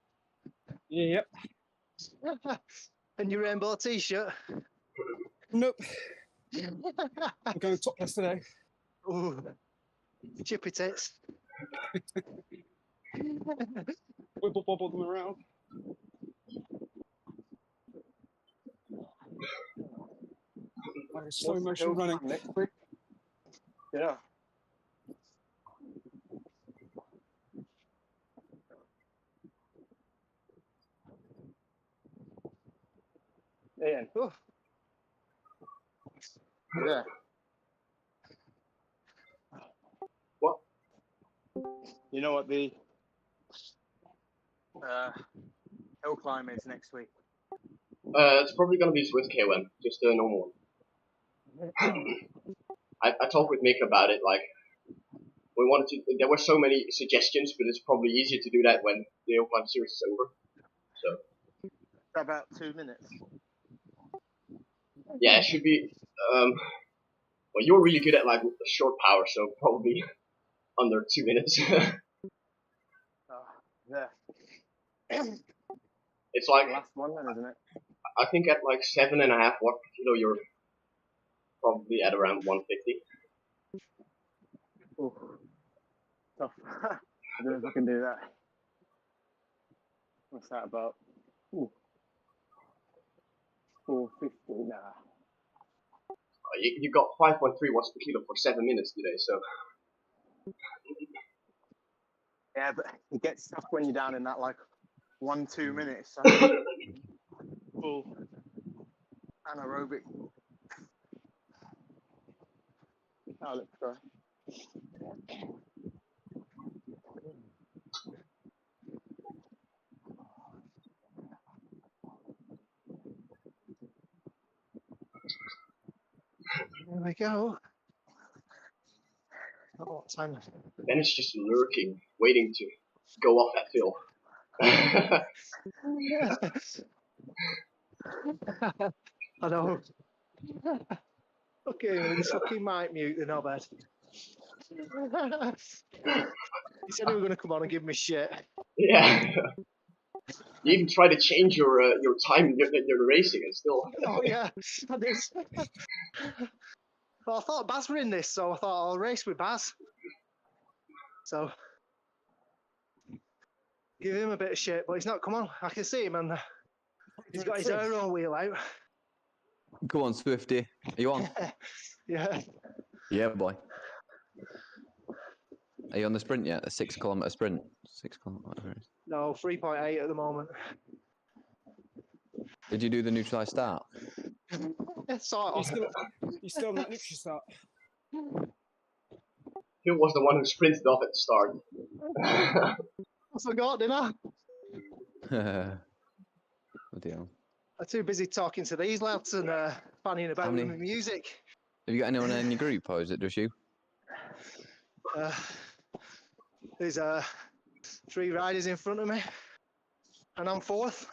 Yep. And your rainbow t-shirt? Nope. I'm going topless today. Ooh, chippy tits. Wibble bobble them around. Like a slow motion running. Next week? Yeah. Ian. Oh. Yeah. What? You know what the hill climb is next week? It's probably gonna be Zwift KOM, just a normal one. I talked with Mick about it, like, we wanted to, there were so many suggestions, but it's probably easier to do that when the hill climb series is over. So. About 2 minutes. Yeah, it should be, well, you're really good at, like, short power, so probably under 2 minutes. Yeah. It's like, The last one then, isn't it? I think at like 7.5 watts per kilo, you're probably at around 150. Ooh. Tough. I don't know if I can do that. What's that about? Ooh. 450, nah. You got 5.3 watts per kilo for 7 minutes today, so. Yeah, but it gets tough when you're down in that like 1-2 minutes. So full anaerobic. Oh, let's try. There we go. Oh, time. Then it's just lurking, waiting to go off that hill. I know. Okay, with this fucking mic mute, they're not bad. He said he was going to come on and give me shit. Yeah. You even try to change your time you're racing and still. Oh yeah, I did. Well, I thought Baz were in this, so I thought I'll race with Baz. So give him a bit of shit, but he's not. Come on, I can see him, and he's got his aero wheel out. Go on, Swifty. Are you on? Yeah. Yeah, boy. Are you on the sprint yet? The 6 kilometre sprint? 6 kilometre, whatever it is. No, 3.8 at the moment. Did you do the neutralised start? Yeah, sort of. You still on that neutral start? Phil was the one who sprinted off at the start. I forgot, didn't I? Bloody hell. I'm too busy talking to these lads and fanning about with my music. Have you got anyone in your group, or is it just you? There's 3 riders in front of me, and I'm 4th.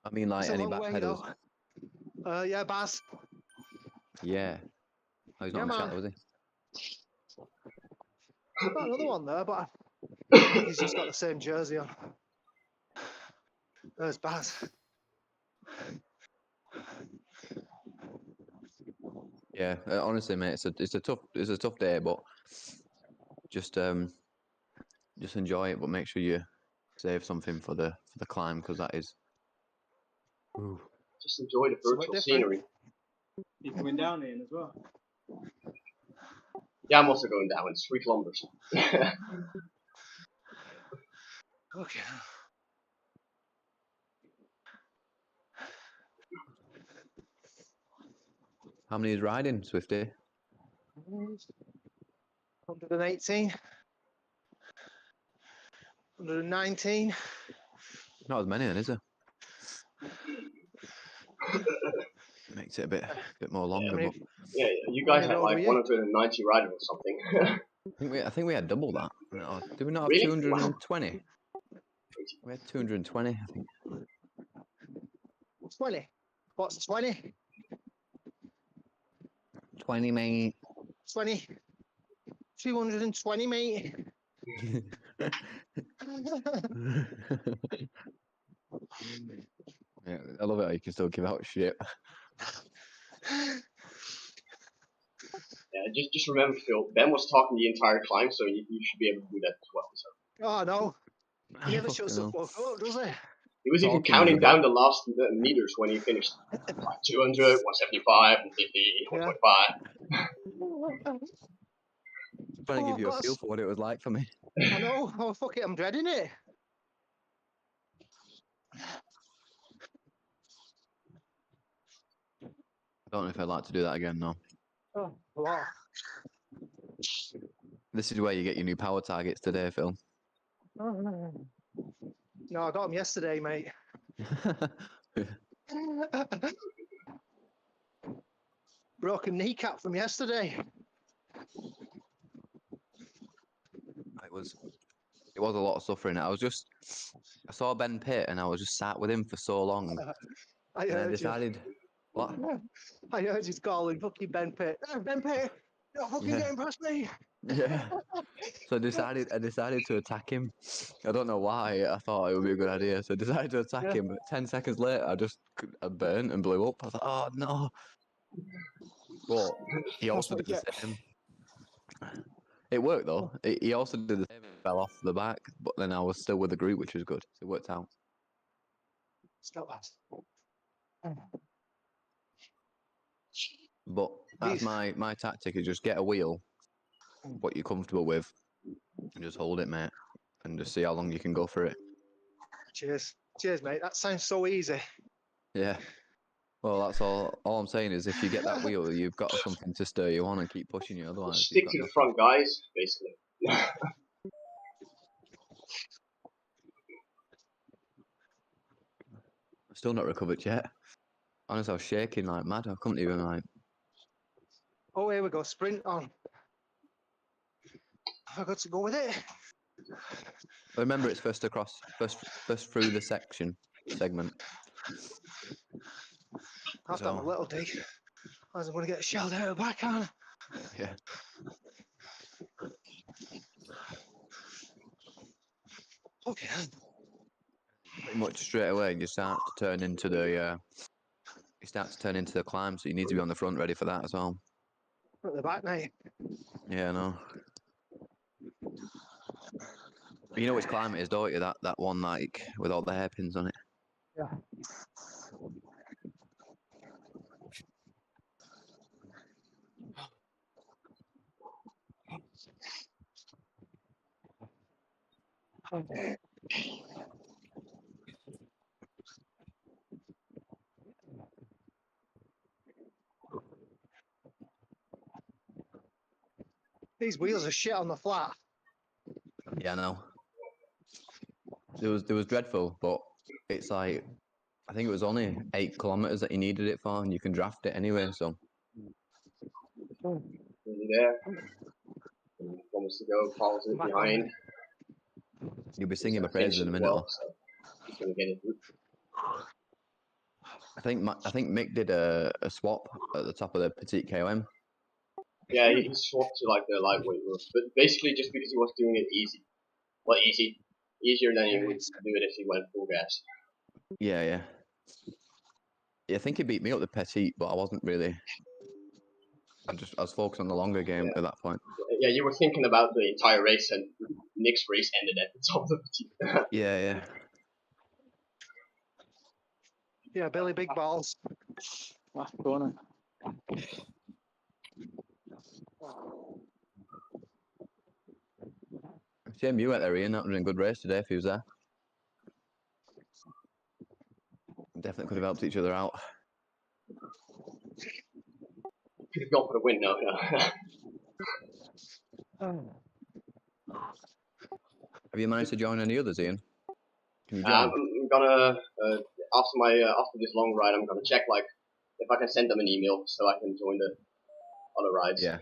I mean, like, It's a any long back way, pedals? though. Yeah, Baz. Yeah. Oh, he's not Yeah, in the chat, man. was he? I've got another one there, but I think he's just got the same jersey on. There's Baz. Yeah, honestly, mate, it's a tough day, but just enjoy it, but make sure you save something for the climb, because that is. Ooh. Just enjoy the virtual scenery. You're coming down, Ian, as well. Yeah, I'm also going down. It's 3 kilometers. Okay. How many is riding, Swifty? 118. 119. Not as many then, is there? Makes it a bit more longer, but Yeah, you guys had like 190 riders or something. I think we had double that. Did we not have Really? 220? Wow. We had 220, I think. 20. What's 20? 20, mate. 20. 220, mate. Yeah, I love it how you can still give out shit. Yeah, just remember, Phil. Ben was talking the entire climb, so you should be able to do that as well. So. Oh no, he never Fucking shuts the hell. fuck up, does he? He was even Talking was a counting bit- down the last meters when he finished. Like 200, 175, 150, 125. Trying to give Oh, you a God, feel for what it was like for me. I know. Oh fuck it, I'm dreading it. I don't know if I'd like to do that again, though. Oh, wow. This is where you get your new power targets today, Phil. No, I got them yesterday, mate. Broken kneecap from yesterday. It was a lot of suffering. I saw Ben Pitt and I was just sat with him for so long. I And I heard decided, what? I heard you calling fucking Ben Pitt. Ben Pitt, you're fucking Yeah. getting past me. Yeah. So I decided to attack him. I don't know why. I thought it would be a good idea. So I decided to attack him. But 10 seconds later, I burnt and blew up. I was like, oh no. But he also did the same. It worked though. He also did the same. Fell off the back, but then I was still with the group, which was good. It worked out. Stop that. But that's my tactic is just get a wheel, what you're comfortable with, and just hold it, mate, and just see how long you can go for it. Cheers. Cheers, mate. That sounds so easy. Yeah. Well, that's all. All I'm saying is, if you get that wheel, you've got something to stir you on and keep pushing you. Otherwise, Stick you've got to the nothing. front, guys. Basically. I'm still not recovered yet. Honestly, I was shaking like mad. I couldn't even like. Oh, here we go. Sprint on. I got to go with it. Remember, it's first through the segment. I've done a little dig. I'm going to get shelled out of the back, aren't I? Yeah. Okay. Pretty much straight away, you start to turn into the. You start to turn into the climb, so you need to be on the front, ready for that as well. At the back, mate. Yeah, I know. You know which climb it is, don't you? That one, like, with all the hairpins on it. Yeah. These wheels are shit on the flat. Yeah, I know. It was dreadful, but it's like, I think it was only 8 kilometers that you needed it for, and you can draft it anyway. So. Nearly there. Almost to go. Paul's in behind. You'll be singing my praises in a minute. Well, so he's gonna get it. I think Mick did a swap at the top of the petite KOM. Yeah, he swapped to like the lightweight roof, but basically just because he was doing it easy. Well, easier than he would do it if he went full gas. Yeah. I think he beat me up the petite, but I wasn't really. I was focused on the longer game at that point. Yeah, you were thinking about the entire race, and Nick's race ended at the top of the petite. Yeah. Yeah, Billy Big Balls. Last corner. Shame you went there, Ian. That would have been a good race today if he was there. Definitely could have helped each other out. Could have gone for the win, no. Have you managed to join any others, Ian? Can you join? I'm gonna after this long ride, I'm gonna check like if I can send them an email so I can join the other rides. Yeah.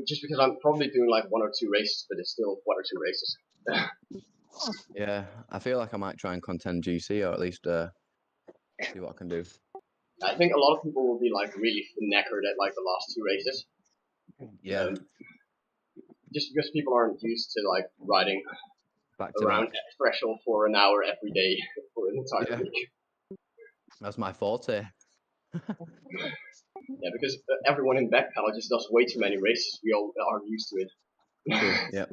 Just because I'm probably doing like 1 or 2 races, but it's still 1 or 2 races. Yeah, I feel like I might try and contend GC or at least see what I can do. I think a lot of people will be like really knackered at like the last 2 races. Yeah. Just because people aren't used to like riding Back to around back. threshold for an hour every day for an entire Yeah. week. That's my forte. Yeah, because everyone in backpedal just does way too many races. We all are used to it. True. Yep.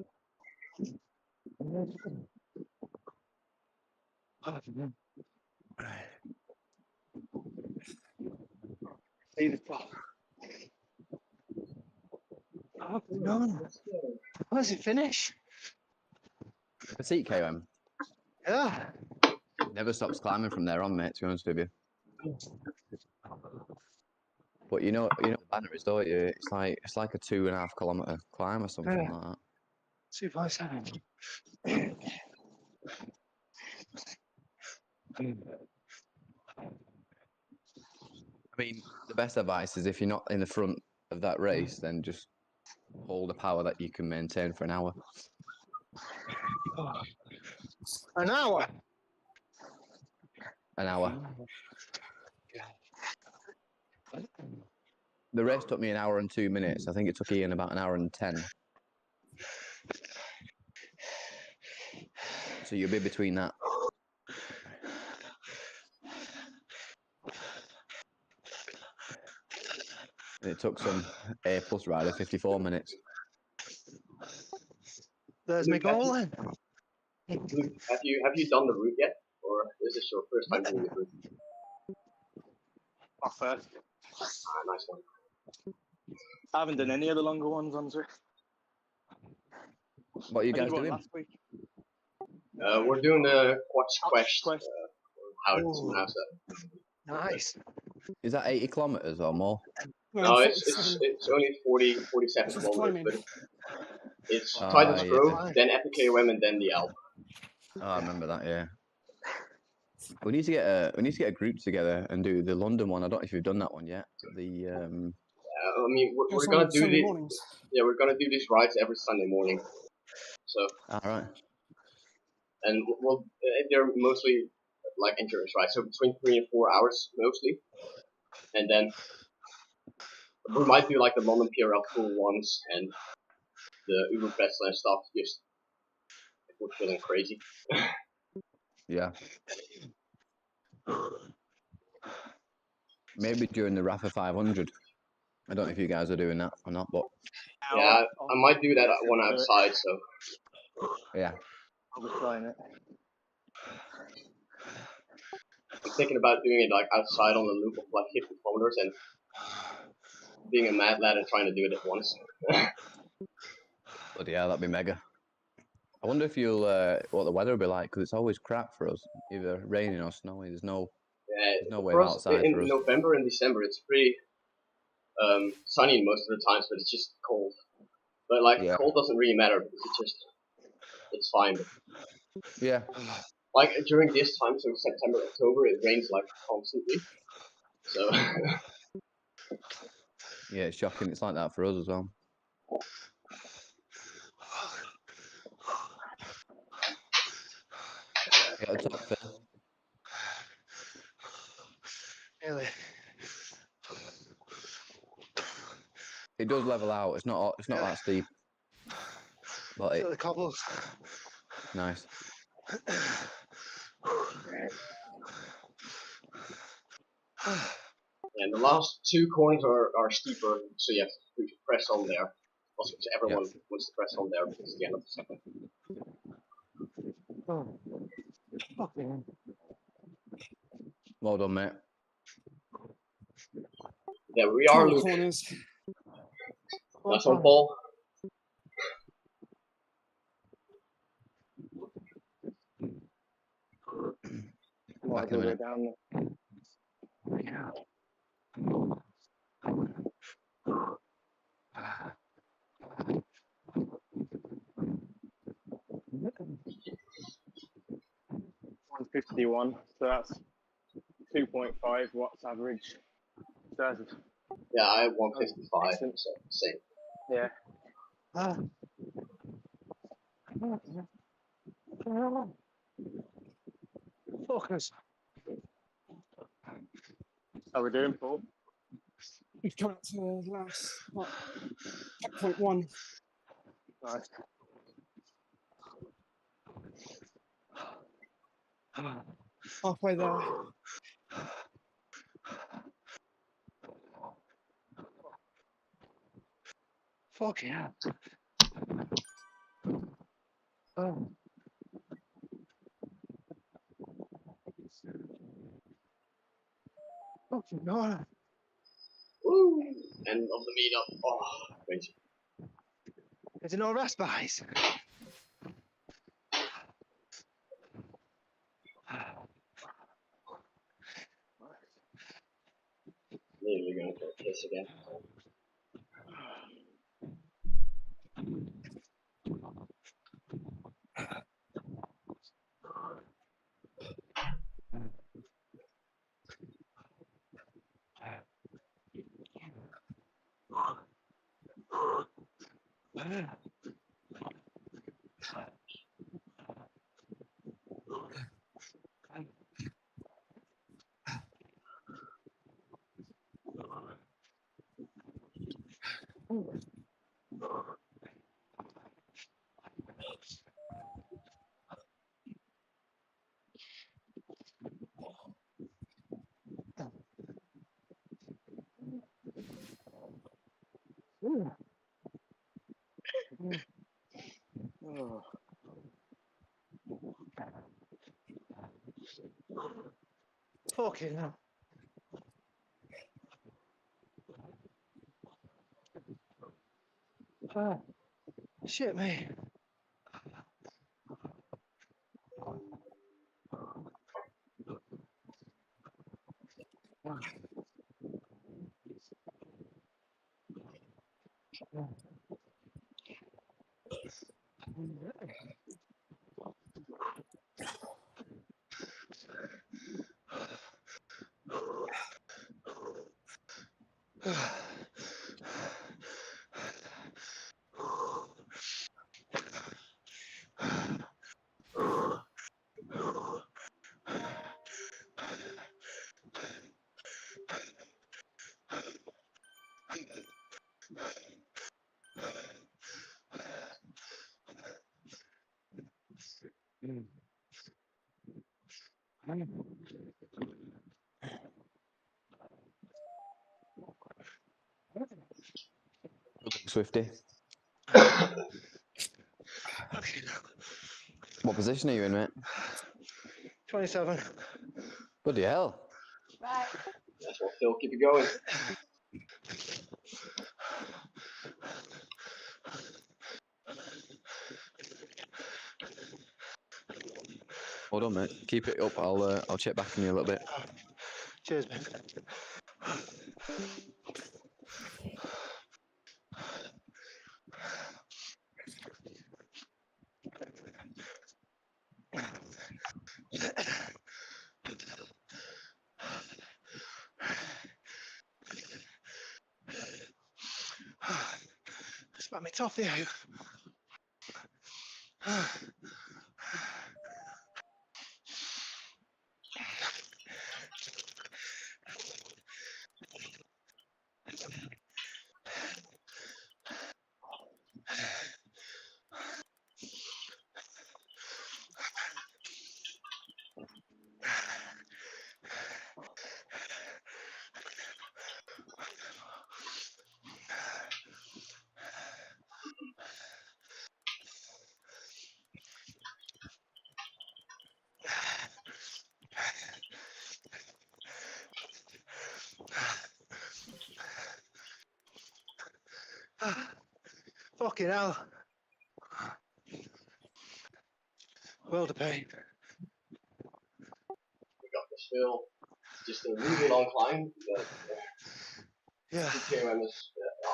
See the top. Oh, no. Where does it finish? The seat KOM Yeah. never stops climbing from there on, mate. To be honest with you. But you know Banner is, don't you? It's like a 2.5 kilometer climb or something Yeah. like that. 2.7. I mean, the best advice is if you're not in the front of that race, then just hold a power that you can maintain for an hour. An hour. An hour. The race took me 1 hour and 2 minutes. I think it took Ian about 1 hour and 10. So you'll be between that. It took some A+ rider 54 minutes. There's my goal then. Have you done the route yet, or is this your first time doing the route? My first. Ah, nice one. I haven't done any of the longer ones on Zwift. What are you I guys did one doing? last week. We're doing the Quatch quest. Quest. How to pronounce that? Nice. Is that 80 kilometers or more? No, it's only 47 kilometers, but it's Titan's yeah. Grove, then Epic KOM, and then the Alp. Oh, I remember that. Yeah. We need to get a group together and do the London one. I don't know if you've done that one yet. The I mean, we're gonna do the we're gonna do these rides every Sunday morning. So. All right. And they're mostly like endurance rides, so between 3 and 4 hours mostly. And then we might do like the London PRL full ones and the Uber Pretzel and stuff, just if we're feeling crazy. Yeah. Maybe during the Rafa 500. I don't know if you guys are doing that or not, but yeah, I might do that one outside. So yeah, I'll be trying it. I'm thinking about doing it like outside on the loop of like 50 kilometers and being a mad lad and trying to do it at once. but yeah, that'd be mega. I wonder if you'll what the weather will be like, because it's always crap for us, either raining or snowing. There's no way for of us, outside in for us. November and December, it's pretty sunny most of the times, but it's just cold. But like cold doesn't really matter because it's fine. Yeah. Like during this time, so September, October, it rains like constantly. So yeah, it's shocking. It's like that for us as well. Get a top, Phil. Really? It does level out. It's not that steep. But the cobbles. Nice. And the last 2 corners are steeper, so you have to press on there. Also, because everyone wants to press on there because it's the end of the second. Well done, mate. Yeah, we are Luke. Corners. That's on Paul. Back in a minute. Down there. 151, so that's 2.5 watts average. Yeah, I have 155, so same. Yeah. Focus. How we doing, Paul? We've come up to the last checkpoint 1. Nice. Halfway there. Fucking hell. Oh. Fucking God. Woo! End of the meetup. Oh, crazy. Is there no raspberries? Nearly going for a kiss again. Oh. Fucking hell. Shit, me. Swifty. What position are you in, mate? 27. Bloody hell. That's what Phil, keep it going. Hold on, mate. Keep it up. I'll check back on you a little bit. Cheers, man. Spat me toffee out. Fucking hell. World of pain. We got this, Phil. Just a really long climb. Yeah.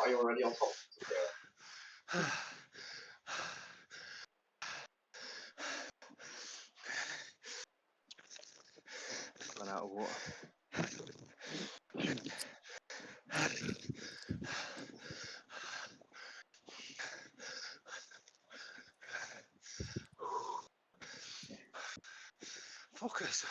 Are you already on top? Run out of water. Fuckers.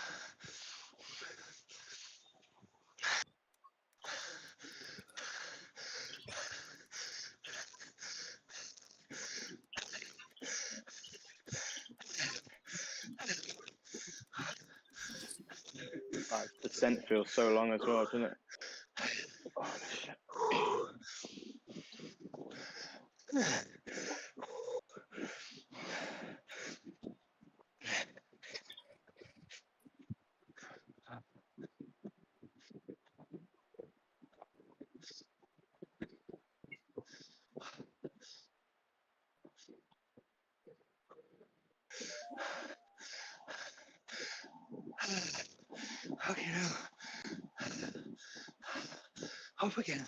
Like, the scent feels so long as well, doesn't it? Okay, now. Up again.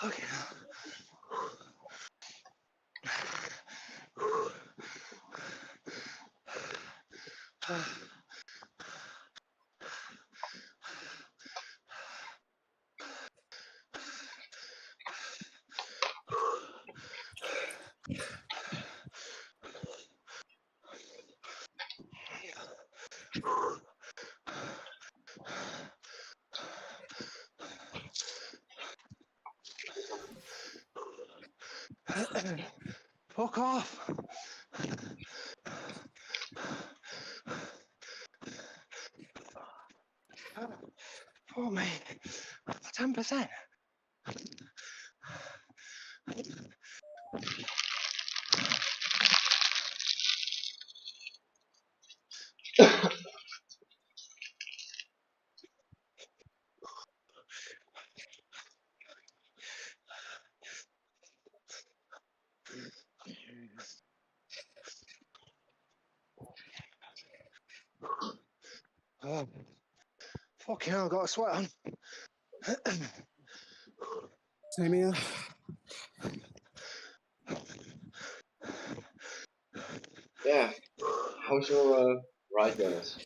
Okay. Fuck off. For me. 10%. Oh, fucking hell, I got a sweat on. Same here. Yeah. How's your ride, Dennis?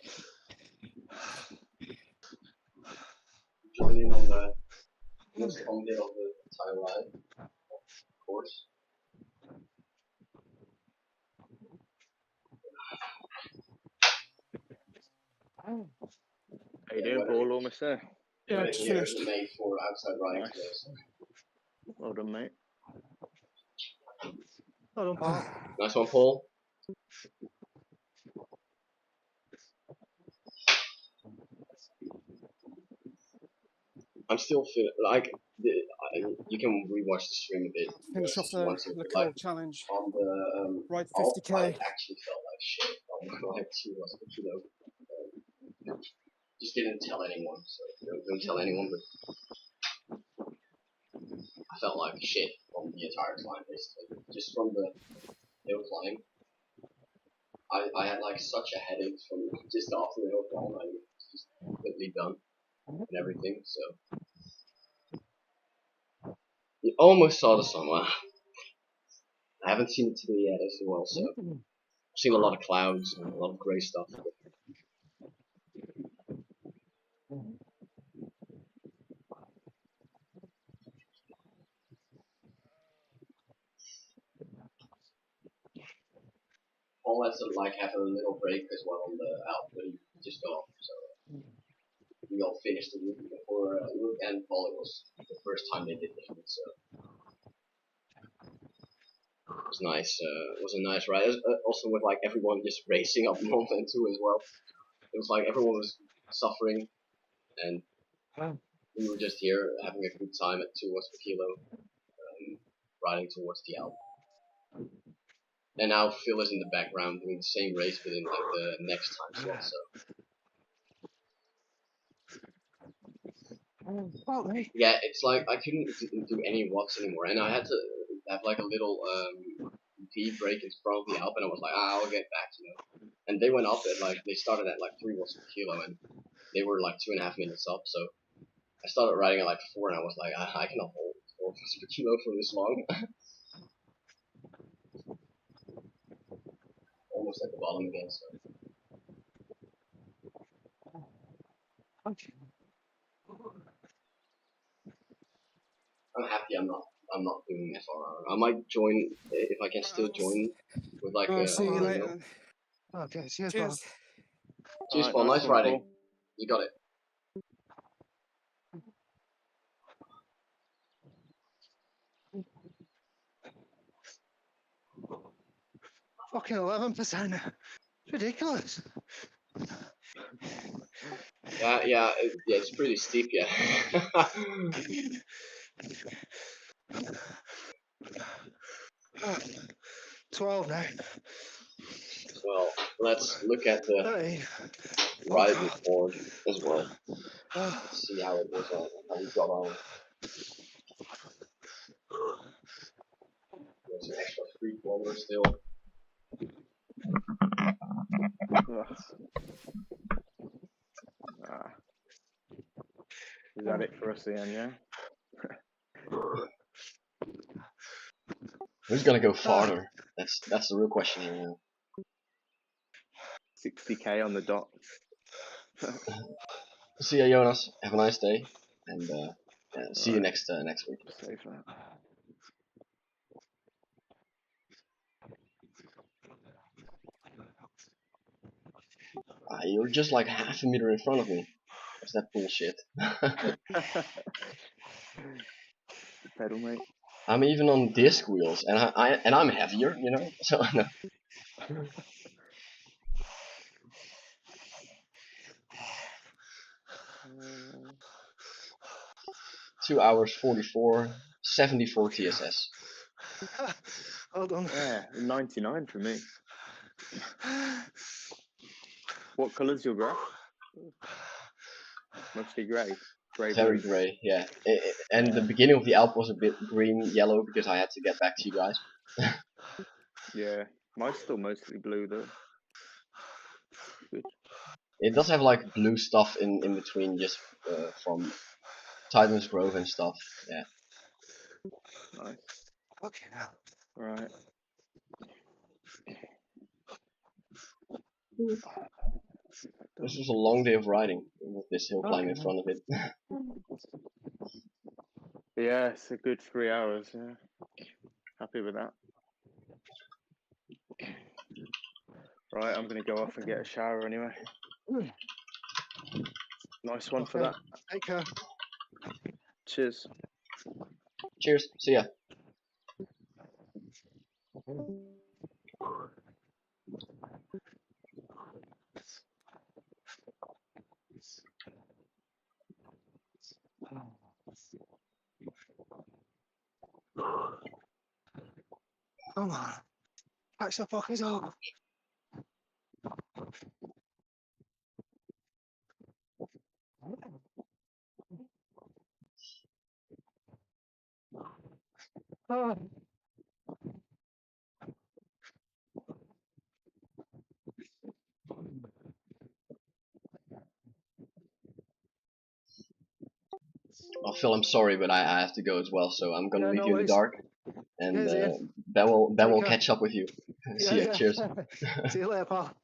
Join in on the most fun bit of the entire ride, of course. How you doing, Paul? Almost there. Yeah, Weather just here finished. isn't made for outside riding Nice. today, so. Well done, mate. Well done, Paul. Nice one, Paul. I'm still feeling like you can rewatch the stream a bit. Finish off If you the want to, Le but, Col like challenge. on the Ride Alp, 50k. I actually felt like shit on my ride too. Just didn't tell anyone, so don't tell anyone. But I felt like shit on the entire climb, basically. Just from the hill climb. I had like such a headache from just after the hill climb. I was just completely done and everything. So you almost saw the sun. Well, I haven't seen it today yet as well. So I've seen a lot of clouds and a lot of grey stuff. All that sort of like have a little break as well on the Alp when you just got off. So we all finished the week before Luke and Paul. It was the first time they did this one, so it was nice. It was a nice ride. Also with like everyone just racing up Mont Ventoux as well. It was like everyone was suffering, and we were just here having a good time at 2 watts per kilo, riding towards the Alp. And now Phil is in the background doing the same race, but in like the next time slot. So. Yeah, it's like I couldn't do any watts anymore, and I had to have like a little tea break in front of the Alp, and I was like, I'll get back, And they went up at like they started at like 3 watts per kilo, and they were like 2.5 minutes up. So I started riding at like 4, and I was like, I cannot hold per kilo for this long. Almost at the bottom again. So. I'm happy I'm not doing FRR. I might join if I can still join with like a. See you later. Okay, cheers, Cheers. Cheers, Alright, Paul. Nice one, riding. Paul. You got it. Fucking 11%. Ridiculous. Yeah, it's pretty steep, yeah. 12 now. Well, let's look at the 13. ride report as well. Let's see how it was on, how we got on. There's an extra 3 kilometers still. Is that it for us then, yeah? Who's gonna go farther? That's the real question here now. 60k on the dot. See ya, Jonas. Have a nice day, and see you next week. Safe that. You're just like half a meter in front of me. What's that bullshit? Pedal, mate. I'm even on disc wheels, and I'm heavier, you know. So no. 2 hours 44, 74 TSS. Hold on. Yeah, 99 for me. What colour's your graph? Mostly grey. Very grey, yeah. And the beginning of the Alp was a bit green, yellow because I had to get back to you guys. Yeah, mine's still mostly blue though. Good. It does have like blue stuff in between, just from Titan's Grove and stuff. Yeah. Nice. Okay, now. Right. This was a long day of riding with this hill climb in front of it. Yeah, it's a good 3 hours. Yeah, happy with that. Right, I'm gonna go off and get a shower anyway. Nice one for that. Take care. Cheers. Cheers. See ya. Come on. Catch the fuckers up. Oh. Well, Phil, I'm sorry, but I have to go as well, so I'm gonna leave no you in the worries. dark, and Cheers, Ian. Ben will Take care. catch up with you. See ya. Yeah. Cheers. See you later, pal.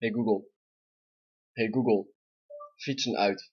Hey Google. Hey Google. Fietsen uit.